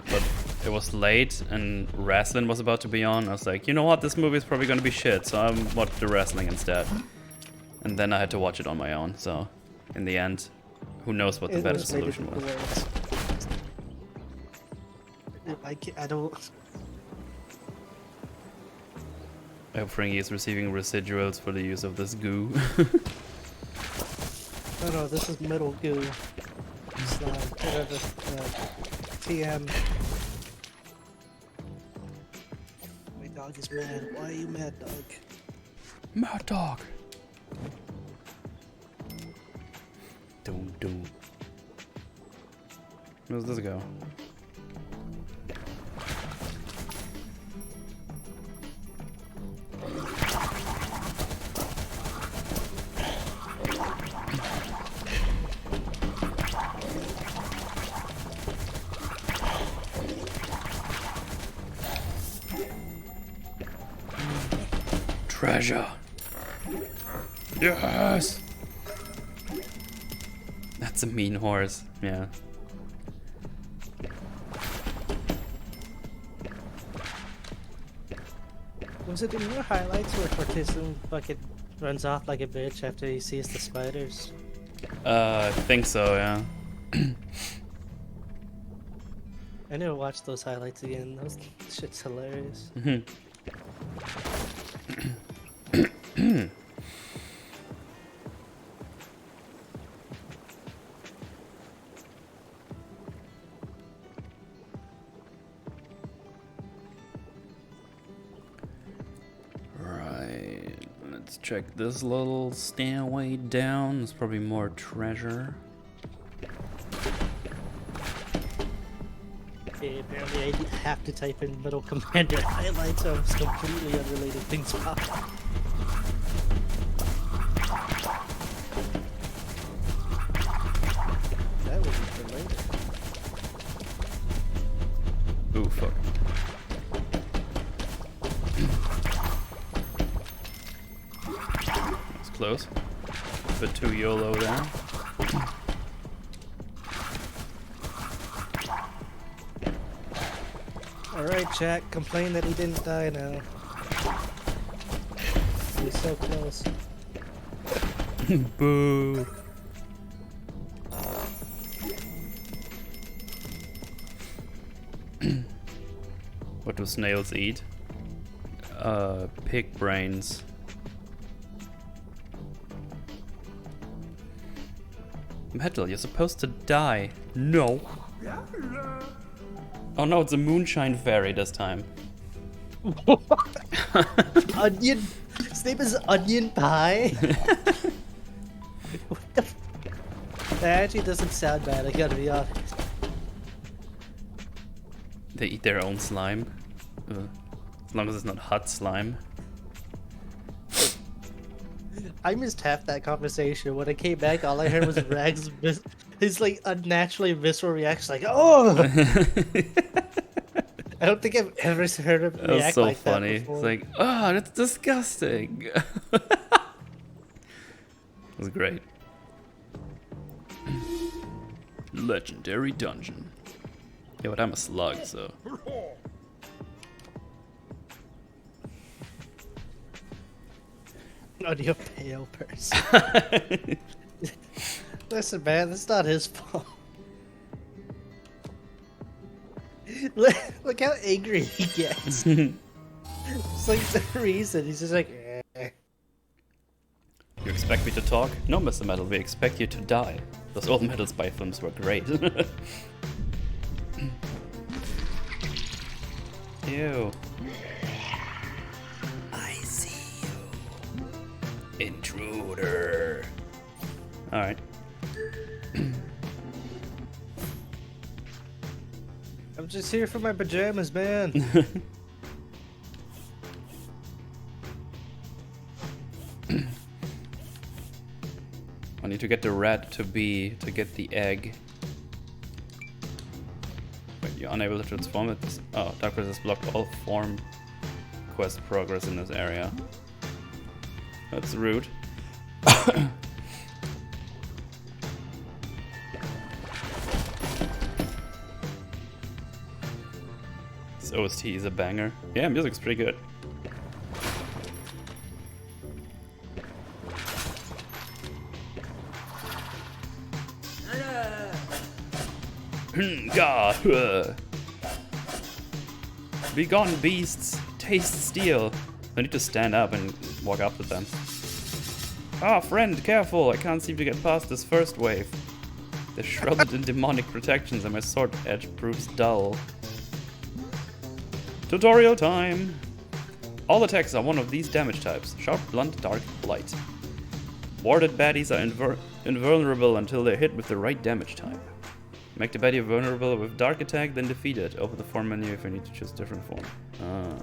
it was late and wrestling was about to be on. I was like, you know what, this movie is probably gonna be shit, so I watched the wrestling instead. And then I had to watch it on my own, so in the end, who knows what the It better was solution rated was. for words. I don't. I hope Fringy is receiving residuals for the use of this goo. No, this is metal goo. Slime, whatever. TM. My dog is mad. Why are you mad, dog? Mad dog. Don't. Where does this go? Treasure. Yes. That's a mean horse. Yeah. Was it in your highlights where Fortism fucking runs off like a bitch after he sees the spiders? I think so, yeah. I need to watch those highlights again. Those shit's hilarious. Right. Let's check this little stairway down. There's probably more treasure. Okay, apparently I have to type in Middle Commander highlights or it's completely unrelated things pop up. That would be related. Ooh, fuck. That's close. A bit too YOLO there. Alright, Jack, complain that he didn't die now. He's so close. Boo. What do snails eat? Pig brains. Metal, you're supposed to die. No. Oh no, it's a moonshine fairy this time. Onion? His name is Onion Pie? What the f- That actually doesn't sound bad, I gotta be honest. They eat their own slime. As long as it's not hot slime. I missed half that conversation. When I came back, all I heard was Rags' his like unnaturally visceral reaction, like, oh! I don't think I've ever heard him That was react so like funny. that before. It's like, oh, that's disgusting. It was great. Legendary dungeon. Yeah, but I'm a slug, so. On your pale person. Listen, man, that's not his fault. Look how angry he gets. It's like the reason. He's just like, eh. You expect me to talk? No, Mr. Metal, we expect you to die. Those old Metal Spy films were great. Ew. I see you. Intruder. Alright. I'm just here for my pajamas, man. I need to get the rat to B to get the egg. Wait, you're unable to transform it? Oh, Dark Press has blocked all form quest progress in this area. That's rude. This OST is a banger. Yeah, music's pretty good. God. Be gone, beasts. Taste steel. I need to stand up and walk up to them. Ah, friend, careful! I can't seem to get past this first wave. They're shrouded in demonic protections and my sword edge proves dull. Tutorial time! All attacks are one of these damage types. Sharp, blunt, dark, light. Warded baddies are invulnerable until they're hit with the right damage type. Make the baddie vulnerable with dark attack, then defeat it. Open the form menu if you need to choose different form. Ah.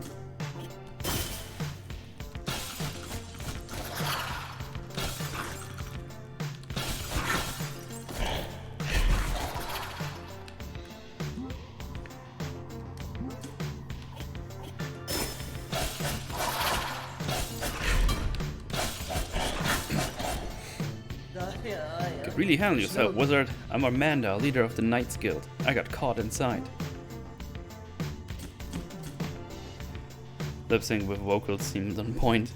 Could really handle yourself, wizard. I'm Armanda, leader of the Knights Guild. I got caught inside. Lip sync with vocals seems on point.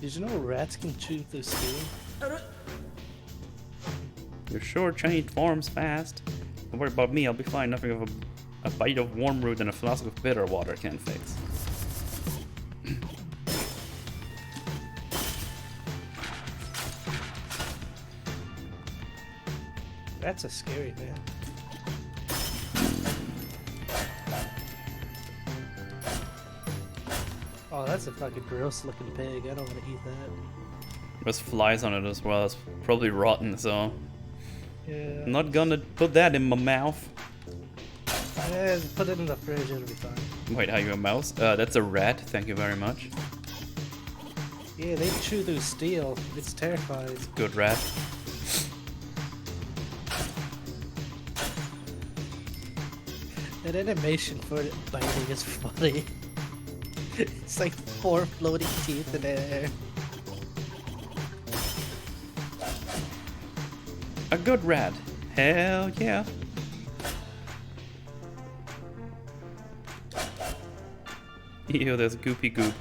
Did you know rats can chew through steel? You're sure change forms fast. Don't worry about me, I'll be fine. Nothing of a bite of worm root and a flask of bitter water can fix. That's a scary man. Oh, that's a fucking gross looking pig. I don't want to eat that. There's flies on it as well. It's probably rotten, so Yeah. I'm not gonna put that in my mouth. Yeah, just put it in the fridge, it'll be fine. Wait, are you a mouse? That's a rat. Thank you very much. Yeah, they chew through steel. It's terrifying. Good rat. That animation for it biting is funny. It's like 4 floating teeth in the air. A good rat. Hell yeah. Ew, there's goopy goop.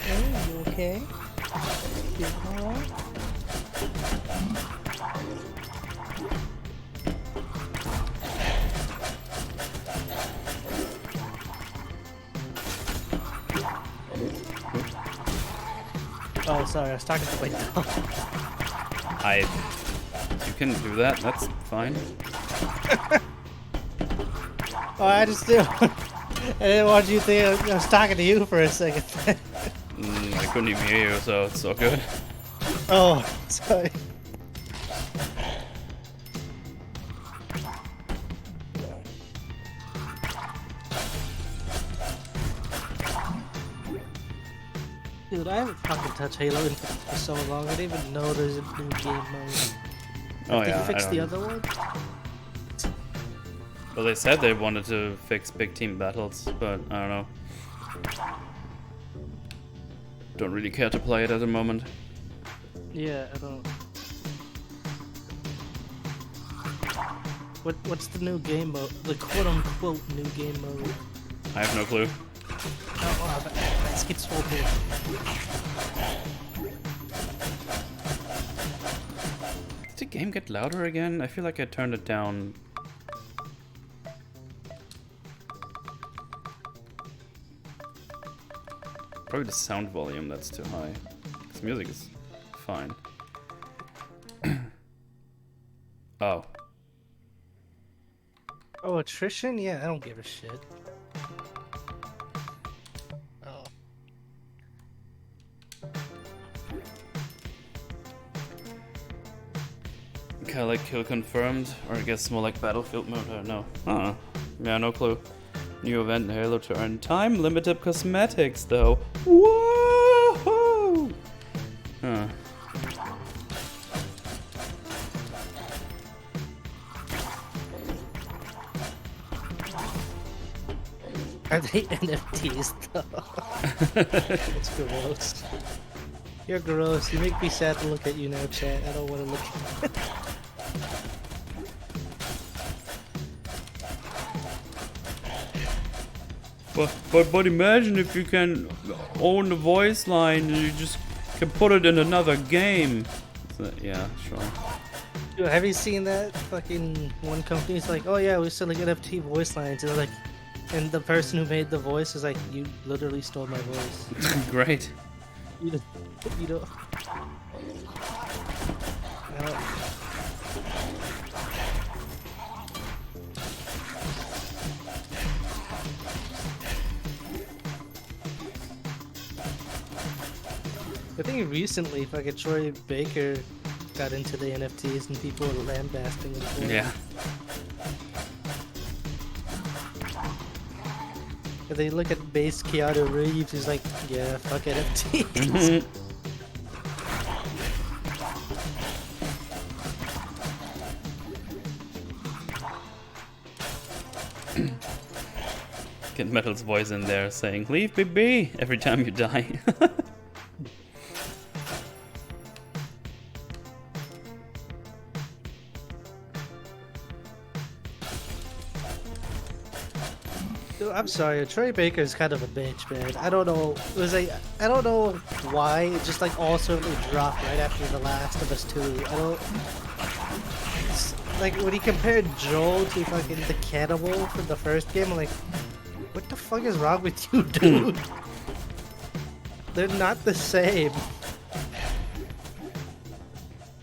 Hey, you okay? You alright? Oh, sorry, I was talking to my dog. You can do that. That's fine. Oh, I just do. I didn't want you to think I was talking to you for a second. I couldn't even hear you, so it's all good. Oh, sorry. Dude, I haven't fucking touched Halo Infinite for so long. I didn't even know there's a new game mode. Oh Did yeah. you fix I the don't- other one? Well, they said they wanted to fix big team battles, but I don't know. Don't really care to play it at the moment. Yeah, I don't. What's the new game mode? The quote-unquote new game mode? I have no clue. Oh, that skits so good. Did the game get louder again? I feel like I turned it down. Probably the sound volume that's too high. This music is fine. Oh. Oh, attrition? Yeah, I don't give a shit. Oh. Kinda like kill confirmed, or I guess more like battlefield mode, I don't know. Yeah, no clue. New event in Halo to earn time limited cosmetics though. Whoa! Huh. Are they NFTs though? It's gross. You're gross. You make me sad to look at you now, chat. I don't want to look at you. But imagine if you can own the voice line and you just Can put it in another game. Yeah, sure. Yo, have you seen that fucking one company's like, oh yeah, we're selling NFT voice lines, and they're like, and the person who made the voice is like, you literally stole my voice. Great. You don't. I don't. I think recently, fucking Troy Baker got into the NFTs and people were lambasting him for it. Yeah. And they look at base Keanu Reeves, he's like, yeah, fuck NFTs. Get Metal's voice in there saying, "Leave me be," every time you die. Dude, I'm sorry, Troy Baker is kind of a bitch, man. I don't know. It was like, I don't know why it just like all suddenly dropped right after The Last of Us 2. I don't. It's like when he compared Joel to fucking the cannibal from the first game, I'm like, what the fuck is wrong with you, dude? They're not the same.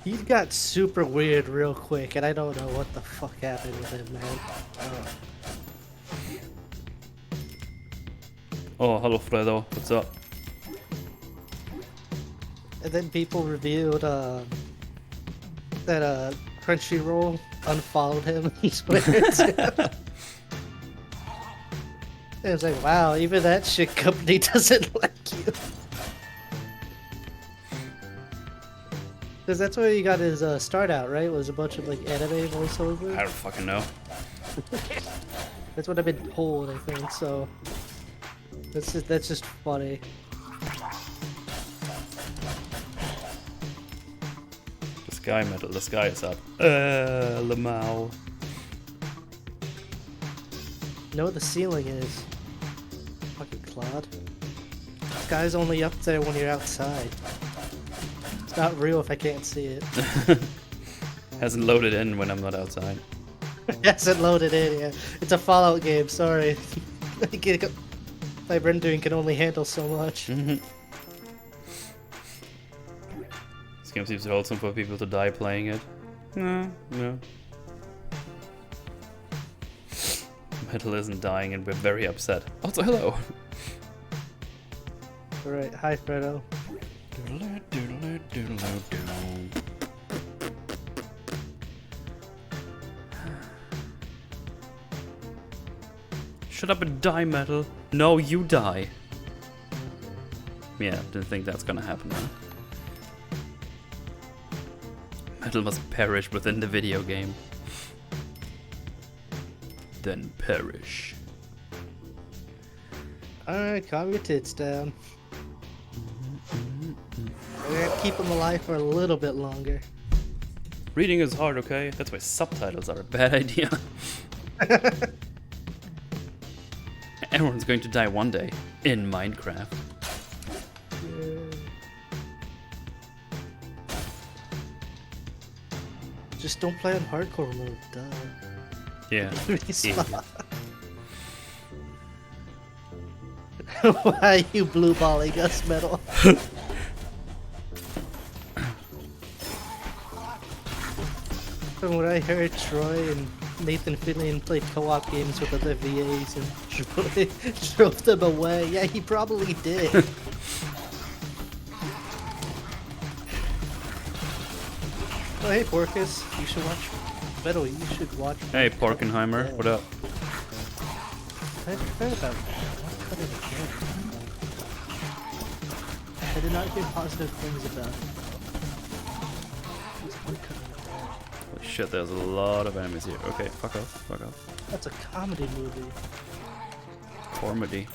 He got super weird real quick, and I don't know what the fuck happened with him, man. Oh, hello Fredo, what's up? And then people revealed that Crunchyroll unfollowed him on Twitter too. And it's like, wow, even that shit company doesn't like you. Because that's where he got his start out, right? It was a bunch of like anime voiceover. I don't fucking know. That's what I've been told, I think. So that's just funny. The sky Metal, the sky is up. Lamau. You know what the ceiling is? Fucking cloud. The sky's only up there when you're outside. It's not real if I can't see it. Hasn't loaded in when I'm not outside. It hasn't loaded in yet. It's a Fallout game, sorry. My rendering can only handle so much. This game seems wholesome for people to die playing it. No. Metal isn't dying and we're very upset. Also, hello. Alright, hi Fredo. Shut up and die, Metal. No, you die. Yeah, didn't think that's gonna happen, huh? Metal must perish within the video game. Then perish. Alright, calm your tits down. We're gonna keep them alive for a little bit longer. Reading is hard, okay? That's why subtitles are a bad idea. Everyone's going to die one day in Minecraft. Just don't play on hardcore mode, duh. Yeah. Why are you blue balling us, Metal? From what I heard, Troy and Nathan Fillion played co-op games with other VAs and drove them away. Yeah, he probably did. Oh, hey, Porkus, you should watch. Metal, you should watch. Hey, Porkenheimer, what up? I've heard about Cut It Again. I did not hear positive things about it. Just Uncut It Again. Holy shit, there's a lot of enemies here. Okay, fuck off, fuck off. That's a comedy movie. Comedy.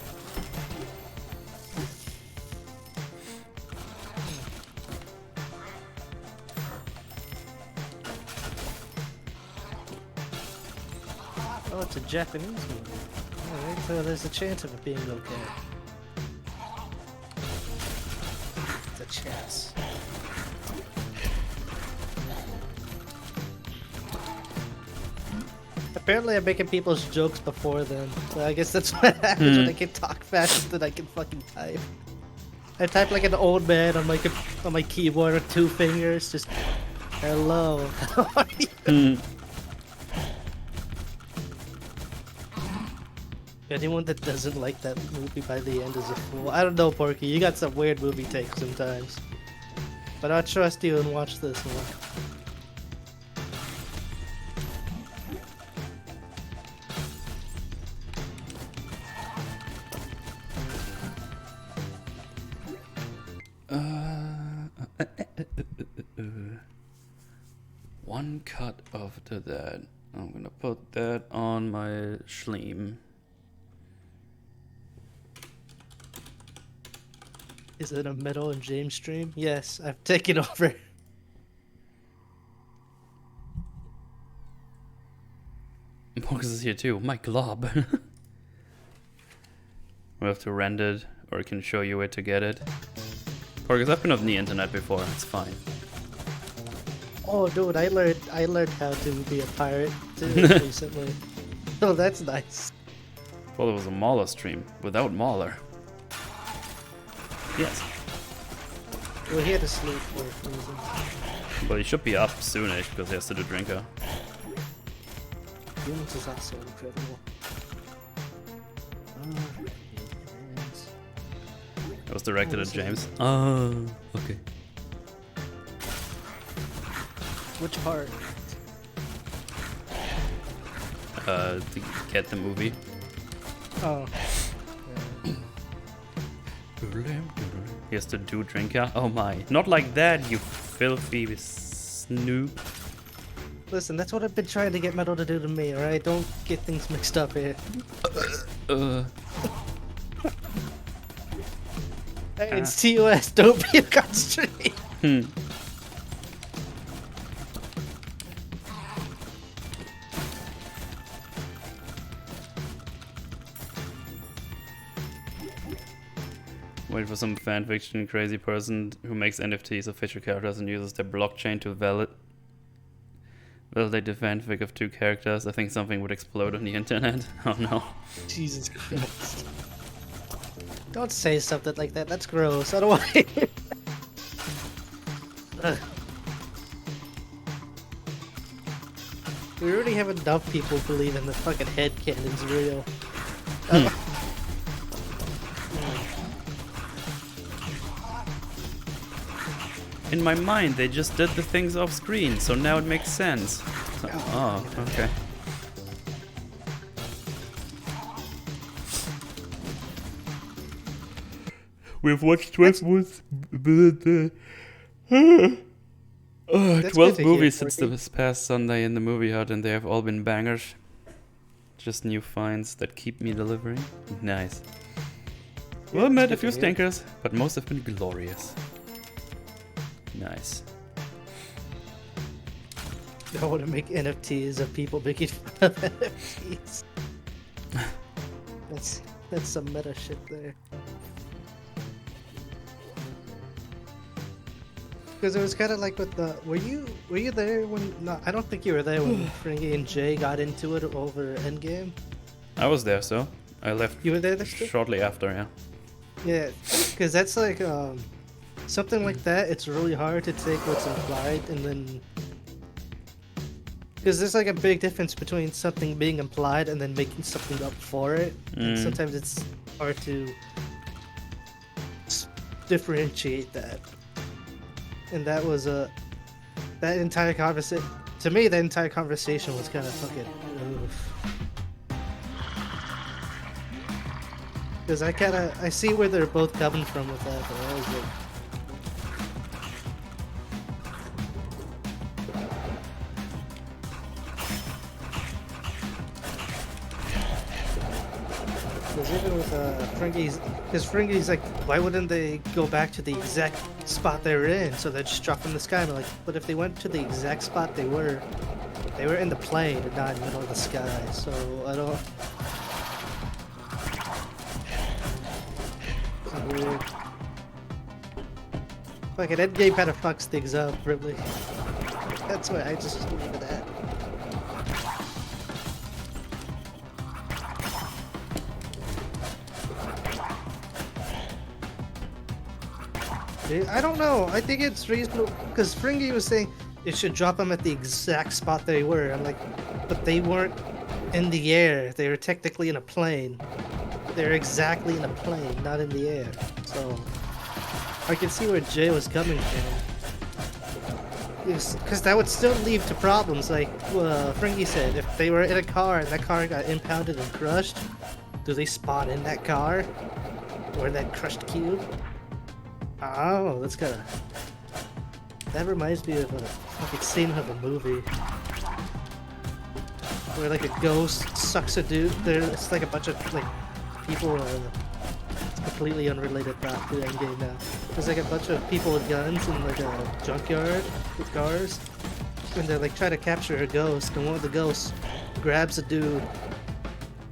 Oh, it's a Japanese movie. Alright, so there's a chance of it being okay. It's a chance. Apparently, I'm making people's jokes before then. So I guess that's what happens when I can talk faster than I can fucking type. I type like an old man on my keyboard with 2 fingers, just hello. How are you? Anyone that doesn't like that movie by the end is a fool. I don't know, Porky. You got some weird movie takes sometimes. But I'll trust you and watch this one. One cut after that. I'm gonna put that on my schleem. Is it a Metal and James stream? Yes, I've taken over. Marcus is here too. My glob. We have to rent it, or I can show you where to get it. Marcus, I've been on the internet before. It's fine. Oh, dude, I learned how to be a pirate too recently. Oh, that's nice. Well, it was a MauLer stream without MauLer. Yes. Well, he had to sleep for a reason. But he should be up soonish because he has to do drinker. Humans is also incredible. It was directed at James. Oh, okay. Which part? To get the movie. Oh. He has to do drinker. Oh my. Not like that, you filthy snoop. Listen, that's what I've been trying to get Metal to do to me, alright? Don't get things mixed up here. Hey, it's TOS, don't be a constraint. Wait for some fanfiction crazy person who makes NFTs of fictional characters and uses their blockchain to validate the fanfic of 2 characters. I think something would explode on the internet. Oh no. Jesus Christ. Don't say something like that, that's gross. I don't want to hear that. We already have enough people believing the fucking headcanon's real. In my mind, they just did the things off screen, so now it makes sense. Oh, okay. We've watched 12 movies. 12 movies since this past Sunday in the movie hut, and they have all been bangers. Just new finds that keep me delivering. Nice. Well, I met a few stinkers, but most have been glorious. Nice. I want to make NFTs of people making fun of NFTs. That's some meta shit there. Because it was kind of like with the. Were you there when? No, I don't think you were there when Fringy and Jay got into it over Endgame. I was there, so I left. You were there shortly after, yeah. Yeah, because that's like something like that. It's really hard to take what's implied and then. Because there's like a big difference between something being implied and then making something up for it. And sometimes it's hard to differentiate that. And that was that entire conversation. To me, that entire conversation was kind of fucking. Because I see where they're both coming from with that. But I was like, because even with Fringy's, because Fringy's like, why wouldn't they go back to the exact spot they were in? So they just drop from the sky. And I'm like, but if they went to the exact spot they were in the plane and not in the middle of the sky. So I don't. It's weird. Like an endgame kind of fucks things up, really. That's why I just leave it at. I don't know. I think it's reasonable because Fringy was saying it should drop them at the exact spot they were. I'm like, but they weren't in the air. They were technically in a plane. They're exactly in a plane, not in the air. So I can see where Jay was coming from. Because that would still lead to problems. Like Fringy said, if they were in a car and that car got impounded and crushed, do they spawn in that car or that crushed cube? Oh, that's kind of. That reminds me of a fucking scene of a movie where like a ghost sucks a dude. It's like a bunch of like people. It's completely unrelated plot to the end game now. There's like a bunch of people with guns in like a junkyard with cars, and they're like trying to capture a ghost. And one of the ghosts grabs a dude,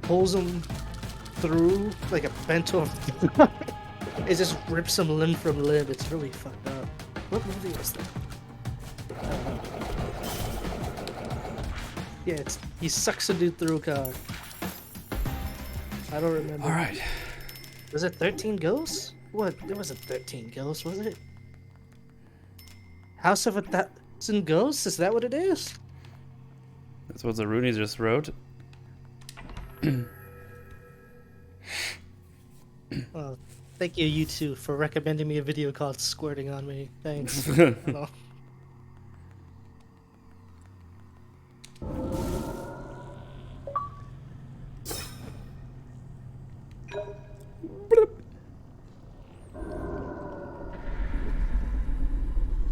pulls him through like a bento. It just rips him limb from limb. It's really fucked up. What movie was that? Yeah, he sucks a dude through a car. I don't remember. All right. Was it 13 Ghosts? What? It wasn't 13 Ghosts, was it? House of 1,000 Ghosts? Is that what it is? That's what the Rooney just wrote. Well, thank you, you two, for recommending me a video called Squirting on Me. Thanks. Oh.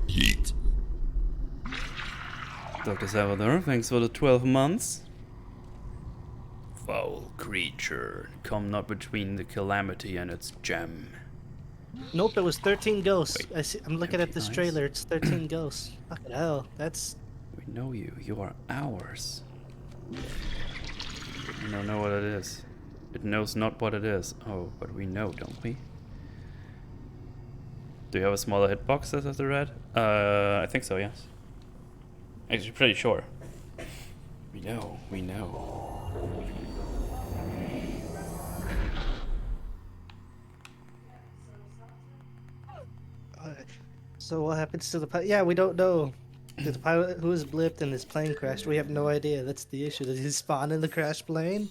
Yeet. Dr. Salvador, thanks for the 12 months. Foul creature, come not between the calamity and its gem. Nope, it was 13 Ghosts. Wait, I'm looking at empty this eyes? trailer. It's 13 Ghosts. Fucking hell. That's... We know you. You are ours. We don't know what it is. It knows not what it is. Oh, but we know, don't we? Do you have a smaller hitbox that has the red? I think so, yes. Actually, pretty sure. We know, we know. So what happens to the pilot? Yeah, we don't know. The pilot who was blipped and his plane crashed, we have no idea. That's the issue. Did he spawn in the crashed plane?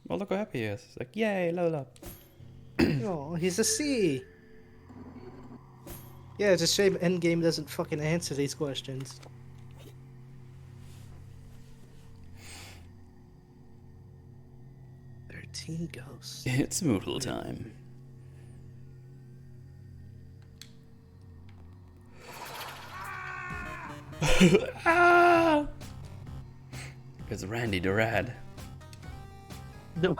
Well, look how happy he is. It's like, yay, level up. Oh, he's a C. Yeah, it's a shame Endgame doesn't fucking answer these questions. "13 Ghosts." It's Moodle time. Ah! It's Randy the Rad. No.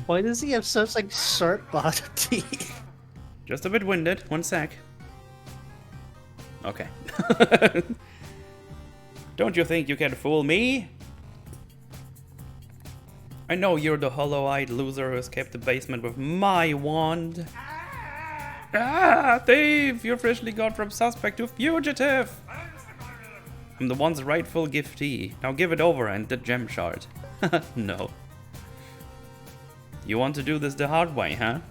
Why does he have such like sharp bottom teeth? Just a bit winded. 1 sec. Okay. Don't you think you can fool me? I know you're the hollow-eyed loser who escaped the basement with my wand. Ah, thief! You're officially gone from suspect to fugitive! I'm the one's rightful giftee. Now give it over and the gem shard. No. You want to do this the hard way, huh?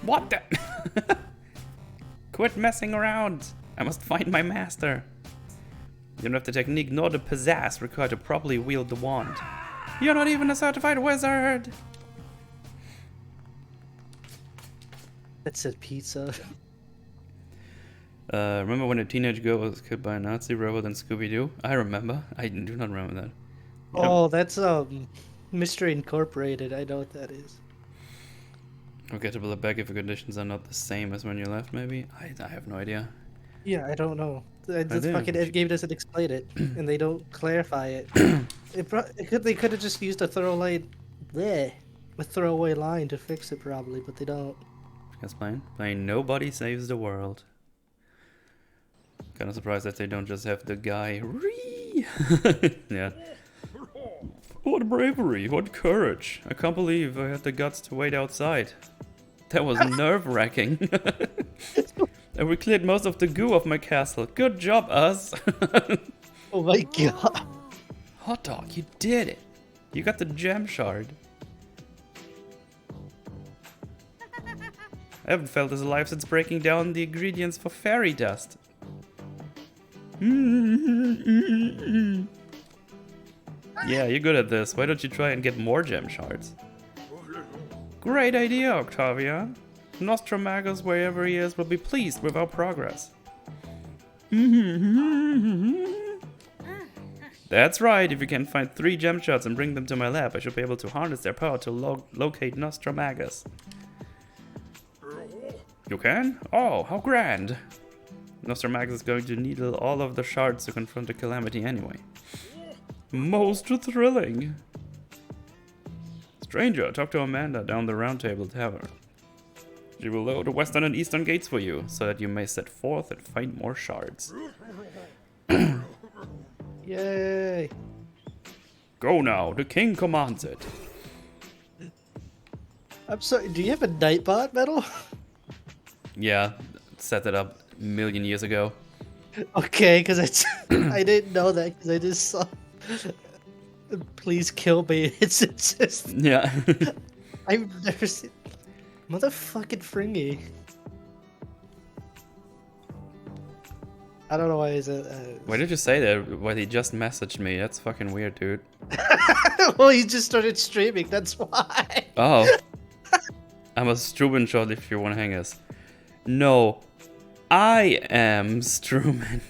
What the? Quit messing around. I must find my master. You don't have the technique nor the pizzazz required to properly wield the wand. You're not even a certified wizard. That said pizza. Remember when a teenage girl was killed by a Nazi robot in Scooby-Doo? I remember. I do not remember that. Oh, that's Mystery Incorporated. I know what that is. Forgettable back if the conditions are not the same as when you left, maybe? I have no idea. Yeah, I don't know. The do. fucking Endgame doesn't explain it, and they don't clarify it. They could have just used a throwaway line to fix it, probably, but they don't. Explain. Playing Nobody Saves the World. Kind of surprised that they don't just have the guy. Yeah. What bravery, what courage. I can't believe I had the guts to wait outside. That was nerve-wracking. And we cleared most of the goo off my castle. Good job, us. Oh my god. Hot dog, you did it. You got the gem shard. I haven't felt this alive since breaking down the ingredients for fairy dust. Yeah, you're good at this. Why don't you try and get more gem shards? Great idea, Octavia. Nostramagus, wherever he is, will be pleased with our progress. That's right, if you can find 3 gem shards and bring them to my lab, I should be able to harness their power to locate Nostramagus. You can? Oh, how grand! Nostramagus is going to needle all of the shards to confront the calamity anyway. Most thrilling! Stranger, talk to Amanda down the Round Table Tavern. She will load the western and eastern gates for you, so that you may set forth and find more shards. Yay! Go now, the king commands it. I'm sorry, do you have a Nightbot medal? Yeah, set it up a million years ago. Okay, because I didn't know that because I just saw. Please kill me. It's just. Yeah. I've never seen. Motherfucking Fringy. I don't know why he's a. Why did you say that? Well, he just messaged me. That's fucking weird, dude. Well, he just started streaming. That's why. Oh. I'm a Struben shot if you want to hang us. No. I am Struben.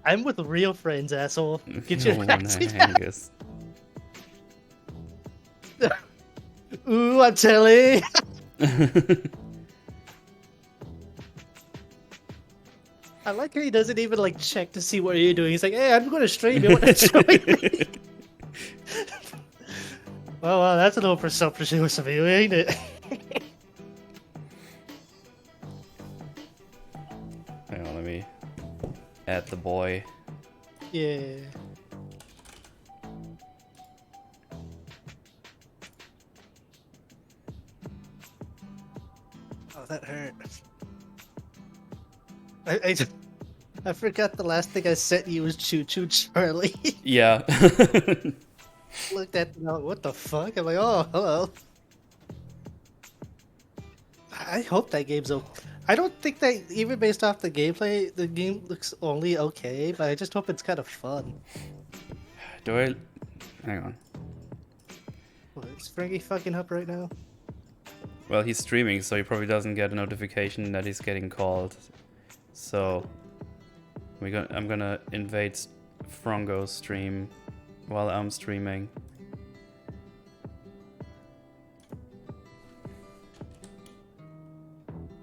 I'm with real friends, asshole. Get You your wanna hang us. Ooh, I'm telling. I like how he doesn't even like check to see what you're doing. He's like, "Hey, I'm going to stream. You want to join me?" Well, that's a little presumptuous of you, ain't it? Hang on, let me add the boy. Yeah. Oh, that hurt. I forgot the last thing I sent you was Choo Choo Charlie. Yeah. Looked at it, what the fuck? I'm like, oh, hello. I hope that game's okay. I don't think that, even based off the gameplay, the game looks only okay, but I just hope it's kind of fun. Do I... Hang on. What, is Frankie fucking up right now? Well, he's streaming, so he probably doesn't get a notification that he's getting called. So... I'm gonna invade Frongo's stream while I'm streaming.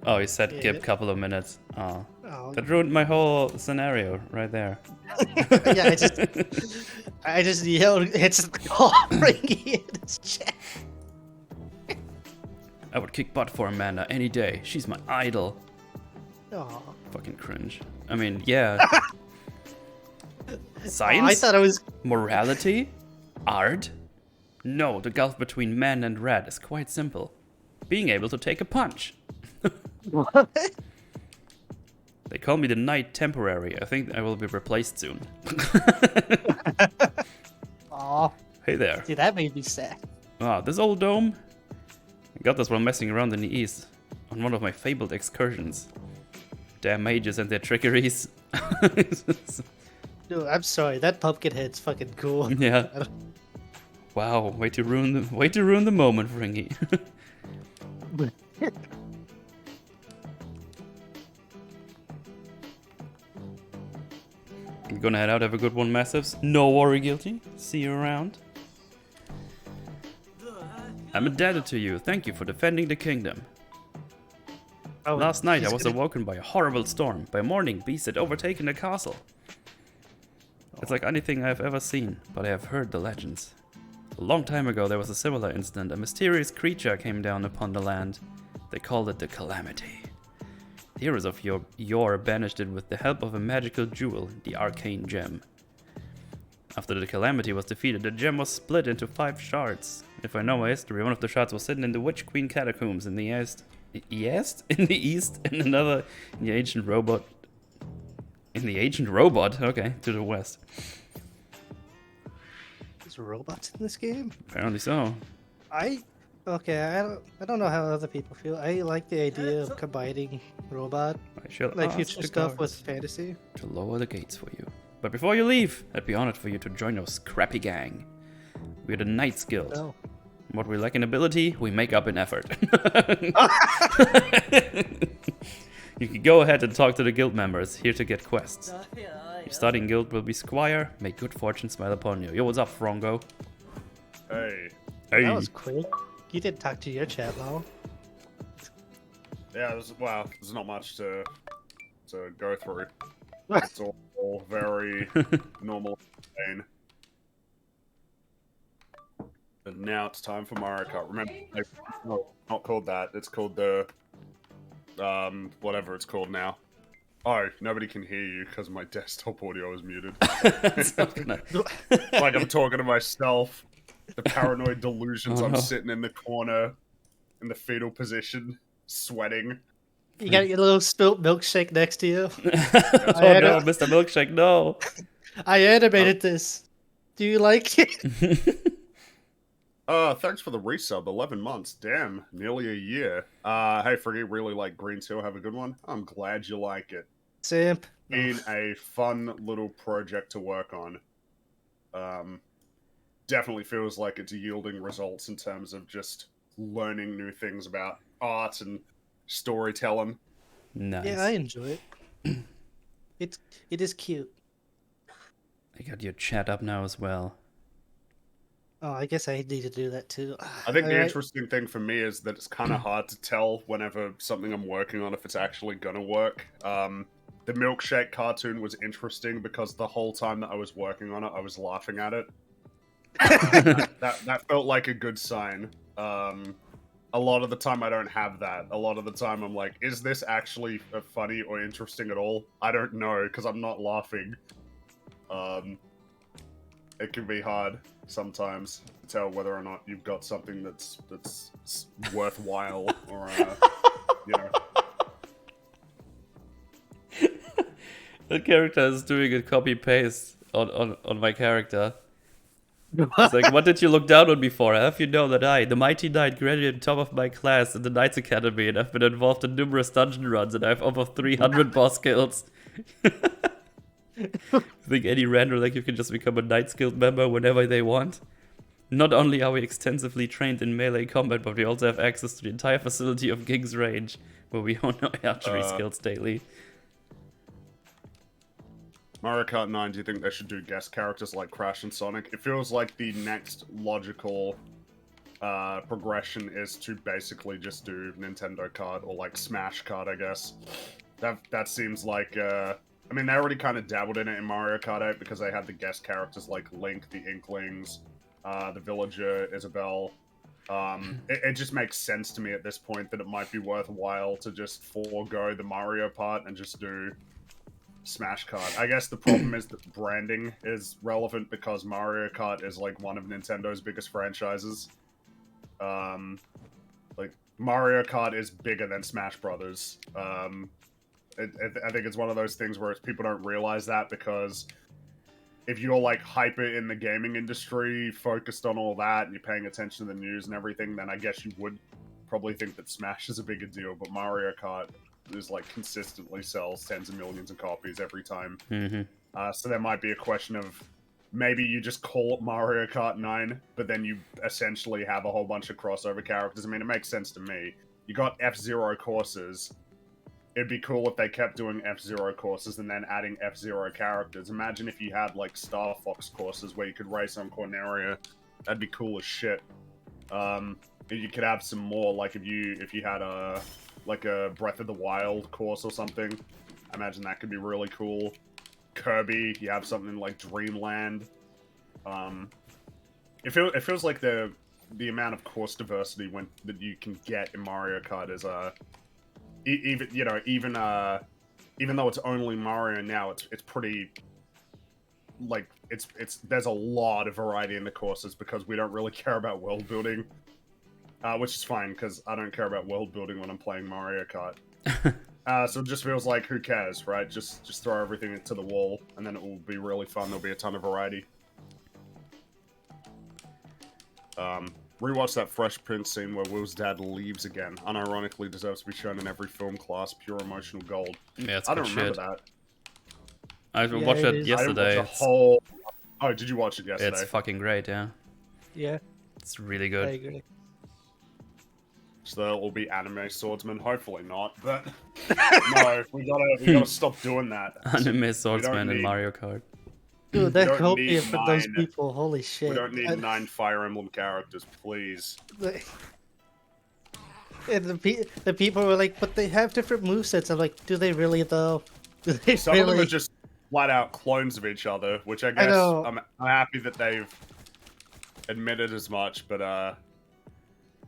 Oh, he said Yeah. give a couple of minutes. Oh. Oh, That ruined my whole scenario right there. yeah, I just yelled, it's the call, Frankie in his chat. I would kick butt for Amanda any day. She's my idol. Aw. Fucking cringe. I mean, yeah. Science? Oh, I thought it was. Morality? Art? No, the gulf between man and rat is quite simple. Being able to take a punch. What? They call me the Knight Temporary. I think I will be replaced soon. Aw. Hey there. See, that made me sad. Ah, this old dome? I got this while messing around in the east. On one of my fabled excursions. Damn mages and their trickeries. Dude, I'm sorry. That pumpkin head's fucking cool. Yeah. Wow, way to ruin the moment, Fringy. You gonna head out, have a good one, Massives? No worry, Guilty. See you around. I'm indebted to you. Thank you for defending the kingdom. Oh, Last night I he's was gonna- awoken by a horrible storm. By morning, beasts had overtaken the castle. It's like anything I've ever seen, but I have heard the legends. A long time ago there was a similar incident. A mysterious creature came down upon the land. They called it the Calamity. The heroes of yore banished it with the help of a magical jewel, the arcane gem. After the Calamity was defeated, the gem was split into 5 shards. If I know my history, one of the shards was hidden in the Witch Queen catacombs in the east. In the east, and another in the ancient robot. In the ancient robot? Okay, to the west. There's robots in this game? Apparently so. I Okay, I don't know how other people feel. I like the idea of combining robot, I shall like ask future the stuff with guards fantasy. to lower the gates for you. But before you leave, I'd be honored for you to join our scrappy gang. We're the Knights Guild. No. What we lack in ability, we make up in effort. You can go ahead and talk to the guild members, here to get quests. Your starting guild will be Squire. May good fortune smile upon you. Yo, what's up, Frongo? Hey. Hey. That was quick. You didn't talk to your chat, Mo. Yeah, there's not much to go through. It's all very normal and But now it's time for Mario Kart. Remember, no, not called that. It's called the whatever it's called now. Oh, nobody can hear you because my desktop audio is muted. It's not gonna... Like I'm talking to myself. The paranoid delusions. Oh, I'm no. sitting in the corner, in the fetal position, sweating. You got your little spilt milkshake next to you. Oh no, Mr. Milkshake, no. I animated this. Do you like it? Thanks for the resub. 11 months. Damn, nearly a year. Hey, Friggy, really like Green Seal. Have a good one. I'm glad you like it. Simp. Been a fun little project to work on. Definitely feels like it's yielding results in terms of just learning new things about art and storytelling. Nice. Yeah, I enjoy it. It is cute. I got your chat up now as well. Oh, I guess I need to do that too. I think the Alright. interesting thing for me is that it's kind of hard to tell whenever something I'm working on if it's actually gonna work. The milkshake cartoon was interesting because the whole time that I was working on it, I was laughing at it. That felt like a good sign. A lot of the time I don't have that. A lot of the time I'm like, is this actually funny or interesting at all? I don't know because I'm not laughing. It can be hard sometimes to tell whether or not you've got something that's worthwhile or you know. The character is doing a copy paste on my character. It's like, what did you look down on me for? Have you know that I, the mighty knight, graduated top of my class in the Knights Academy, and I've been involved in numerous dungeon runs, and I have over 300 boss kills. Think any random like you can just become a Knights Guild member whenever they want? Not only are we extensively trained in melee combat, but we also have access to the entire facility of Gig's Range, where we hone our archery skills daily. Mario Kart 9, do you think they should do guest characters like Crash and Sonic? It feels like the next logical progression is to basically just do Nintendo Kart or like Smash Kart, I guess. That seems like, I mean, they already kind of dabbled in it in Mario Kart 8 because they had the guest characters like Link, the Inklings, the Villager, Isabelle. It just makes sense to me at this point that it might be worthwhile to just forego the Mario part and just do Smash Kart. I guess the problem is that branding is relevant because Mario Kart is like one of Nintendo's biggest franchises. Like Mario Kart is bigger than Smash Brothers. I think it's one of those things where people don't realize that because if you're like hyper in the gaming industry, focused on all that, and you're paying attention to the news and everything, then I guess you would probably think that Smash is a bigger deal. But Mario Kart is like consistently sells tens of millions of copies every time. So there might be a question of maybe you just call it Mario Kart 9, but then you essentially have a whole bunch of crossover characters. I mean, it makes sense to me. You got F-Zero courses. It'd be cool if they kept doing F-Zero courses and then adding F-Zero characters. Imagine if you had like Star Fox courses where you could race on Corneria. That'd be cool as shit. You could have some more, like if you had a Breath of the Wild course or something. I imagine that could be really cool. Kirby, you have something like Dreamland. It feels like the amount of course diversity that you can get in Mario Kart is even though it's only Mario now, it's pretty like it's there's a lot of variety in the courses because we don't really care about world building. Which is fine, because I don't care about world building when I'm playing Mario Kart. So it just feels like, who cares, right? Just throw everything into the wall, and then it will be really fun. There'll be a ton of variety. Rewatch that Fresh Prince scene where Will's dad leaves again. Unironically deserves to be shown in every film class. Pure emotional gold. Yeah, it's I good don't remember shit. that. I Yeah, watched it it is. I didn't watch yesterday. a whole. Oh, did you watch it yesterday? It's fucking great, yeah. Yeah, It's really I good. agree. So they'll all be anime swordsmen. Hopefully not, but no, we gotta stop doing that. Anime swordsman in need- Mario Kart. Dude, We that don't copia need for those 9. people, holy shit. We don't need 9 Fire Emblem characters, please. And the people were like, but they have different movesets. I'm like, do they really though? Do they Some really? of them are just flat out clones of each other, which I guess know. I'm happy that they've admitted as much, but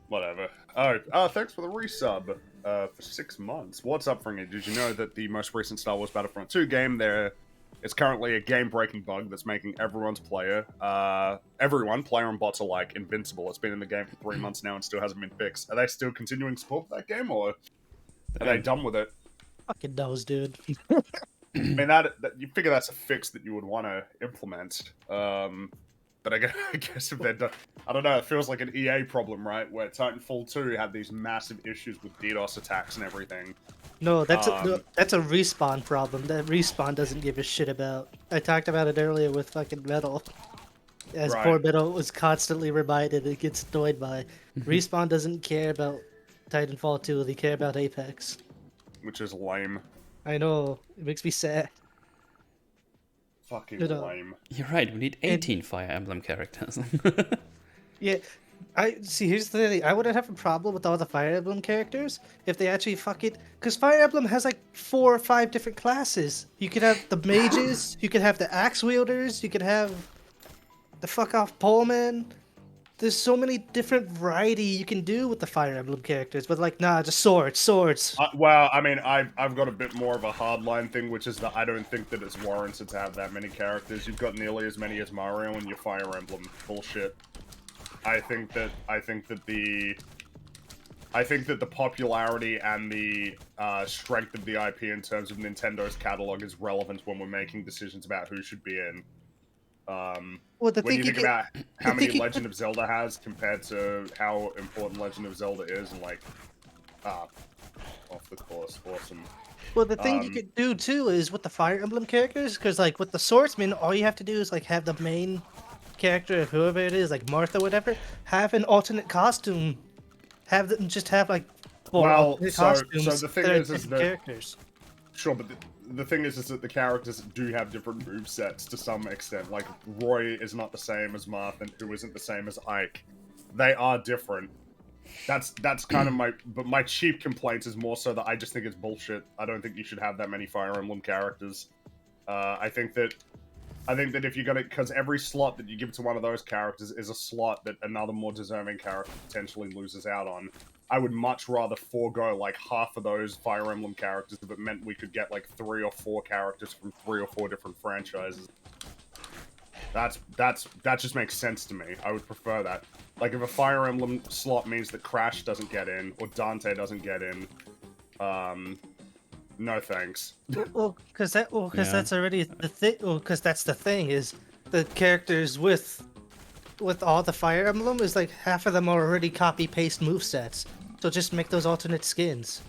whatever. Oh, thanks for the resub for 6 months. What's up, Fringy? Did you know that the most recent Star Wars Battlefront 2 game there is currently a game-breaking bug that's making everyone, player and bots alike, invincible? It's been in the game for 3 months now and still hasn't been fixed. Are they still continuing support for that game, or are they done with it? Fucking knows, dude. I mean, that you figure that's a fix that you would want to implement. But I guess if they're done, I don't know. It feels like an EA problem, right? Where Titanfall 2 had these massive issues with DDoS attacks and everything. No, that's a Respawn problem that Respawn doesn't give a shit about. I talked about it earlier with fucking Metal. As Right. poor Metal was constantly reminded, it gets annoyed by. Respawn doesn't care about Titanfall 2, they care about Apex. Which is lame. I know, it makes me sad. Fucking You know. lame. You're right, we need 18 Fire Emblem characters. Yeah, I see. Here's the thing: I wouldn't have a problem with all the Fire Emblem characters if they actually fuck it. Because Fire Emblem has like 4 or 5 different classes. You could have the mages, you could have the axe wielders, you could have the fuck off poleman. There's so many different variety you can do with the Fire Emblem characters, but like, nah, just swords. Well, I mean, I've got a bit more of a hardline thing, which is that I don't think that it's warranted to have that many characters. You've got nearly as many as Mario in your Fire Emblem. Bullshit. I think that the popularity and the strength of the IP in terms of Nintendo's catalog is relevant when we're making decisions about who should be in. Well, the When you thing think about how many think you Legend of Zelda has compared to how important Legend of Zelda is, and like, off the course, awesome. Well, the thing you could do too is with the Fire Emblem characters, because like with the swordsman, all you have to do is like have the main character, whoever it is, like Martha, whatever, have an alternate costume. Have them just have like 4 Well, alternate so costumes. the thing that are is different that- characters. Sure, but the thing is that the characters do have different movesets to some extent. Like, Roy is not the same as Martha, who isn't the same as Ike. They are different. That's kind of my cheap complaint is more so that I just think it's bullshit. I don't think you should have that many Fire Emblem characters. I think that if you're gonna, because every slot that you give to one of those characters is a slot that another more deserving character potentially loses out on. I would much rather forego like half of those Fire Emblem characters if it meant we could get like 3 or 4 characters from 3 or 4 different franchises. That just makes sense to me. I would prefer that. Like, if a Fire Emblem slot means that Crash doesn't get in or Dante doesn't get in, no thanks. Well, because Yeah. that's already the thing. Well, because that's the thing is the characters with all the Fire Emblem is like half of them are already copy paste movesets. So just make those alternate skins.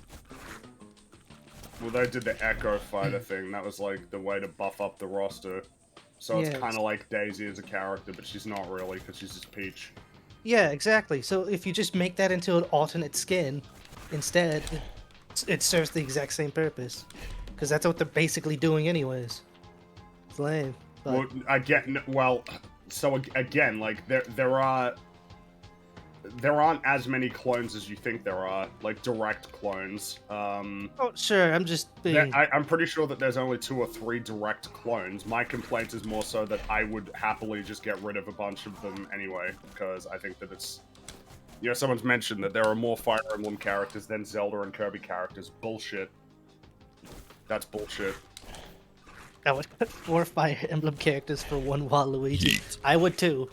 Well, they did the Echo Fighter thing. That was like the way to buff up the roster. So it's Yeah, kind of like Daisy as a character, but she's not really because she's just Peach. Yeah, exactly. So if you just make that into an alternate skin instead, it serves the exact same purpose. Because that's what they're basically doing anyways. It's lame. But Well, again, like there aren't as many clones as you think there are, like direct clones. oh, sure, I'm just being... I'm pretty sure that there's only 2 or 3 direct clones. My complaint is more so that I would happily just get rid of a bunch of them anyway, because I think that it's... You know, someone's mentioned that there are more Fire Emblem characters than Zelda and Kirby characters. Bullshit. That's bullshit. I would put 4 Fire Emblem characters for 1 Waluigi. I would too.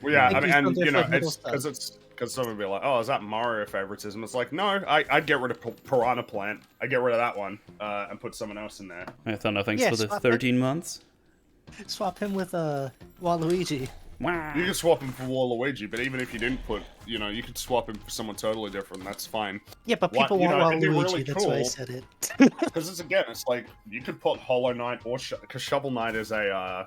Well, yeah, Think I mean, he's and done you know, different it's because someone would be like, "Oh, is that Mario favoritism?" It's like, no, I'd get rid of Piranha Plant. I'd get rid of that one and put someone else in there. I thought no thanks Yeah, for the swap it. 13 months. Swap him with Waluigi. Wow. You can swap him for Waluigi, but even if you didn't put, you could swap him for someone totally different. That's fine. Yeah, but What- people you know, want it'd be Waluigi. really That's why I cool. said it. Because it's like you could put Hollow Knight or because Shovel Knight is a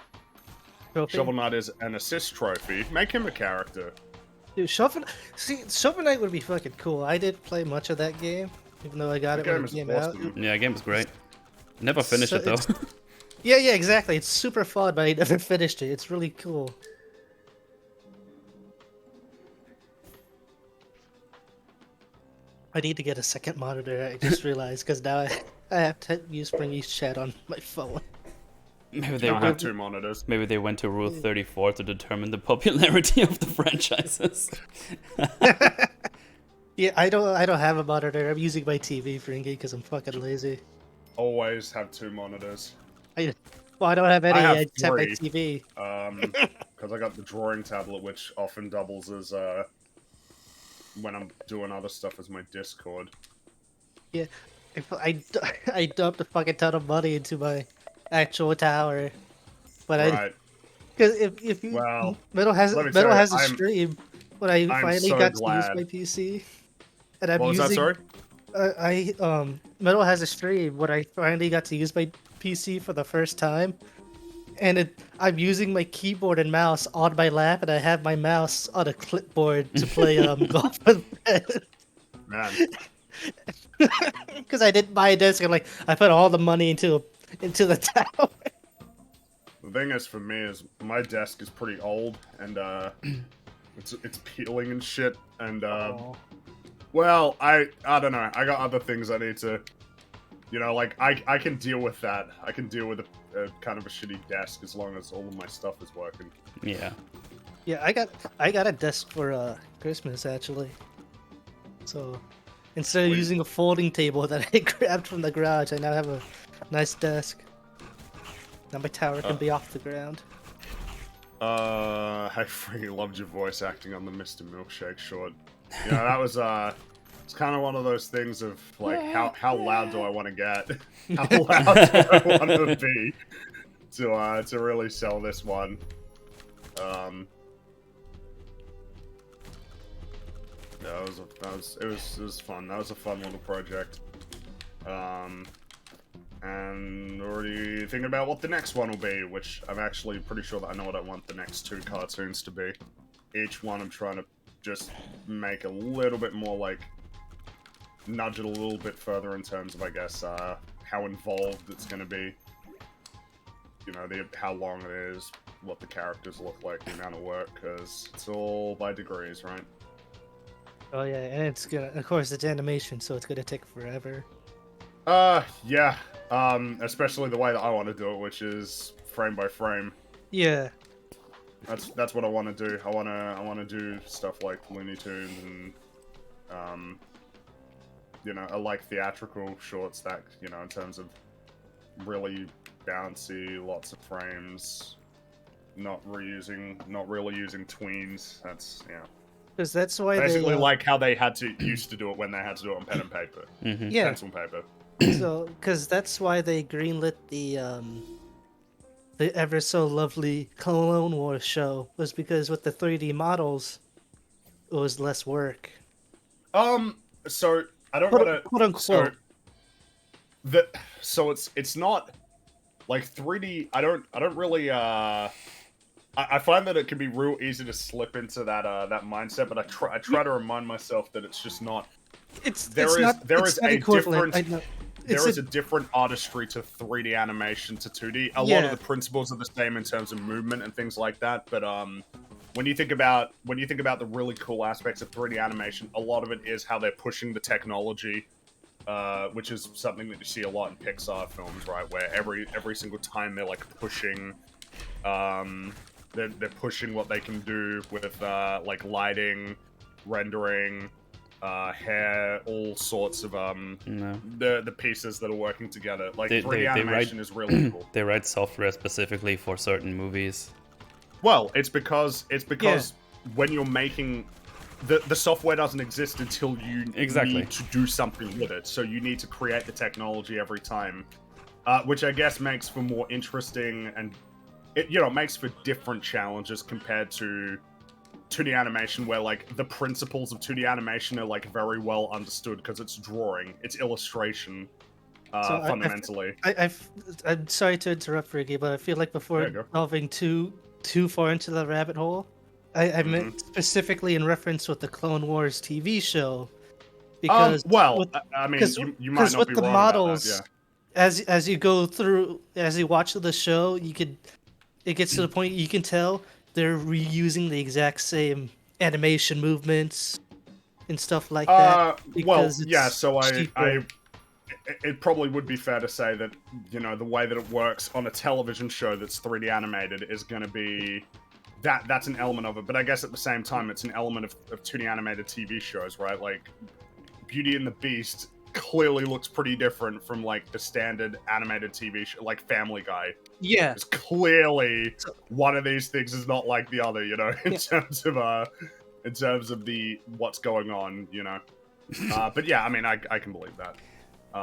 Trophy? Shovel Knight is an assist trophy. Make him a character. Dude, Shovel Knight would be fucking cool. I didn't play much of that game, even though I got The it when game it is came out. awesome. Yeah, game was great. Never finished So it though. Yeah, exactly. It's super fun, but I never finished it. It's really cool. I need to get a second monitor. I just realized because now I have to use Fringy's chat on my phone. Maybe You they don't have went. 2 monitors. Maybe they went to Rule 34 to determine the popularity of the franchises. Yeah, I don't have a monitor. I'm using my TV, Fringy, because I'm fucking lazy. Always have 2 monitors. I don't have any. I have I just have my 3. TV. Because I got the drawing tablet, which often doubles as when I'm doing other stuff as my Discord. Yeah, I dumped a fucking ton of money into my actual tower, but Right. because if you Well, Metal has let me tell you, a I'm- stream when I I'm finally so got glad. to use my PC, and I'm What was using. that, sorry? Metal has a stream when I finally got to use my PC for the first time, and I'm using my keyboard and mouse on my lap, and I have my mouse on a clipboard to play golf with Man. because I didn't buy a desk. And I put all the money into the tower. The thing is, for me, is my desk is pretty old, and it's peeling and shit, and well, I don't know. I got other things I need to, I can deal with that. I can deal with a kind of a shitty desk as long as all of my stuff is working. Yeah. Yeah, I got a desk for Christmas actually. So instead of Wait. using a folding table that I grabbed from the garage, I now have a nice desk. Now my tower can be off the ground. I freaking loved your voice acting on the Mr. Milkshake short. Yeah, that was it's kind of one of those things of like how loud do I want to get? How loud do I want to be to really sell this one? Yeah, it was fun. That was a fun little project. And already thinking about what the next one will be, which I'm actually pretty sure that I know what I want the next 2 cartoons to be. Each one I'm trying to just make a little bit more nudge it a little bit further in terms of, I guess, how involved it's going to be. How long it is, what the characters look like, the amount of work, because it's all by degrees, right? Oh yeah, and it's gonna, of course, it's animation, so it's gonna take forever. Yeah. Especially the way that I want to do it, which is frame by frame. Yeah. That's what I want to do. I want to do stuff like Looney Tunes and I like theatrical shorts that in terms of really bouncy, lots of frames, not really using tweens. That's Because that's why basically they, like how they used to do it when they had to do it on pen and paper, yeah. pencil and paper. So, because that's why they greenlit the ever so lovely Clone Wars show, was because with the 3D models, it was less work. So I don't Quote- want to. quote unquote. So it's not like 3D. I don't really. I find that it can be real easy to slip into that mindset, but I try to remind myself that it's just not. There is a different. There is a different artistry to 3D animation to 2D. A lot of the principles are the same in terms of movement and things like that, but when you think about the really cool aspects of 3D animation, a lot of it is how they're pushing the technology, which is something that you see a lot in Pixar films, right? Where every single time they're like pushing, they're pushing what they can do with like lighting, rendering, hair, all sorts of the pieces that are working together. Like 3D animation is really cool. They write software specifically for certain movies. Well, it's because when you're making the software doesn't exist until you need to do something with it. So you need to create the technology every time, which I guess makes for more interesting and it makes for different challenges compared to 2D animation, where like the principles of 2D animation are like very well understood because it's drawing, it's illustration, So fundamentally. I'm sorry to interrupt, Ricky, but I feel like before Yeah, go. delving too far into the rabbit hole, I meant specifically in reference with the Clone Wars TV show, because Well, with, I mean, because you might not with be the wrong models, about that. as you go through, as you watch the show, it gets to the point you can tell they're reusing the exact same animation movements and stuff like that Well, because yeah. it's So cheaper. it probably would be fair to say that the way that it works on a television show that's 3D animated is going to be that's an element of it. But I guess at the same time, it's an element of 2D animated TV shows, right? Like Beauty and the Beast clearly looks pretty different from like the standard animated TV show, like Family Guy. Yeah. It's clearly So, one of these things is not like the other, in Yeah. terms of the what's going on, But yeah, I mean, I can believe that.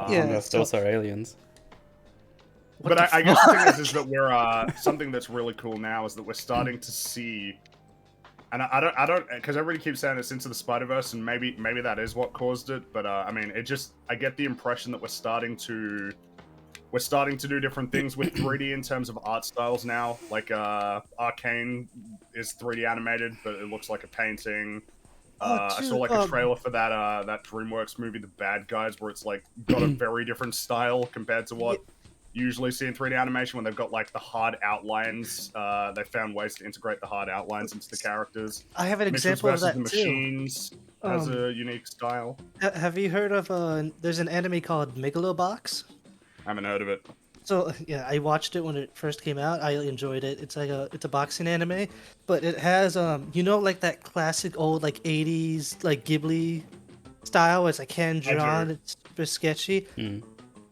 Yeah, Unless those are aliens. what But the I guess the thing fuck? is that we're something that's really cool now is that we're starting to see, and I don't, because everybody keeps saying it's Into the Spider-Verse, and maybe that is what caused it. But I mean, I get the impression that we're starting to do different things with 3D in terms of art styles now. Like Arcane is 3D animated, but it looks like a painting. I saw Dude, like a trailer for that DreamWorks movie, The Bad Guys, where it's like got a very different style compared to what you usually see in 3D animation when they've got like the hard outlines. They found ways to integrate the hard outlines into the characters. I have an Mitchells example of versus that the too. Machines has a unique style. Have you heard of there's an anime called Megalobox? I haven't heard of it. So yeah, I watched it when it first came out. I enjoyed it. It's a boxing anime, but it has like that classic old like 80s like Ghibli style. It's like hand I do. drawn. It's super sketchy. Mm.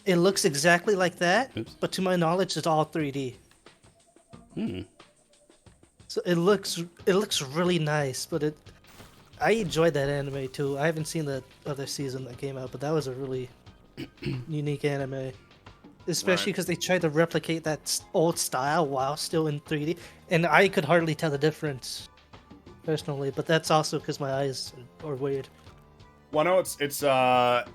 It looks exactly like that, Oops. but to my knowledge, it's all 3D. Hmm. So it looks really nice, but I enjoyed that anime too. I haven't seen the other season that came out, but that was a really unique anime. Especially Right. because they tried to replicate that old style while still in 3D, and I could hardly tell the difference personally. But that's also because my eyes are weird. Well, I know it's that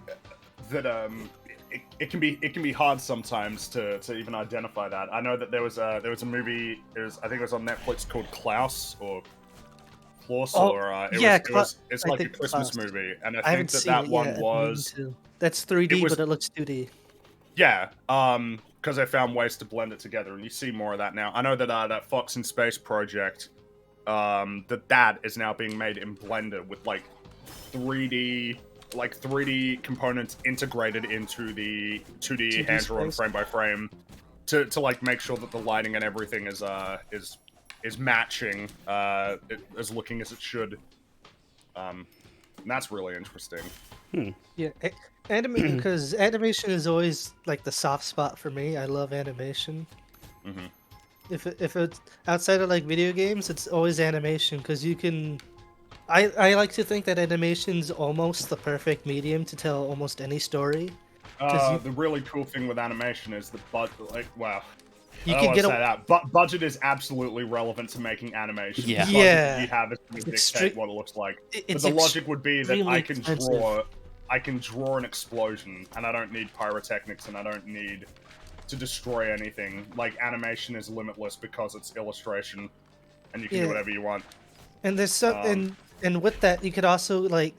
it can be hard sometimes to even identify that. I know that there was a movie. I think it was on Netflix called Klaus or Klaus Oh, or yeah, it's I like a think Christmas Klaus. movie, and I I think haven't that seen that it one yet. I need was to. That's 3D, was- but it looks 2D. yeah, because they found ways to blend it together, and you see more of that now. I know that that Fox in Space project, that is now being made in Blender with like 3D components integrated into the 2D 2D hand drawn space. frame by frame to like make sure that the lighting and everything is matching, as looking as it should. And that's really interesting. Yeah, because animation is always like the soft spot for me. I love animation. Mhm. If it's outside of like video games, it's always animation because you can. I like to think that animation's almost the perfect medium to tell almost any story. 'Cause The really cool thing with animation is the budget. Like, wow. You I can don't get want to say a that, but budget is absolutely relevant to making animation. Yeah. The budget Yeah. that you have is going to It's dictate extre- what it looks like. But it's the logic would be that extremely expensive. I can draw an explosion, and I don't need pyrotechnics, and I don't need to destroy anything. Like animation is limitless because it's illustration, and you can do Yeah. whatever you want. And there's some and with that you could also like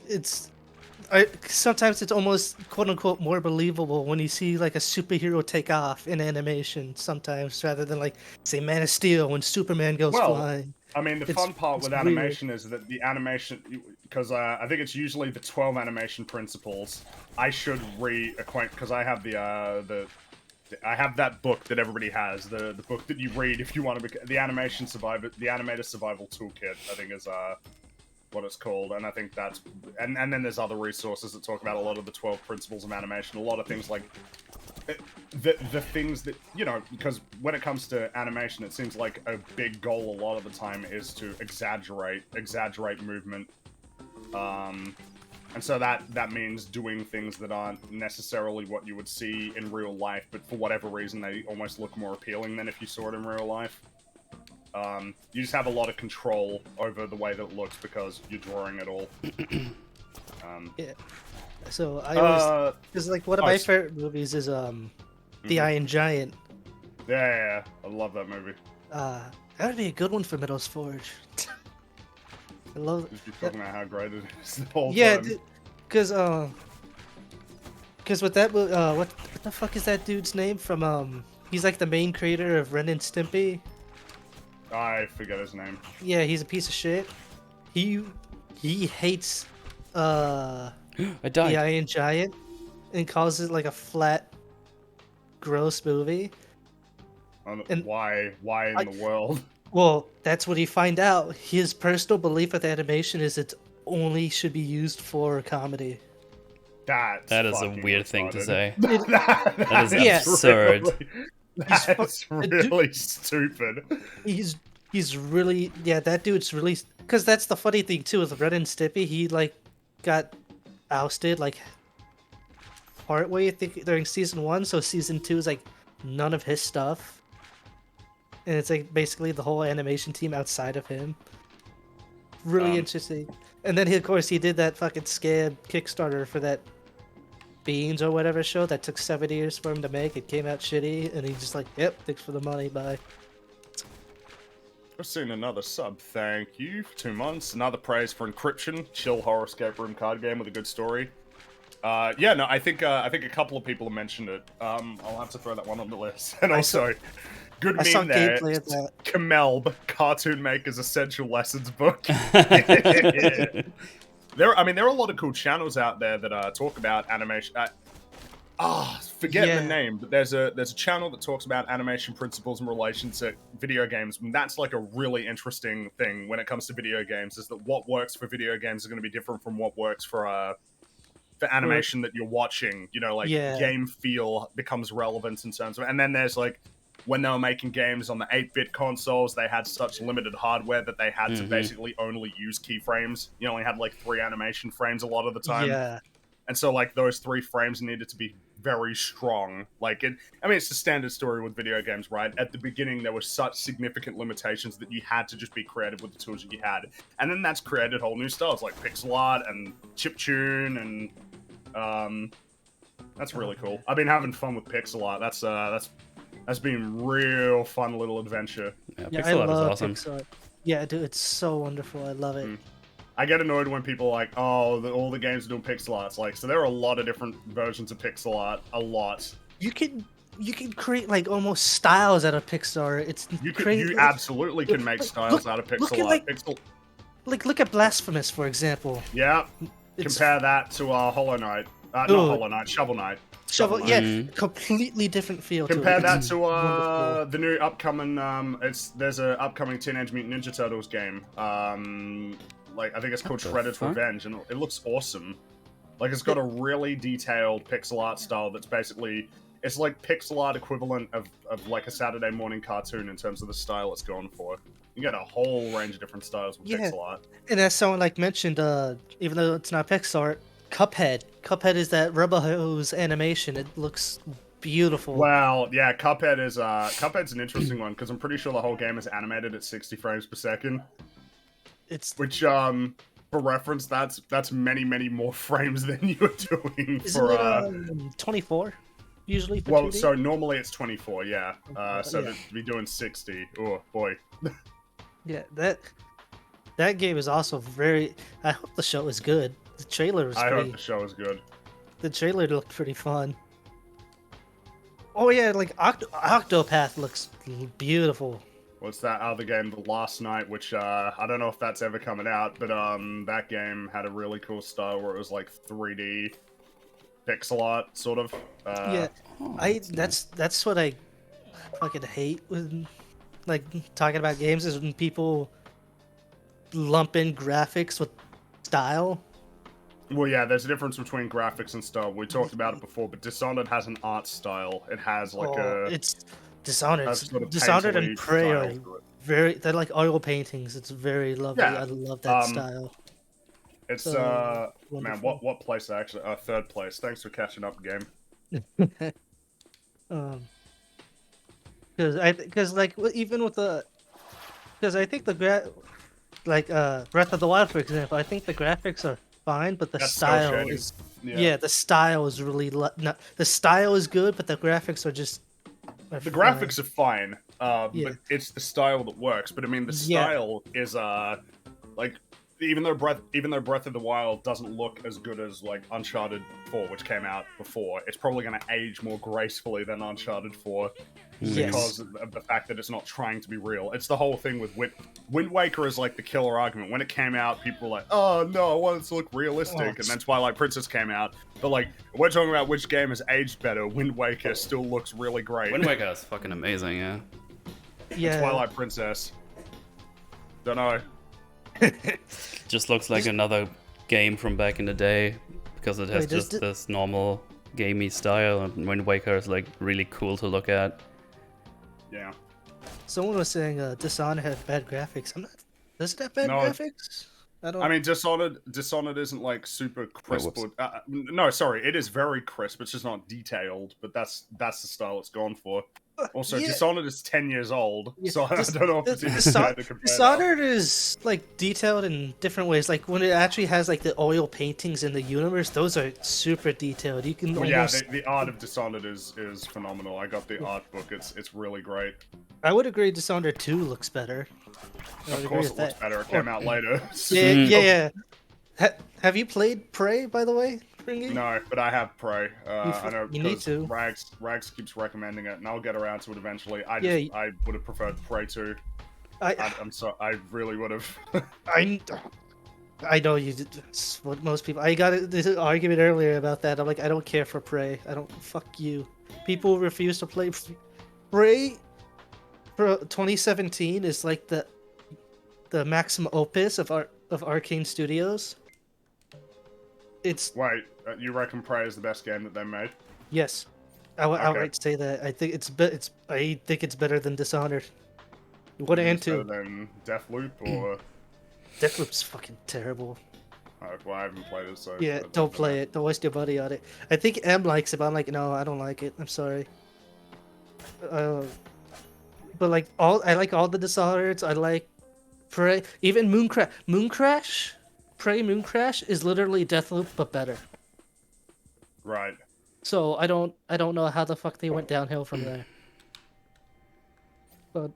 sometimes it's almost quote unquote more believable when you see like a superhero take off in animation sometimes rather than like say Man of Steel when Superman goes Well, flying. I mean, the It's- fun part it's with weird. animation is that the animation, because I think it's usually the 12 animation principles. I should reacquaint because I have I have that book that everybody has, the book that you read if you want to the animator survival toolkit. I think is what it's called, and I think that's and then there's other resources that talk about a lot of the 12 principles of animation, a lot of things like the things that because when it comes to animation, it seems like a big goal a lot of the time is to exaggerate movement, and so that means doing things that aren't necessarily what you would see in real life, but for whatever reason they almost look more appealing than if you saw it in real life. You just have a lot of control over the way that it looks because you're drawing it all. Yeah. So I always, because like one of my s- favorite movies is The Iron Giant. Yeah, I love that movie. That would be a good one for Meadows Forge. I love. Just be talking about how great it is the whole Yeah, time. because with that what the fuck is that dude's name from he's like the main creator of Ren and Stimpy. I forget his name. Yeah, he's a piece of shit. He hates I The died. Iron Giant and calls it like a flat, gross movie. And Why in the world? Well, that's what he find out. His personal belief with animation is it only should be used for comedy. That is a fucking weird thing to retarded. say. That is Yeah. absurd. That's really stupid. He's really, yeah, that dude's really, because that's the funny thing too with Ren and Stimpy. He like got ousted like partway, I think, during season 1. So season 2 is like none of his stuff. And it's like basically the whole animation team outside of him. Really interesting. And then of course he did that fucking scam Kickstarter for that Beans or whatever show that took 7 years for him to make. It came out shitty, and he just like, yep, thanks for the money, bye. I've seen another sub. Thank you for 2 months. Another praise for Encryption, chill horror escape room card game with a good story. Yeah, no, I think a couple of people have mentioned it. I'll have to throw that one on the list. And also, good I saw meme there. gameplay of that. Kamelb, Cartoon Maker's Essential Lessons book. There are a lot of cool channels out there that talk about animation. Forget the name, but there's a channel that talks about animation principles in relation to video games. And that's like a really interesting thing when it comes to video games. Is that what works for video games is going to be different from what works for animation that you're watching. You know, like game feel becomes relevant in terms of. And then there's like, when they were making games on the 8-bit consoles, they had such limited hardware that they had to basically only use keyframes. You only had like 3 animation frames a lot of the time. Yeah. And so like those 3 frames needed to be very strong. Like it's the standard story with video games, right? At the beginning, there were such significant limitations that you had to just be creative with the tools that you had. And then that's created whole new styles like pixel art and chiptune and that's really cool. I've been having fun with pixel art. That's been real fun little adventure. Yeah, pixel art is awesome. Pixar. Yeah, dude, it's so wonderful. I love it. I get annoyed when people are like, oh, all the games are doing pixel art. It's like, so there are a lot of different versions of pixel art. A lot. You can create like almost styles out of Pixar. You absolutely can make styles out of pixel art. Look at Blasphemous, for example. Yeah. Compare that to Hollow Knight. Not Hollow Knight, Shovel Knight. Shovel, yeah, completely different feel. Compare to it. that to the new upcoming. There's a upcoming Teenage Mutant Ninja Turtles game. Like I think it's called Shredder's Revenge, and it looks awesome. Like it's got a really detailed pixel art style that's basically it's like pixel art equivalent of like a Saturday morning cartoon in terms of the style it's going for. You get a whole range of different styles with pixel art. And as someone like mentioned, even though it's not pixel art, Cuphead. Cuphead is that rubber hose animation. It looks beautiful. Well, yeah, Cuphead's an interesting one because I'm pretty sure the whole game is animated at 60 frames per second. Which for reference, that's many more frames than you're doing Isn't it 24 usually for 2D? So normally it's 24, yeah. So to be doing 60, oh boy. Yeah, that game is also very. I hope the show is good. The trailer was. I hope the show is good. The trailer looked pretty fun. Oh yeah, like Octopath looks beautiful. What's that other game, The Last Night, which I don't know if that's ever coming out, but that game had a really cool style where it was like 3D pixel art, sort of. That's what I fucking hate when like talking about games is when people lump in graphics with style. Well, yeah, there's a difference between graphics and style. We talked about it before, but Dishonored has an art style. It has like it's Dishonored. Sort of Dishonored and Prey are very. They're like oil paintings. It's very lovely. Yeah. I love that style. It's So man, wonderful. what place actually? Third place. Thanks for catching up, game. Because like even with the Because I think Breath of the Wild, for example, I think the graphics are fine, but the That's so style shady. is Yeah. the style is really not, the style is good, but the graphics are just The graphics are fine, Yeah. but it's the style that works. But I mean, the Yeah. style is like even though Breath of the Wild doesn't look as good as like Uncharted 4, which came out before, it's probably going to age more gracefully than Uncharted 4 Yes. because of the fact that it's not trying to be real. It's the whole thing with Wind Waker is like the killer argument. When it came out, people were like, "Oh no, I want it to look realistic," and then Twilight Princess came out. But like, we're talking about which game has aged better. Wind Waker still looks really great. Wind Waker is fucking amazing, yeah. Yeah. Twilight Princess. Don't know. Just looks like another game from back in the day because it has Wait, does just this normal gamey style, and Wind Waker is like really cool to look at. Yeah. Someone was saying Dishonored had bad graphics. I'm not. Does it have bad No. graphics? I mean, Dishonored isn't like super crisp. whoops. No, sorry, it is very crisp. It's just not detailed, but that's the style it's gone for. Also, yeah. Dishonored is 10 years old, Yeah, so I don't know if it's even fair to compare. now. Dishonored is like detailed in different ways. Like when it actually has like the oil paintings in the universe, those are super detailed. You can Well, yeah, almost. the art of Dishonored is phenomenal. I got the art book. It's really great. I would agree. Dishonored 2 looks better. I would Of agree course, with it looks that. better. It came out later. Yeah. Have you played Prey, by the way, Fringy? No, but I have Prey. I know you need because to. Rags keeps recommending it, and I'll get around to it eventually. I would have preferred Prey 2. I'm sorry. I really would have. I know you did. That's what most people. I got this argument earlier about that. I'm like, I don't care for Prey. I don't. Fuck you. People refuse to play Prey. For 2017 is like the maximum opus of Arcane Studios. It's Wait, you reckon Prey is the best game that they made? yes, I would say that. I think I think it's better than Dishonored. What and Better 2? than Deathloop or? Deathloop's fucking terrible. Well, I haven't played it, so Yeah, don't play it. Don't waste your money on it. I think M likes it, but I'm like, no, I don't like it. I'm sorry. But like I like all the Dishonoreds. I like Prey. Even Mooncrash. Prey Mooncrash is literally Deathloop but better. Right. So I don't know how the fuck they went downhill from there. But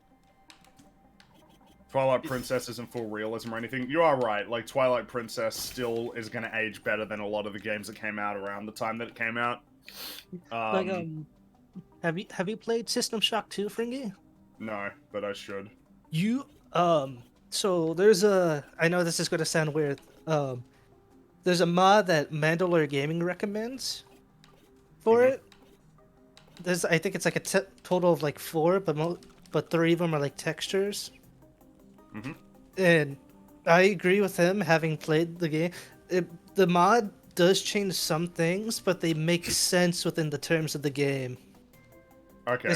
Twilight Princess isn't full realism or anything. You are right. Like Twilight Princess still is going to age better than a lot of the games that came out around the time that it came out. have you played System Shock 2, Fringy? No, but I should. You so there's I know this is gonna sound weird. There's a mod that MauLer Gaming recommends for it. I think it's like a total of like 4, but 3 of them are like textures. And I agree with him, having played the game. The mod does change some things, but they make sense within the terms of the game. Okay.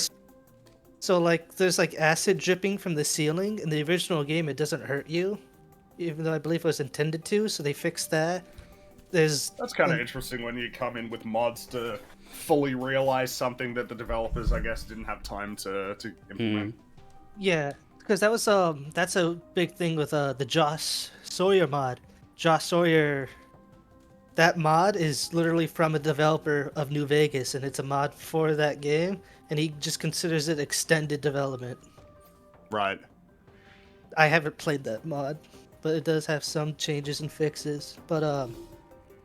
So like there's like acid dripping from the ceiling. In the original game it doesn't hurt you, even though I believe it was intended to, so they fixed that. That's kind of interesting when you come in with mods to fully realize something that the developers, I guess, didn't have time to implement. Yeah, because that was that's a big thing with the Josh Sawyer mod. Josh Sawyer, that mod is literally from a developer of New Vegas, and it's a mod for that game, and he just considers it extended development. Right. I haven't played that mod, but it does have some changes and fixes. But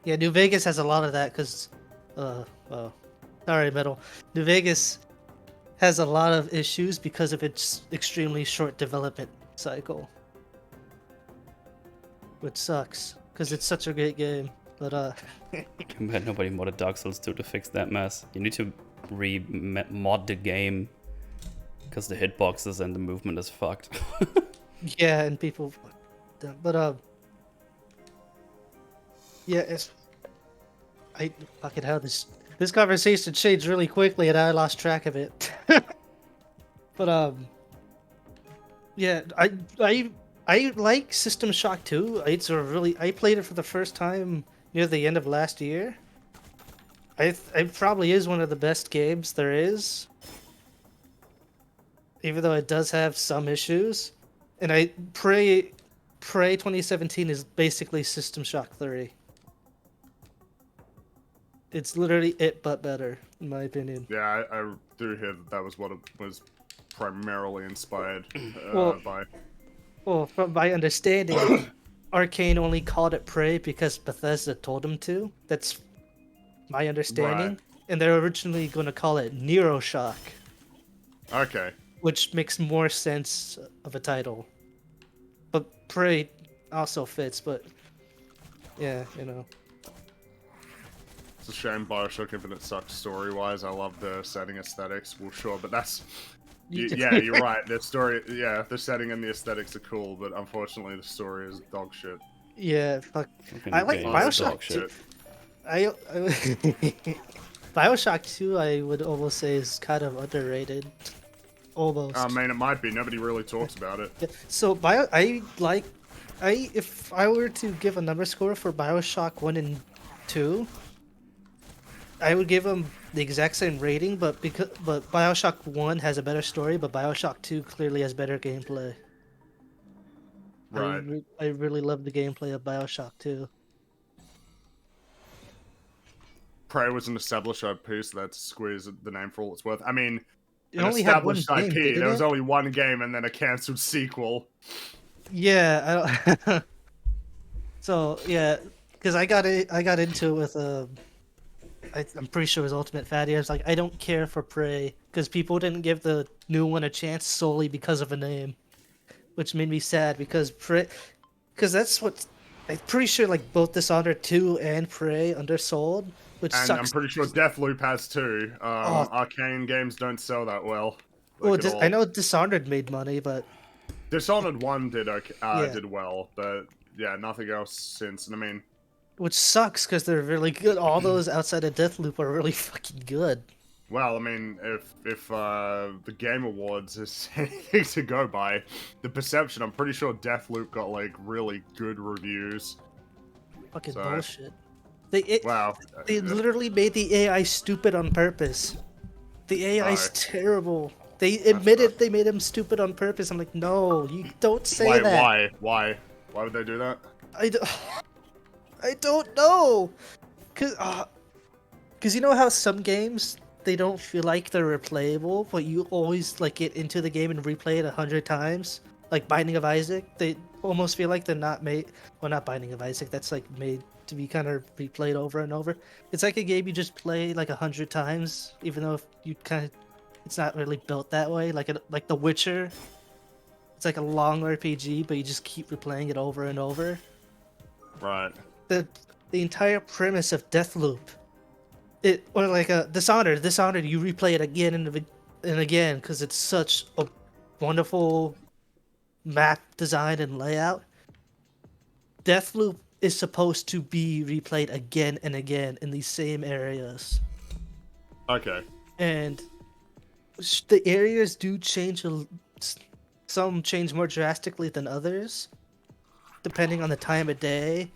yeah, New Vegas has a lot of that because sorry, Metal. New Vegas has a lot of issues because of its extremely short development cycle, which sucks because it's such a great game. But But nobody modded Dark Souls 2 to fix that mess. You need to mod the game because the hitboxes and the movement is fucked. yeah, and people, but yeah, I fucking hell this conversation changed really quickly and I lost track of it. But yeah, I like System Shock 2. I played it for the first time near the end of last year. It probably is one of the best games there is, even though it does have some issues. And Prey 2017 is basically System Shock 3. It's literally it, but better, in my opinion. Yeah, I do hear that was what it was primarily inspired Well, by. Well, from my understanding, Arcane only called it Prey because Bethesda told them to. That's my understanding. Right. And they're originally going to call it Neuroshock, Okay. which makes more sense of a title. But Prey also fits, but yeah, you know. It's a shame Bioshock Infinite sucks story-wise. I love the setting aesthetics. Well, sure, but that's... yeah, you're right. The story... Yeah, the setting and the aesthetics are cool, but unfortunately the story is dog shit. Yeah, fuck. Fucking I like games Bioshock dog too. shit. I Bioshock 2, I would almost say, is kind of underrated. Almost. I mean, it might be. Nobody really talks about it. Yeah, so if I were to give a number score for Bioshock 1 and 2, I would give them the exact same rating, but Bioshock 1 has a better story, but Bioshock 2 clearly has better gameplay. Right. I really love the gameplay of Bioshock 2. Prey was an established IP, so that's squeeze the name for all it's worth. I mean, It an only had one established game, IP. didn't There was it? only one game and then a cancelled sequel. Yeah, I don't... So yeah, because I got into it with I'm pretty sure it was Ultimate Fatty. I was like, I don't care for Prey because people didn't give the new one a chance solely because of a name, which made me sad because that's what I'm pretty sure like both Dishonored 2 and Prey undersold, which And sucks. I'm pretty sure Deathloop has too. Oh. Arcane games don't sell that well. Well, Like, at all. I know Dishonored made money, but Dishonored 1 did okay, Yeah. did well, but yeah, nothing else since. And I mean, which sucks because they're really good. All those outside of Deathloop are really fucking good. well, I mean, if the Game Awards is anything to go by, the perception, I'm pretty sure Deathloop got like really good reviews. Fucking So- bullshit. Wow. They literally made the AI stupid on purpose. The AI's Oh. terrible. They admitted they made him stupid on purpose. I'm like, no, you don't say Why? that. Why would they do that? I don't know. Cause you know how some games they don't feel like they're replayable, but you always like get into the game and replay it 100 times. Like Binding of Isaac, they almost feel like they're not made. Well, not Binding of Isaac. That's like made to be kind of replayed over and over. It's like a game you just play like 100 times, even though you kind of it's not really built that way. Like The Witcher. It's like a long RPG, but you just keep replaying it over and over. Right. The entire premise of Deathloop, or like a Dishonored, you replay it again and again because it's such a wonderful map design and layout. Deathloop is supposed to be replayed again and again in these same areas, Okay. and the areas do change. Some change more drastically than others, depending on the time of day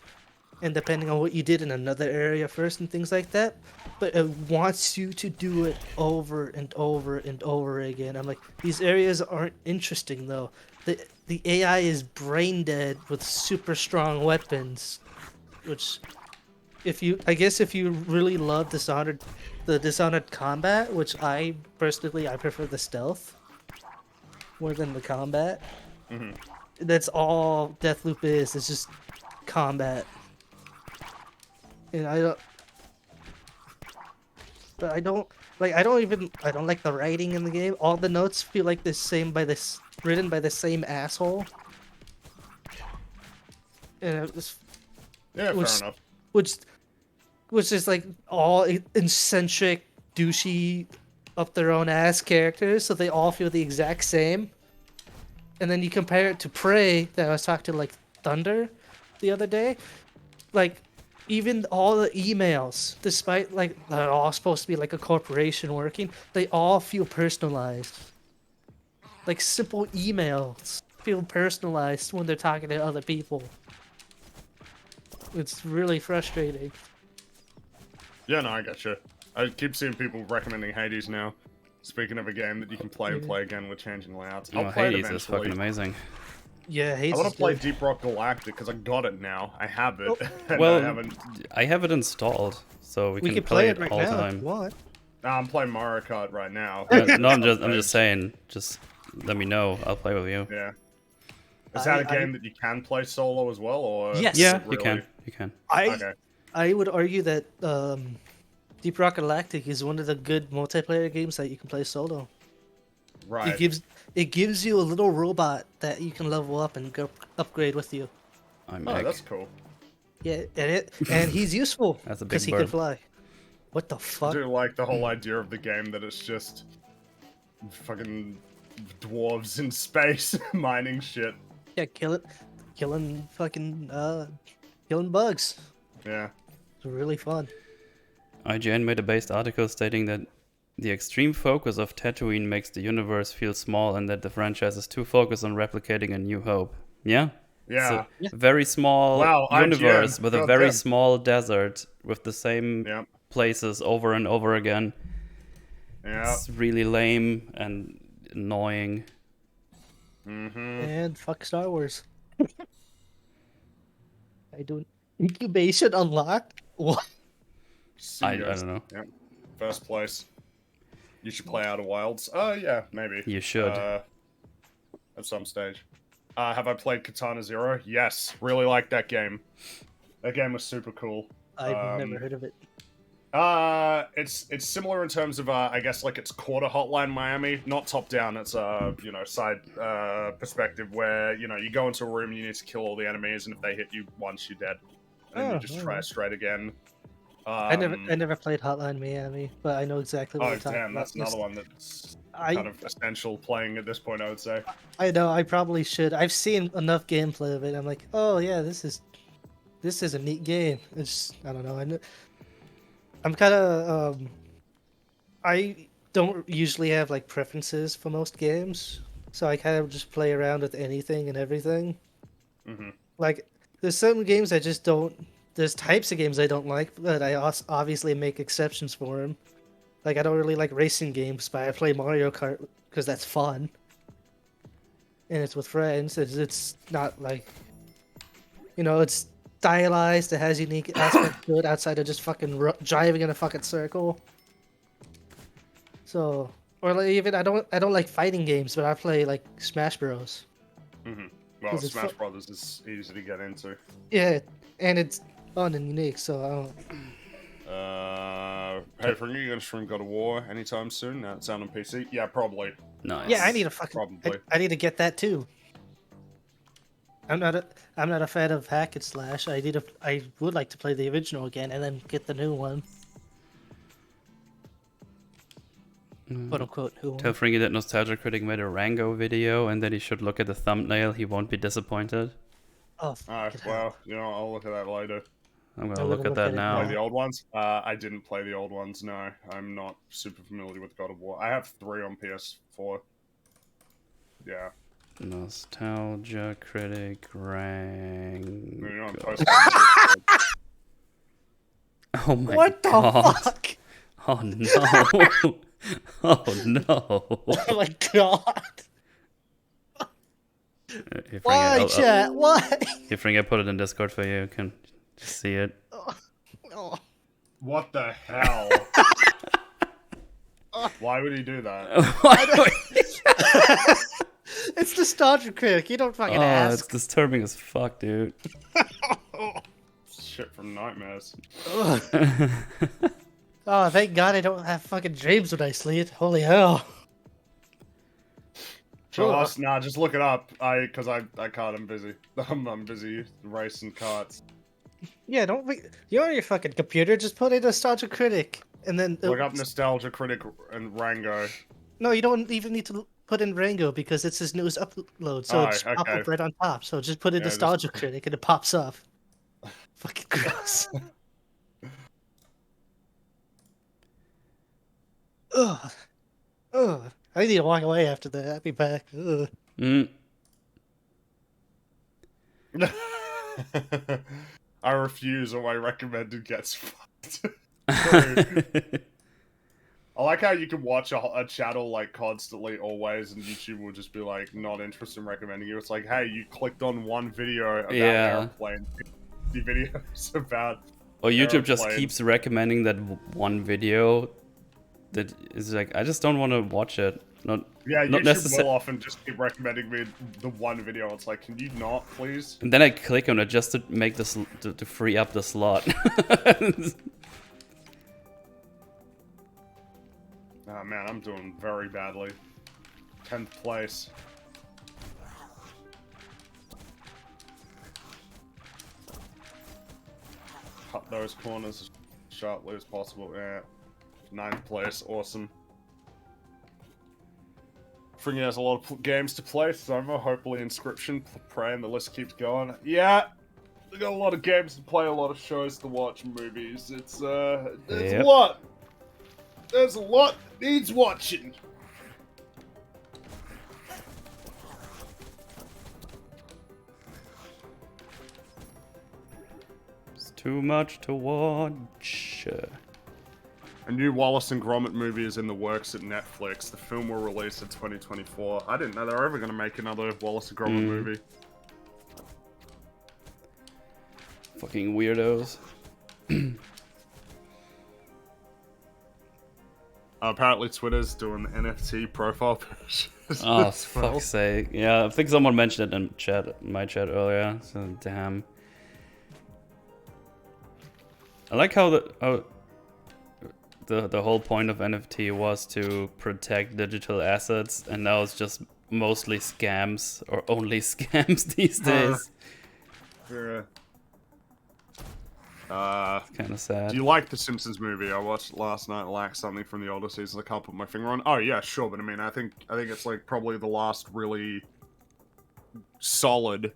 and depending on what you did in another area first and things like that. But it wants you to do it over and over and over again. I'm like, these areas aren't interesting though. The AI is brain dead with super strong weapons, which if you really love the Dishonored combat, which I personally prefer the stealth more than the combat. Mm-hmm. That's all Deathloop is. It's just combat. And I don't like the writing in the game. All the notes feel like written by the same asshole. And it was, Yeah, Which- fair enough. which is like all eccentric, douchey, up their own ass characters, so they all feel the exact same. And then you compare it to Prey that I was talking to like Thunder the other day. Like even all the emails, despite like they're all supposed to be like a corporation working, they all feel personalized. Like simple emails feel personalized when they're talking to other people. It's really frustrating. Yeah, no, I gotcha. I keep seeing people recommending Hades now. Speaking of a game that you can play and play again with changing layouts. I'll Oh, play it Hades is eventually. fucking amazing. Yeah, I Hades want is to play good. Deep Rock Galactic because I got it now. I have it. Oh. And Well, I haven't. I have it installed, so we We can could play it right all the now if time. you want. I'm playing Mario Kart right now. No, I'm just saying. Just let me know. I'll play with you. Yeah. Is that a I- game that you can play solo as well, or Yes. is Yeah, it you really- can. You can. Okay. I would argue that Deep Rock Galactic is one of the good multiplayer games that you can play solo. Right. It gives you a little robot that you can level up and go upgrade with you. I'm Oh, Egg. that's cool. Yeah, and he's useful That's a big because he can bird. fly. What the I fuck? do like the whole idea of the game that it's just fucking dwarves in space mining shit. Yeah, killing bugs. Yeah. It's really fun. IGN made a based article stating that the extreme focus of Tatooine makes the universe feel small and that the franchise is too focused on replicating A New Hope. Yeah? Yeah. It's a very small Wow, universe IGN. with a God very damn. small desert with the same Yeah. places over and over again. Yeah. It's really lame and annoying. Mm-hmm. And fuck Star Wars. I don't. Incubation unlocked? What? I don't know. Yeah. First place. You should play Outer Wilds. Oh, yeah, maybe. You should. At some stage. Have I played Katana Zero? Yes. Really like that game. That game was super cool. I've never heard of it. It's similar in terms of I guess like it's quarter Hotline Miami, not top down. It's side perspective where you go into a room, you need to kill all the enemies, and if they hit you once, you're dead, and then you just try straight again. I never played Hotline Miami, but I know exactly what Oh you're talking damn, about. that's another one that's kind of essential playing at this point, I would say. I know. I probably should. I've seen enough gameplay of it. I'm like, oh yeah, this is a neat game. It's I don't know. I'm kind of I don't usually have like preferences for most games, so I kind of just play around with anything and everything. Mm-hmm. Like, there's certain games I just don't. There's types of games I don't like, but I obviously make exceptions for them. Like, I don't really like racing games, but I play Mario Kart because that's fun. And it's with friends. It's not like, it's stylized. It has unique aspects to it outside of just fucking driving in a fucking circle. So, or like even I don't like fighting games, but I play like Smash Bros. Mm-hmm. Well, 'Cause it's Smash Brothers is easy to get into. Yeah, and it's fun and unique. So I don't. Hey, Fringy, you gonna stream God of War anytime soon? Now it's out on PC. Yeah, probably. Nice. Yeah, I need a fucking. Probably. I need to get that too. I'm not a fan of hack and slash. I would like to play the original again and then get the new one. Quote unquote new one. Tell Fringy that Nostalgia Critic made a Rango video and that he should look at the thumbnail. He won't be disappointed. Oh, Alright, well, I'll look at that later. I'm gonna I'm look gonna at that look at it now. Play the old ones? I didn't play the old ones, no. I'm not super familiar with God of War. I have 3 on PS4. Yeah. Nostalgia Critic You're not Rango. posting Oh my what the god. fuck? Oh no. Oh no. Oh my god! Here, Fringy, Why, chat? Why? Here, Fringy, I put it in Discord for you. You can just see it. Oh. What the hell? Why would he do that? It's nostalgia critic. You don't fucking Oh, it's ask. disturbing as fuck, dude. Shit from nightmares. Oh, thank God I don't have fucking dreams when I sleep. Holy hell! Nah, just look it up. Because I can't. I'm busy. I'm busy racing karts. Yeah, you're on your fucking computer. Just put in nostalgia critic, and then Look up Nostalgia Critic and Rango. No, you don't even need to put in Rango because it's his newest upload, so it's pop okay. up right on top. So just put in nostalgia critic, and it pops up. Fucking gross. Ugh. Ugh. I need to walk away after that. I'll be back. Ugh. Mm. I refuse, or my recommended gets fucked. I like how you can watch a channel like constantly, always, and YouTube will just be like not interested in recommending you. It's like, hey, you clicked on one video about airplane, 50 videos about. Or YouTube just airplanes. keeps recommending that one video that is like, I just don't want to watch it. Not YouTube necessarily. will often just keep recommending me the one video. It's like, can you not, please? And then I click on it just to make this to free up the slot. Oh man, I'm doing very badly. 10th place. Cut those corners as sharply as possible. Yeah. 9th place, awesome. Fringy has a lot of games to play. Summer, hopefully Inscription, Prey, and the list keeps going. Yeah, we got a lot of games to play, a lot of shows to watch, movies. It's there's a lot. There's a lot that needs watching. It's too much to watch. A new Wallace and Gromit movie is in the works at Netflix. The film will release in 2024. I didn't know they were ever going to make another Wallace and Gromit movie. Fucking weirdos. Apparently Twitter's doing NFT profile pictures. Oh, fuck's sake. Yeah, I think someone mentioned it in my chat earlier, so damn. I like how the whole point of NFT was to protect digital assets, and now it's just mostly scams, or only scams these days. Yeah. Kind of sad. Do you like the Simpsons movie? I watched it last night. Lacked something from the older seasons. I can't put my finger on. Oh yeah, sure. But I mean, I think it's like probably the last really solid.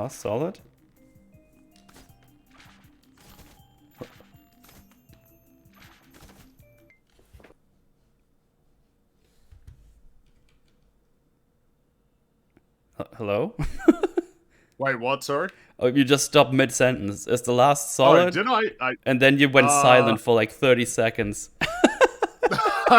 Solid. Hello? Wait, what? Sorry. Oh, you just stopped mid-sentence. Is the last solid? Oh, did I? And then you went silent for like 30 seconds.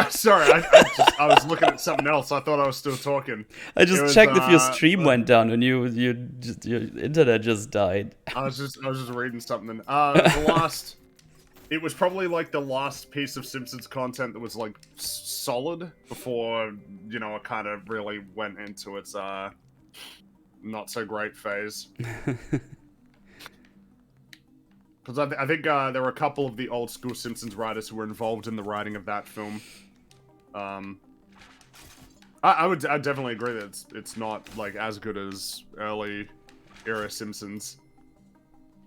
Sorry, I was looking at something else. I thought I was still talking. I just checked if your stream went down and your internet just died. I was just reading something. The last, it was probably like the last piece of Simpsons content that was like solid before, you know, it kind of really went into its not so great phase. Because I think there were a couple of the old school Simpsons writers who were involved in the writing of that film. I definitely agree that it's not like as good as early era Simpsons.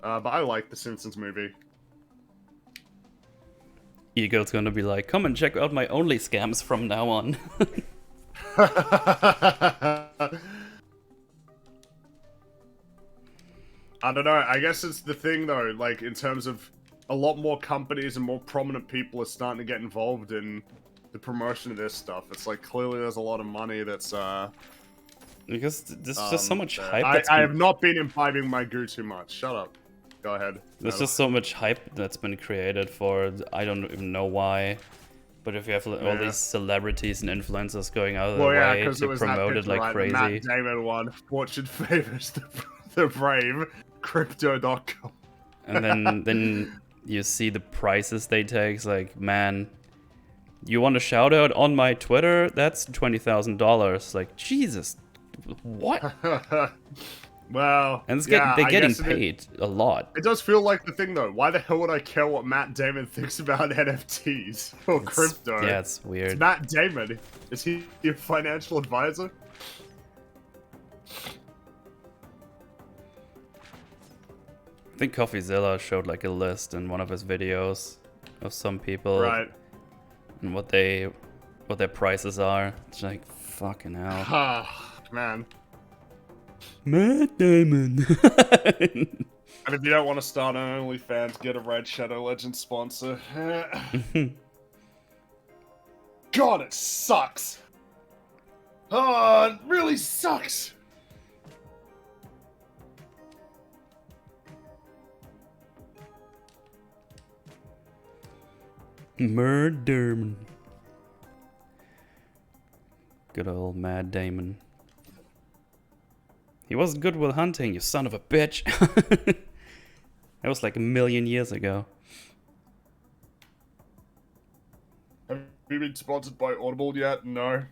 But I like the Simpsons movie. Ego's gonna be like, come and check out my only scams from now on. I don't know, I guess it's the thing though, like in terms of a lot more companies and more prominent people are starting to get involved in the promotion of this stuff. It's like clearly there's a lot of money that's because there's just so much hype. I have not been imbibing my goo too much. Shut up. Go ahead. There's just so much hype that's been created for, I don't even know why. But if you have all these celebrities and influencers going out of their way to promote it like crazy. Matt Damon one. Fortune favors the brave. Crypto.com. And then you see the prices they take. It's like, man, you want a shout out on my Twitter? That's $20,000. Like, Jesus, what? Well, and they're getting paid a lot. It does feel like the thing though. Why the hell would I care what Matt Damon thinks about NFTs or crypto? Yeah, it's weird. It's Matt Damon. Is he your financial advisor? I think CoffeeZilla showed like a list in one of his videos of some people, right, and what their prices are. It's like, fucking hell. Ah, man. Matt Damon. And if you don't want to start on OnlyFans, get a Red Shadow Legends sponsor. God, it sucks. Oh, it really sucks. Murder. Good old Mad Damon. He wasn't good with hunting, you son of a bitch. That was like 1,000,000 years ago. Have you been sponsored by Audible yet? No.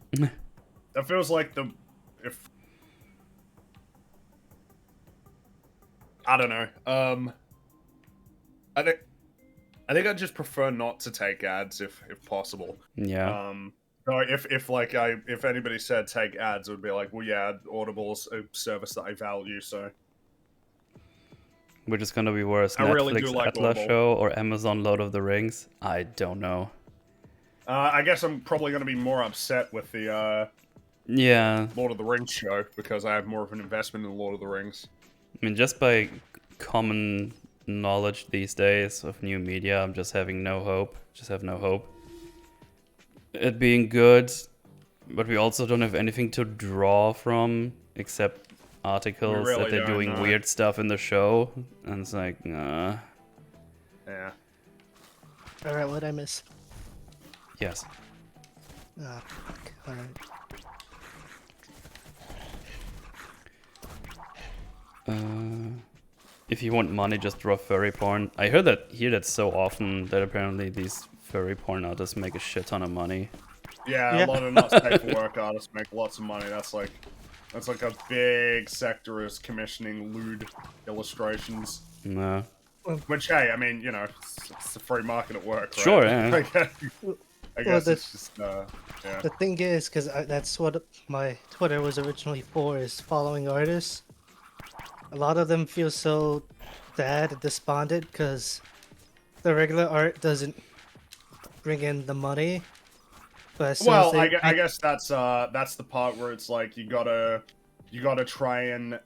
That feels like I don't know. I think I'd just prefer not to take ads if possible. Yeah. No, if anybody said take ads, it would be like, well, yeah, Audible's a service that I value, so. Which is gonna be worse, I really do Netflix like Atlas Audible. show or Amazon Lord of the Rings? I don't know. I guess I'm probably going to be more upset with the Yeah, Lord of the Rings show because I have more of an investment in Lord of the Rings. I mean, just by common knowledge these days of new media, I'm just having no hope. Just have no hope. It being good, but we also don't have anything to draw from except articles really that they're don't, doing no. weird stuff in the show, and it's like, Yeah. All right, what'd I miss? yes. Ah, fuck. All right. If you want money, just draw furry porn. I hear that so often that apparently these furry porn artists make a shit ton of money. Yeah, Yeah. a lot of not safe for work artists make lots of money. That's like a big sector is commissioning lewd illustrations. No. Which, hey, I mean, you know, it's a free market at work, right? Sure, yeah. I guess the- it's just, yeah. The thing is, because that's what my Twitter was originally for, is following artists. A lot of them feel so sad and despondent because the regular art doesn't bring in the money. But as soon as Well, they I guess that's the part where it's like you gotta try and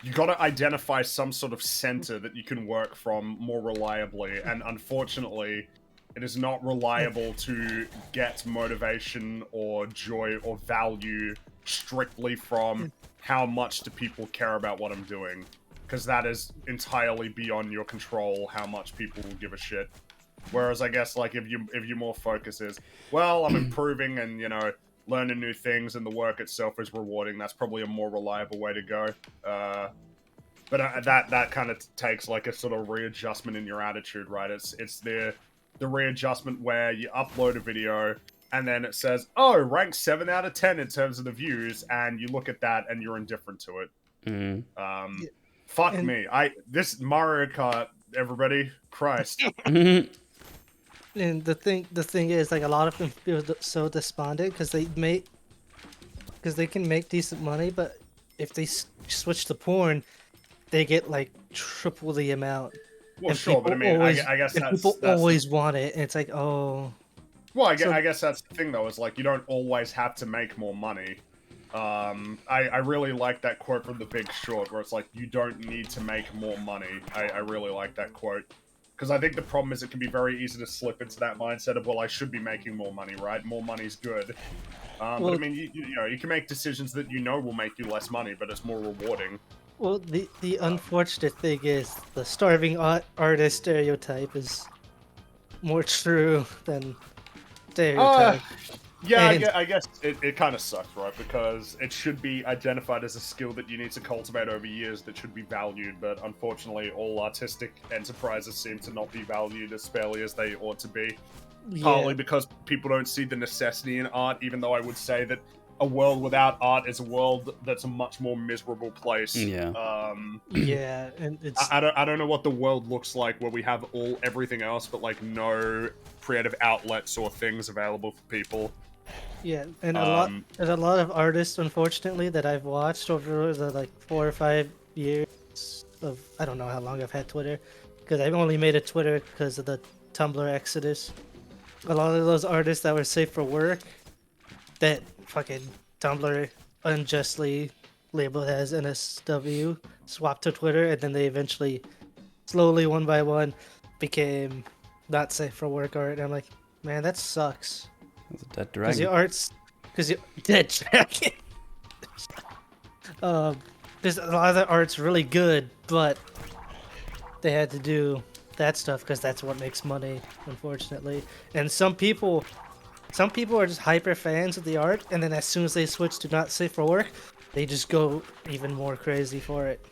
you gotta identify some sort of center that you can work from more reliably, and unfortunately, it is not reliable to get motivation or joy or value strictly from how much do people care about what I'm doing, because that is entirely beyond your control how much people will give a shit. Whereas I guess like if your more focus is, well, I'm improving and, you know, learning new things and the work itself is rewarding, that's probably a more reliable way to go. But that kind of takes like a sort of readjustment in your attitude, right? It's the readjustment where you upload a video and then it says, oh, rank 7 out of 10 in terms of the views, and you look at that and you're indifferent to it. Mm. Fuck and- me. This Mario Kart, everybody, Christ. and the thing is, like, a lot of them feel so despondent because they can make decent money, but if they switch to porn, they get like triple the amount. Well, And sure, but I people mean, always, I guess and that's people the- always want it. And it's like, oh, Well, I So- guess that's the thing, though, is like you don't always have to make more money. I really like that quote from The Big Short, where it's like, you don't need to make more money. I really like that quote. Because I think the problem is it can be very easy to slip into that mindset of, well, I should be making more money, right? More money's good. But Well- I mean, you know, you can make decisions that you know will make you less money, but it's more rewarding. well, the unfortunate thing is the starving artist stereotype is more true than stereotype. Yeah, And- I guess it kind of sucks, right? Because it should be identified as a skill that you need to cultivate over years that should be valued, but unfortunately all artistic enterprises seem to not be valued as fairly as they ought to be. Partly because people don't see the necessity in art, even though I would say that a world without art is a world that's a much more miserable place. Yeah. Yeah, and it's I don't know what the world looks like where we have everything else, but like no creative outlets or things available for people. yeah, and Um, a lot of artists, unfortunately, that I've watched over the like 4 or 5 years of, I don't know how long I've had Twitter, because I've only made a Twitter because of the Tumblr exodus. A lot of those artists that were safe for work, that fucking Tumblr unjustly labeled as NSW, swapped to Twitter, and then they eventually, slowly, one by one, became not safe for work art. And I'm like, man, that sucks. That's a dead Because your dragon. art's, because you dead dragon. Because a lot of the art's really good, but they had to do that stuff because that's what makes money, unfortunately. And some people are just hyper fans of the art, and then as soon as they switch to not safe for work, they just go even more crazy for it.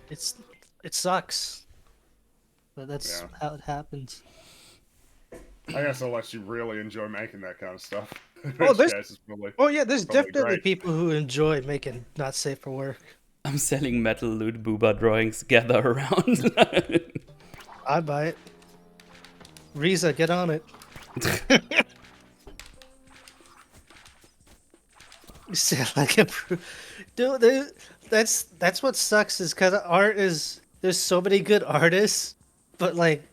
It sucks, but that's how it happens. I guess unless you really enjoy making that kind of stuff. Oh, there's Probably, there's probably definitely great. people who enjoy making not safe for work. I'm selling metal loot booba drawings. Gather around. I buy it. Riza, get on it. You sound like a dude. That's what sucks is because art is there's so many good artists, but like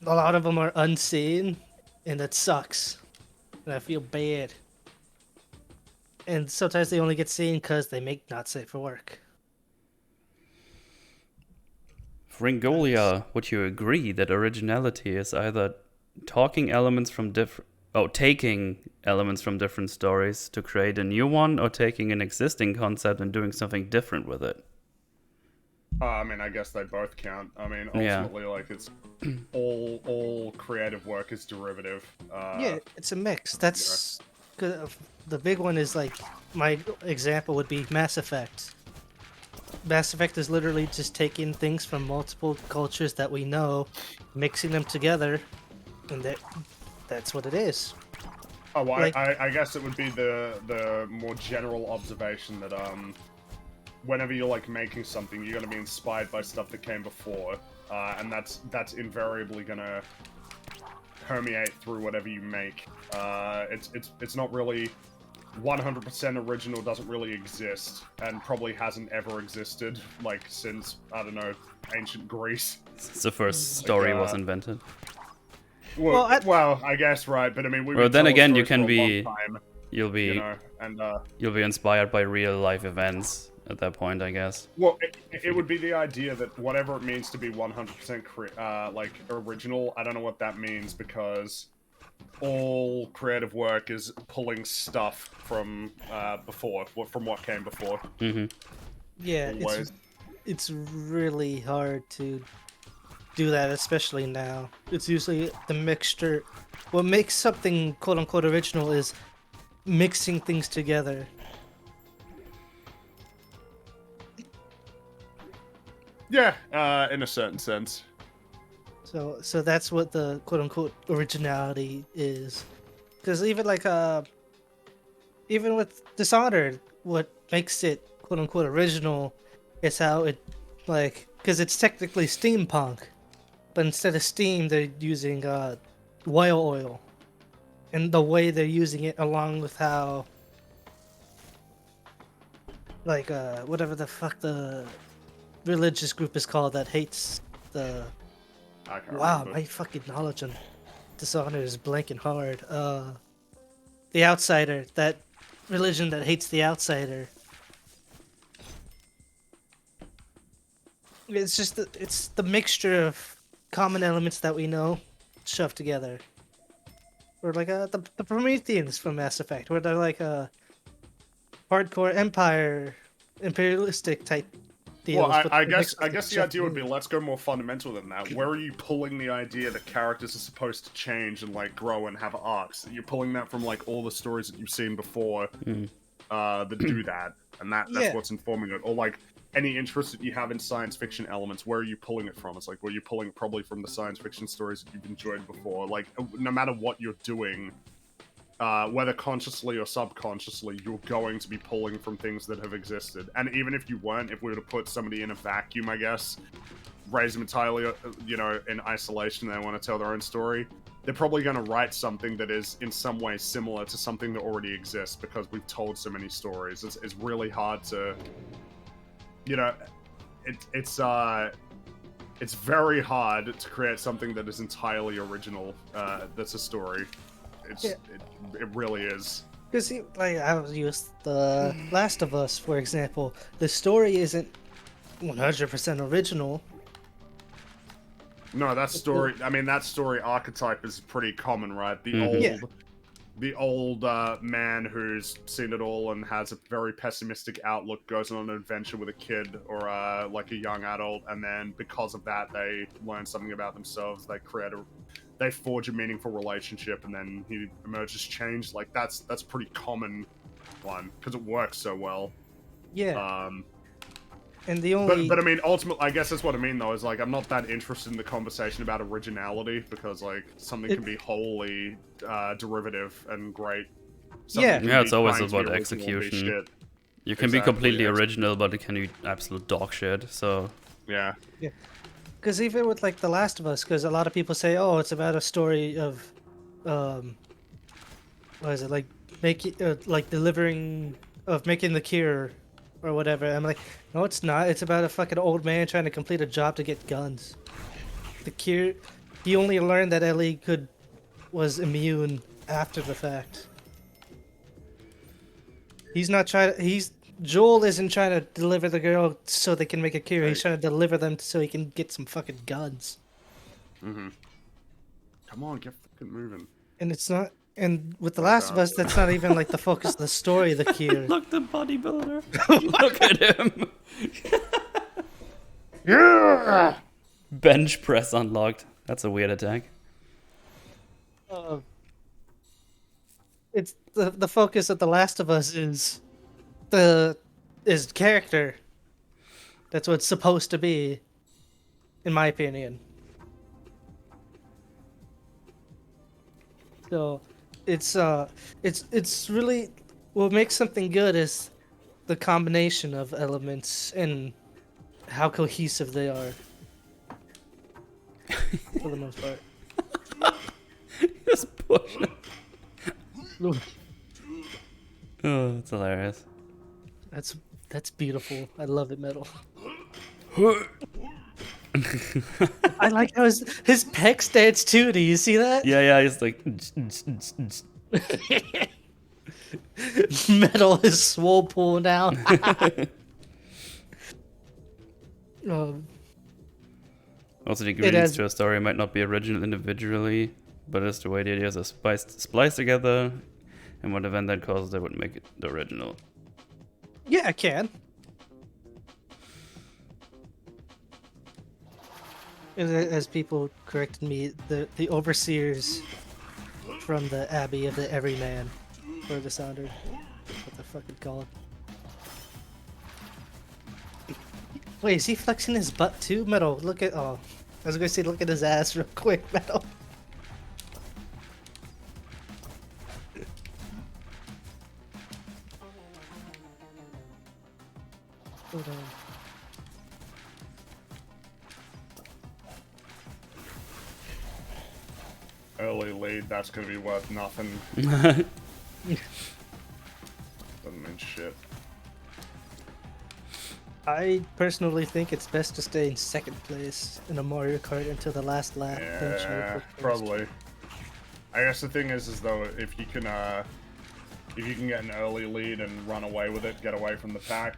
a lot of them are unseen, and that sucks. And I feel bad. And sometimes they only get seen because they make not safe for work. Fringolia, would you agree that originality is either taking elements from different stories to create a new one, or taking an existing concept and doing something different with it? I mean, I guess they both count. I mean, ultimately, like it's all creative work is derivative. Yeah, it's a mix. That's the big one is like my example would be Mass Effect. Mass Effect is literally just taking things from multiple cultures that we know, mixing them together, and that's what it is. Oh, well, Like- I guess it would be the more general observation that whenever you're like making something, you're gonna be inspired by stuff that came before, and that's invariably gonna permeate through whatever you make. It's not really 100% original. Doesn't really exist, and probably hasn't ever existed like since, I don't know, ancient Greece. Since the first story was invented. Well, I guess right, but I mean, Well, then again, you can for a long be, time, you'll be, you know, and you'll be inspired by real life events at that point, I guess. well, it would be the idea that whatever it means to be 100% like original. I don't know what that means because all creative work is pulling stuff from before, from what came before. Mm-hmm. Yeah, Always. it's really hard to do that, especially now. It's usually the mixture. What makes something quote unquote original is mixing things together. Yeah, in a certain sense. So that's what the quote unquote originality is. Because even like even with Dishonored, what makes it quote unquote original is how it like because it's technically steampunk, but instead of steam they're using whale oil, and the way they're using it along with how like whatever the fuck the religious group is called that hates the I can't wow, remember. my fucking knowledge on Dishonored is blanking hard. The Outsider, that religion that hates the Outsider. It's just it's the mixture of common elements that we know shoved together. Or like the Prometheans from Mass Effect, where they're like a hardcore empire, imperialistic type deals. Well, but I they're guess mixed with the idea would be Japanese. let's go more fundamental than that. Where are you pulling the idea that characters are supposed to change and like grow and have arcs? You're pulling that from like all the stories that you've seen before that do that, and that's Yeah. what's informing it. Or like any interest that you have in science fiction elements, where are you pulling it from? It's like, well, you're pulling it probably from the science fiction stories that you've enjoyed before. Like no matter what you're doing. Whether consciously or subconsciously, you're going to be pulling from things that have existed. And even if you weren't, if we were to put somebody in a vacuum, I guess, raise them entirely, you know, in isolation, they want to tell their own story, they're probably going to write something that is in some way similar to something that already exists because we've told so many stories. It's really hard to, you know, it's very hard to create something that is entirely original. That's a story. It really is. Because, like, I was used the Last of Us, for example. The story isn't 100% original. No, that story. I mean, that story archetype is pretty common, right? The old, Yeah. the old man who's seen it all and has a very pessimistic outlook goes on an adventure with a kid or like a young adult, and then because of that they learn something about themselves. They forge a meaningful relationship, and then he emerges changed. Like that's a pretty common one because it works so well. Yeah. And the only... But I mean, ultimately, I guess that's what I mean, though, is, like, I'm not that interested in the conversation about originality, because, like, something can be wholly derivative and great. Something Yeah. can Yeah, be it's always trying to be about original and be execution. shit. You can be Exactly, completely yes. original, but it can be absolute dog shit. So Yeah. Because even with, like, The Last of Us, because a lot of people say, oh, it's about a story of, what is it, like, making the cure or whatever. I'm like, no, it's not. It's about a fucking old man trying to complete a job to get guns. The cure, he only learned that Ellie was immune after the fact. Joel isn't trying to deliver the girl so they can make a cure. He's trying to deliver them so he can get some fucking guns. Mm-hmm. Come on, get fucking moving. And it's not. And with The Last of Us, that's not even like the focus of the story. The cure. look, the bodybuilder. Look at him. Yeah! Bench press unlocked. That's a weird attack. It's the focus of The Last of Us is character. That's what it's supposed to be, in my opinion. So, it's really what makes something good is the combination of elements and how cohesive they are. For the most part. Just push it. Oh, it's hilarious. That's beautiful. I love it, Metal. I like how his pecs dance too. Do you see that? Yeah, he's like. Metal is swole pulling down. Also, the ingredients to a story might not be original individually, but it's the way the ideas are spliced together, and what event that causes that would make it the original. Yeah, I can. As people corrected me, the overseers from the Abbey of the Everyman, or the Sounder, what the fuck it called. Wait, is he flexing his butt too? Metal, look at... Oh, I was gonna say look at his ass real quick, Metal. Hold on. Early lead, that's gonna be worth nothing. Doesn't mean shit. I personally think it's best to stay in second place in a Mario Kart until the last lap. then try to Yeah, put first. probably. I guess the thing is though, if you can get an early lead and run away with it, get away from the pack.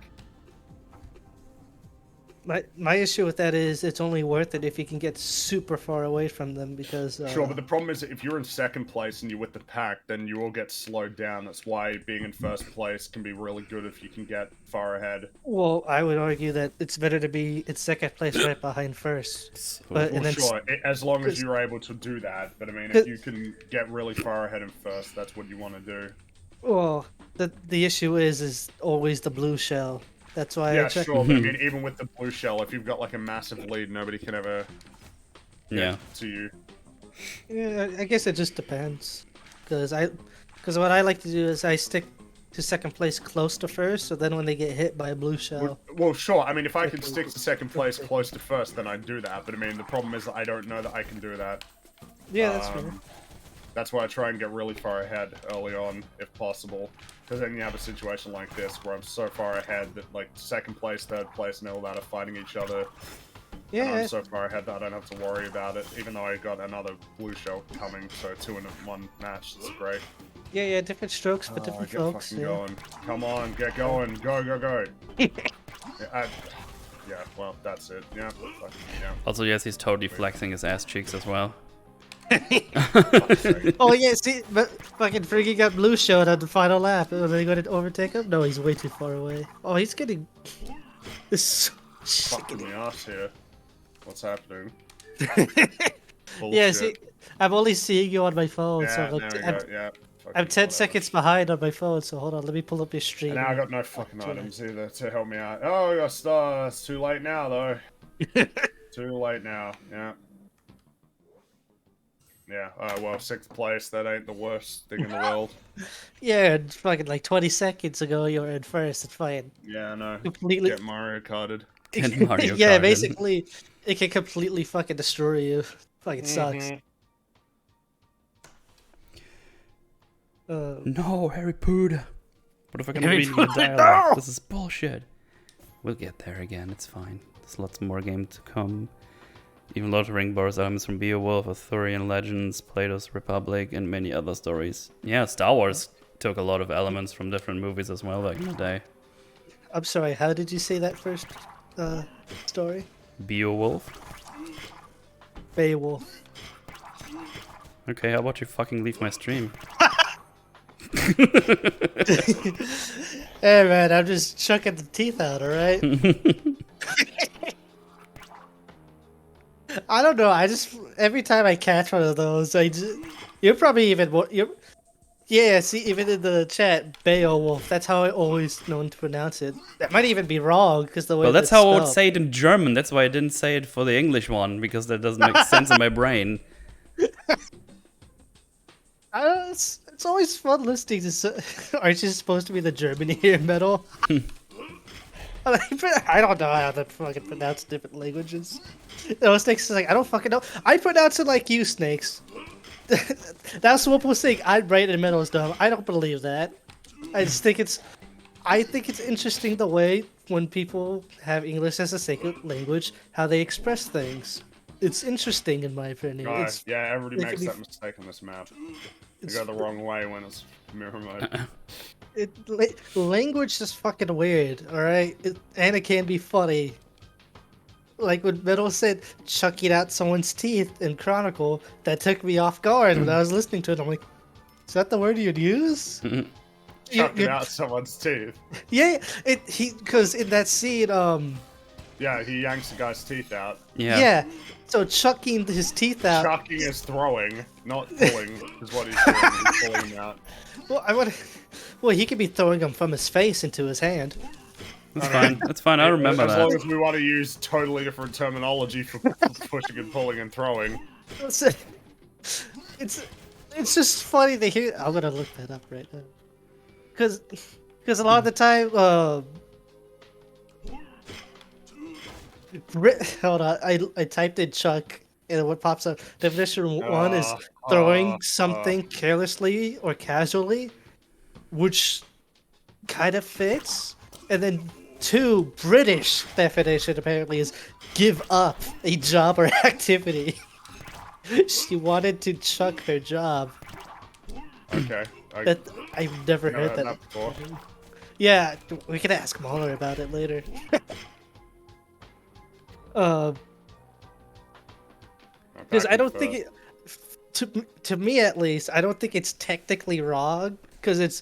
My issue with that is it's only worth it if you can get super far away from them because... Sure, but the problem is that if you're in second place and you're with the pack, then you will get slowed down. That's why being in first place can be really good if you can get far ahead. Well, I would argue that it's better to be in second place right behind first. But Well, and then sure, as long as you're able to do that. But I mean, if you can get really far ahead in first, that's what you want to do. well, the issue is always the blue shell. That's why Yeah, I check. sure, but I mean, even with the blue shell, if you've got like a massive lead, nobody can ever Yeah. to you. Yeah, I guess it just depends. Because what I like to do is I stick to second place close to first, so then when they get hit by a blue shell... Well, sure. I mean, if I could stick to second place close to first, then I'd do that. But I mean, the problem is that I don't know that I can do that. Yeah, that's fair. That's why I try and get really far ahead early on, if possible. Because then you have a situation like this, where I'm so far ahead that, like, second place, third place, and all that are fighting each other. And Yeah, I'm so far ahead that I don't have to worry about it, even though I got another blue shell coming, so 2 in 1 match. That's great. yeah, different strokes for Oh, different get folks. fucking Yeah. going. Come on, get going. Go, go, go. Yeah, yeah, well, that's it. Yeah, fucking, yeah. Also, yes, he's totally flexing his ass cheeks as well. Oh yeah, see, but fucking Fringy got blue showed on the final lap. Are they going to overtake him? No, he's way too far away. Oh, he's getting this. Fucking the ass here. What's happening? Yeah, Bullshit. see, I'm only seeing you on my phone, so Yeah, like, there we I'm, go. Yeah. I'm Fucking 10 whatever. seconds behind on my phone. So hold on, let me pull up your stream. And now I got no fucking items either to help me out. Oh, I got star. It's too late now, though. Too late now. Yeah. Yeah. Well, 6th place. That ain't the worst thing in the world. Yeah, and fucking like 20 seconds ago you were in first. It's fine. Yeah, I know. Completely. Get Mario Karted. Get Mario Yeah, Kart in. basically, it can completely fucking destroy you. Fucking sucks. No, Harry Potter. What if I can Harry read the Potter, dialogue? no! This is bullshit. We'll get there again, it's fine. There's lots more games to come. Even Lord of the Ring borrows elements from Beowulf, Arthurian legends, Plato's Republic, and many other stories. Yeah, Star Wars took a lot of elements from different movies as well back in the day. I'm sorry, how did you say that first story? Beowulf? Beowulf. Okay, how about you fucking leave my stream? Hey man, I'm just chucking the teeth out, alright? I don't know, I just, every time I catch one of those, you're probably even more, yeah, see, even in the chat, Beowulf, that's how I always known to pronounce it. That might even be wrong, because the way Well, that's it's how I would spelled. say it in German. That's why I didn't say it for the English one, because that doesn't make sense in my brain. It's always fun listening to. Aren't you supposed to be the German here, Metal? I don't know how to fucking pronounce different languages. No, Snakes is like, I don't fucking know. I pronounce it like you, Snakes. That's what people think. I'm right and Metal is dumb. I don't believe that. I think it's interesting the way when people have English as a second language, how they express things. It's interesting in my opinion. Oh, It's yeah, everybody it makes can be- that mistake on this map. They go the wrong way when it's mirror mode. Language is fucking weird, alright? And it can be funny. Like when Metal said chucking out someone's teeth in Chronicle, that took me off guard when I was listening to it. I'm like, is that the word you'd use? Chucking out someone's teeth. Yeah, because in that scene, Yeah, he yanks the guy's teeth out. yeah, so chucking his teeth out. Chucking is throwing, not pulling, is what he's doing. He's pulling them out. Well, he could be throwing them from his face into his hand. That's fine. That's fine. I remember As long that. as we want to use totally different terminology for pushing and pulling and throwing. It's just funny to hear. I'm gonna look that up right now, because a lot of the time, hold on, I typed in Chuck, and what pops up? Definition one is throwing something carelessly or casually, which kind of fits, and then 2, British definition apparently is give up a job or activity. She wanted to chuck her job. Okay. I've never heard that. before. Yeah, we can ask MauLer about it later. Because I don't think it, to me at least, I don't think it's technically wrong because it's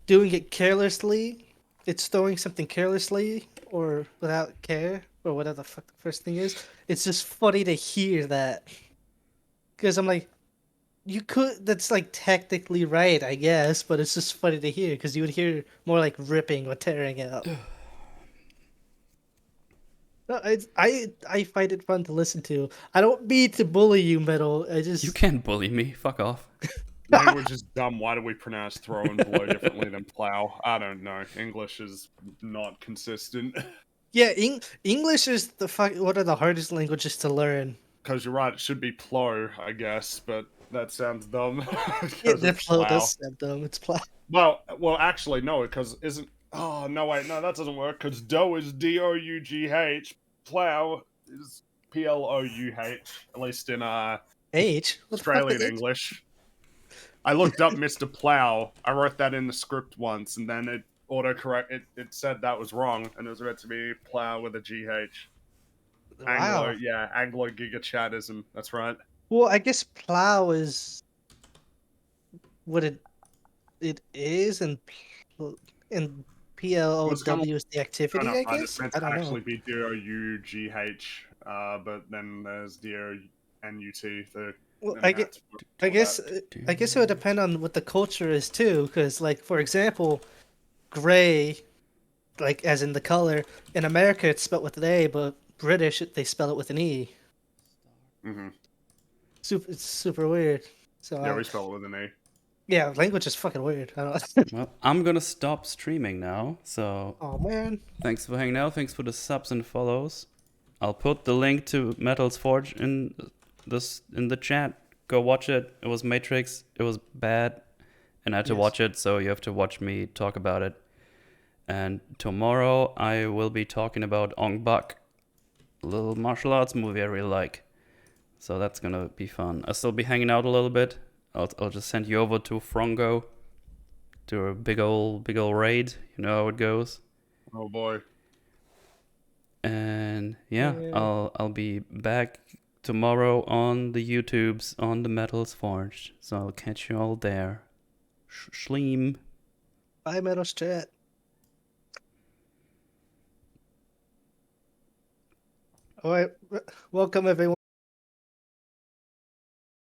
doing it carelessly. It's throwing something carelessly or without care or whatever the fuck the first thing is. It's just funny to hear that because I'm like, you could. That's like technically right, I guess, but it's just funny to hear because you would hear more like ripping or tearing out. No, I find it fun to listen to. I don't mean to bully you, Metal. I just You can't bully me. Fuck off. Language is dumb. Why do we pronounce throw and blow differently than plow? I don't know. English is not consistent. yeah. English is one of the hardest languages to learn. Because you're right, it should be plow, I guess, but that sounds dumb. Yeah, 'Cause the it's flow plow. does sound dumb. It's plow. Well, actually, no, because isn't. Oh, no, wait, no, that doesn't work, because dough is D-O-U-G-H, plow is P-L-O-U-H, at least in H. What the fuck Australian is H? English. I looked up Mr. Plow, I wrote that in the script once, and then it autocorrect, it said that was wrong, and it was meant to be plow with a G-H. Wow. Anglo Giga Chatism, that's right. Well, I guess plow is what it is, and and Well, it's kind of PLOW is the trying activity. to I find it. guess Meant I to don't know. actually be DOUGH, but then there's DONUT, the Well, and that's I for that. guess I guess it would depend on what the culture is too, because like for example, gray, like as in the color, in America it's spelled with an A, but British they spell it with an E. Hmm. It's super weird. So Yeah, we spell it with an E. yeah, language is fucking weird. I don't. Well, I'm gonna stop streaming now. So Oh man. thanks for hanging out. Thanks for the subs and follows. I'll put the link to Metal's Forge in the chat. Go watch it. It was Matrix. It was bad, and I had to Yes. watch it. So you have to watch me talk about it. And tomorrow I will be talking about Ong Bak, a little martial arts movie I really like. So that's gonna be fun. I'll still be hanging out a little bit. I'll just send you over to Frongo, to a big old raid. You know how it goes. Oh boy. And yeah, Yeah. I'll be back tomorrow on the YouTubes on the Metals Forge. So I'll catch you all there. Schleem. Bye, Metal Chat. All right. Welcome everyone.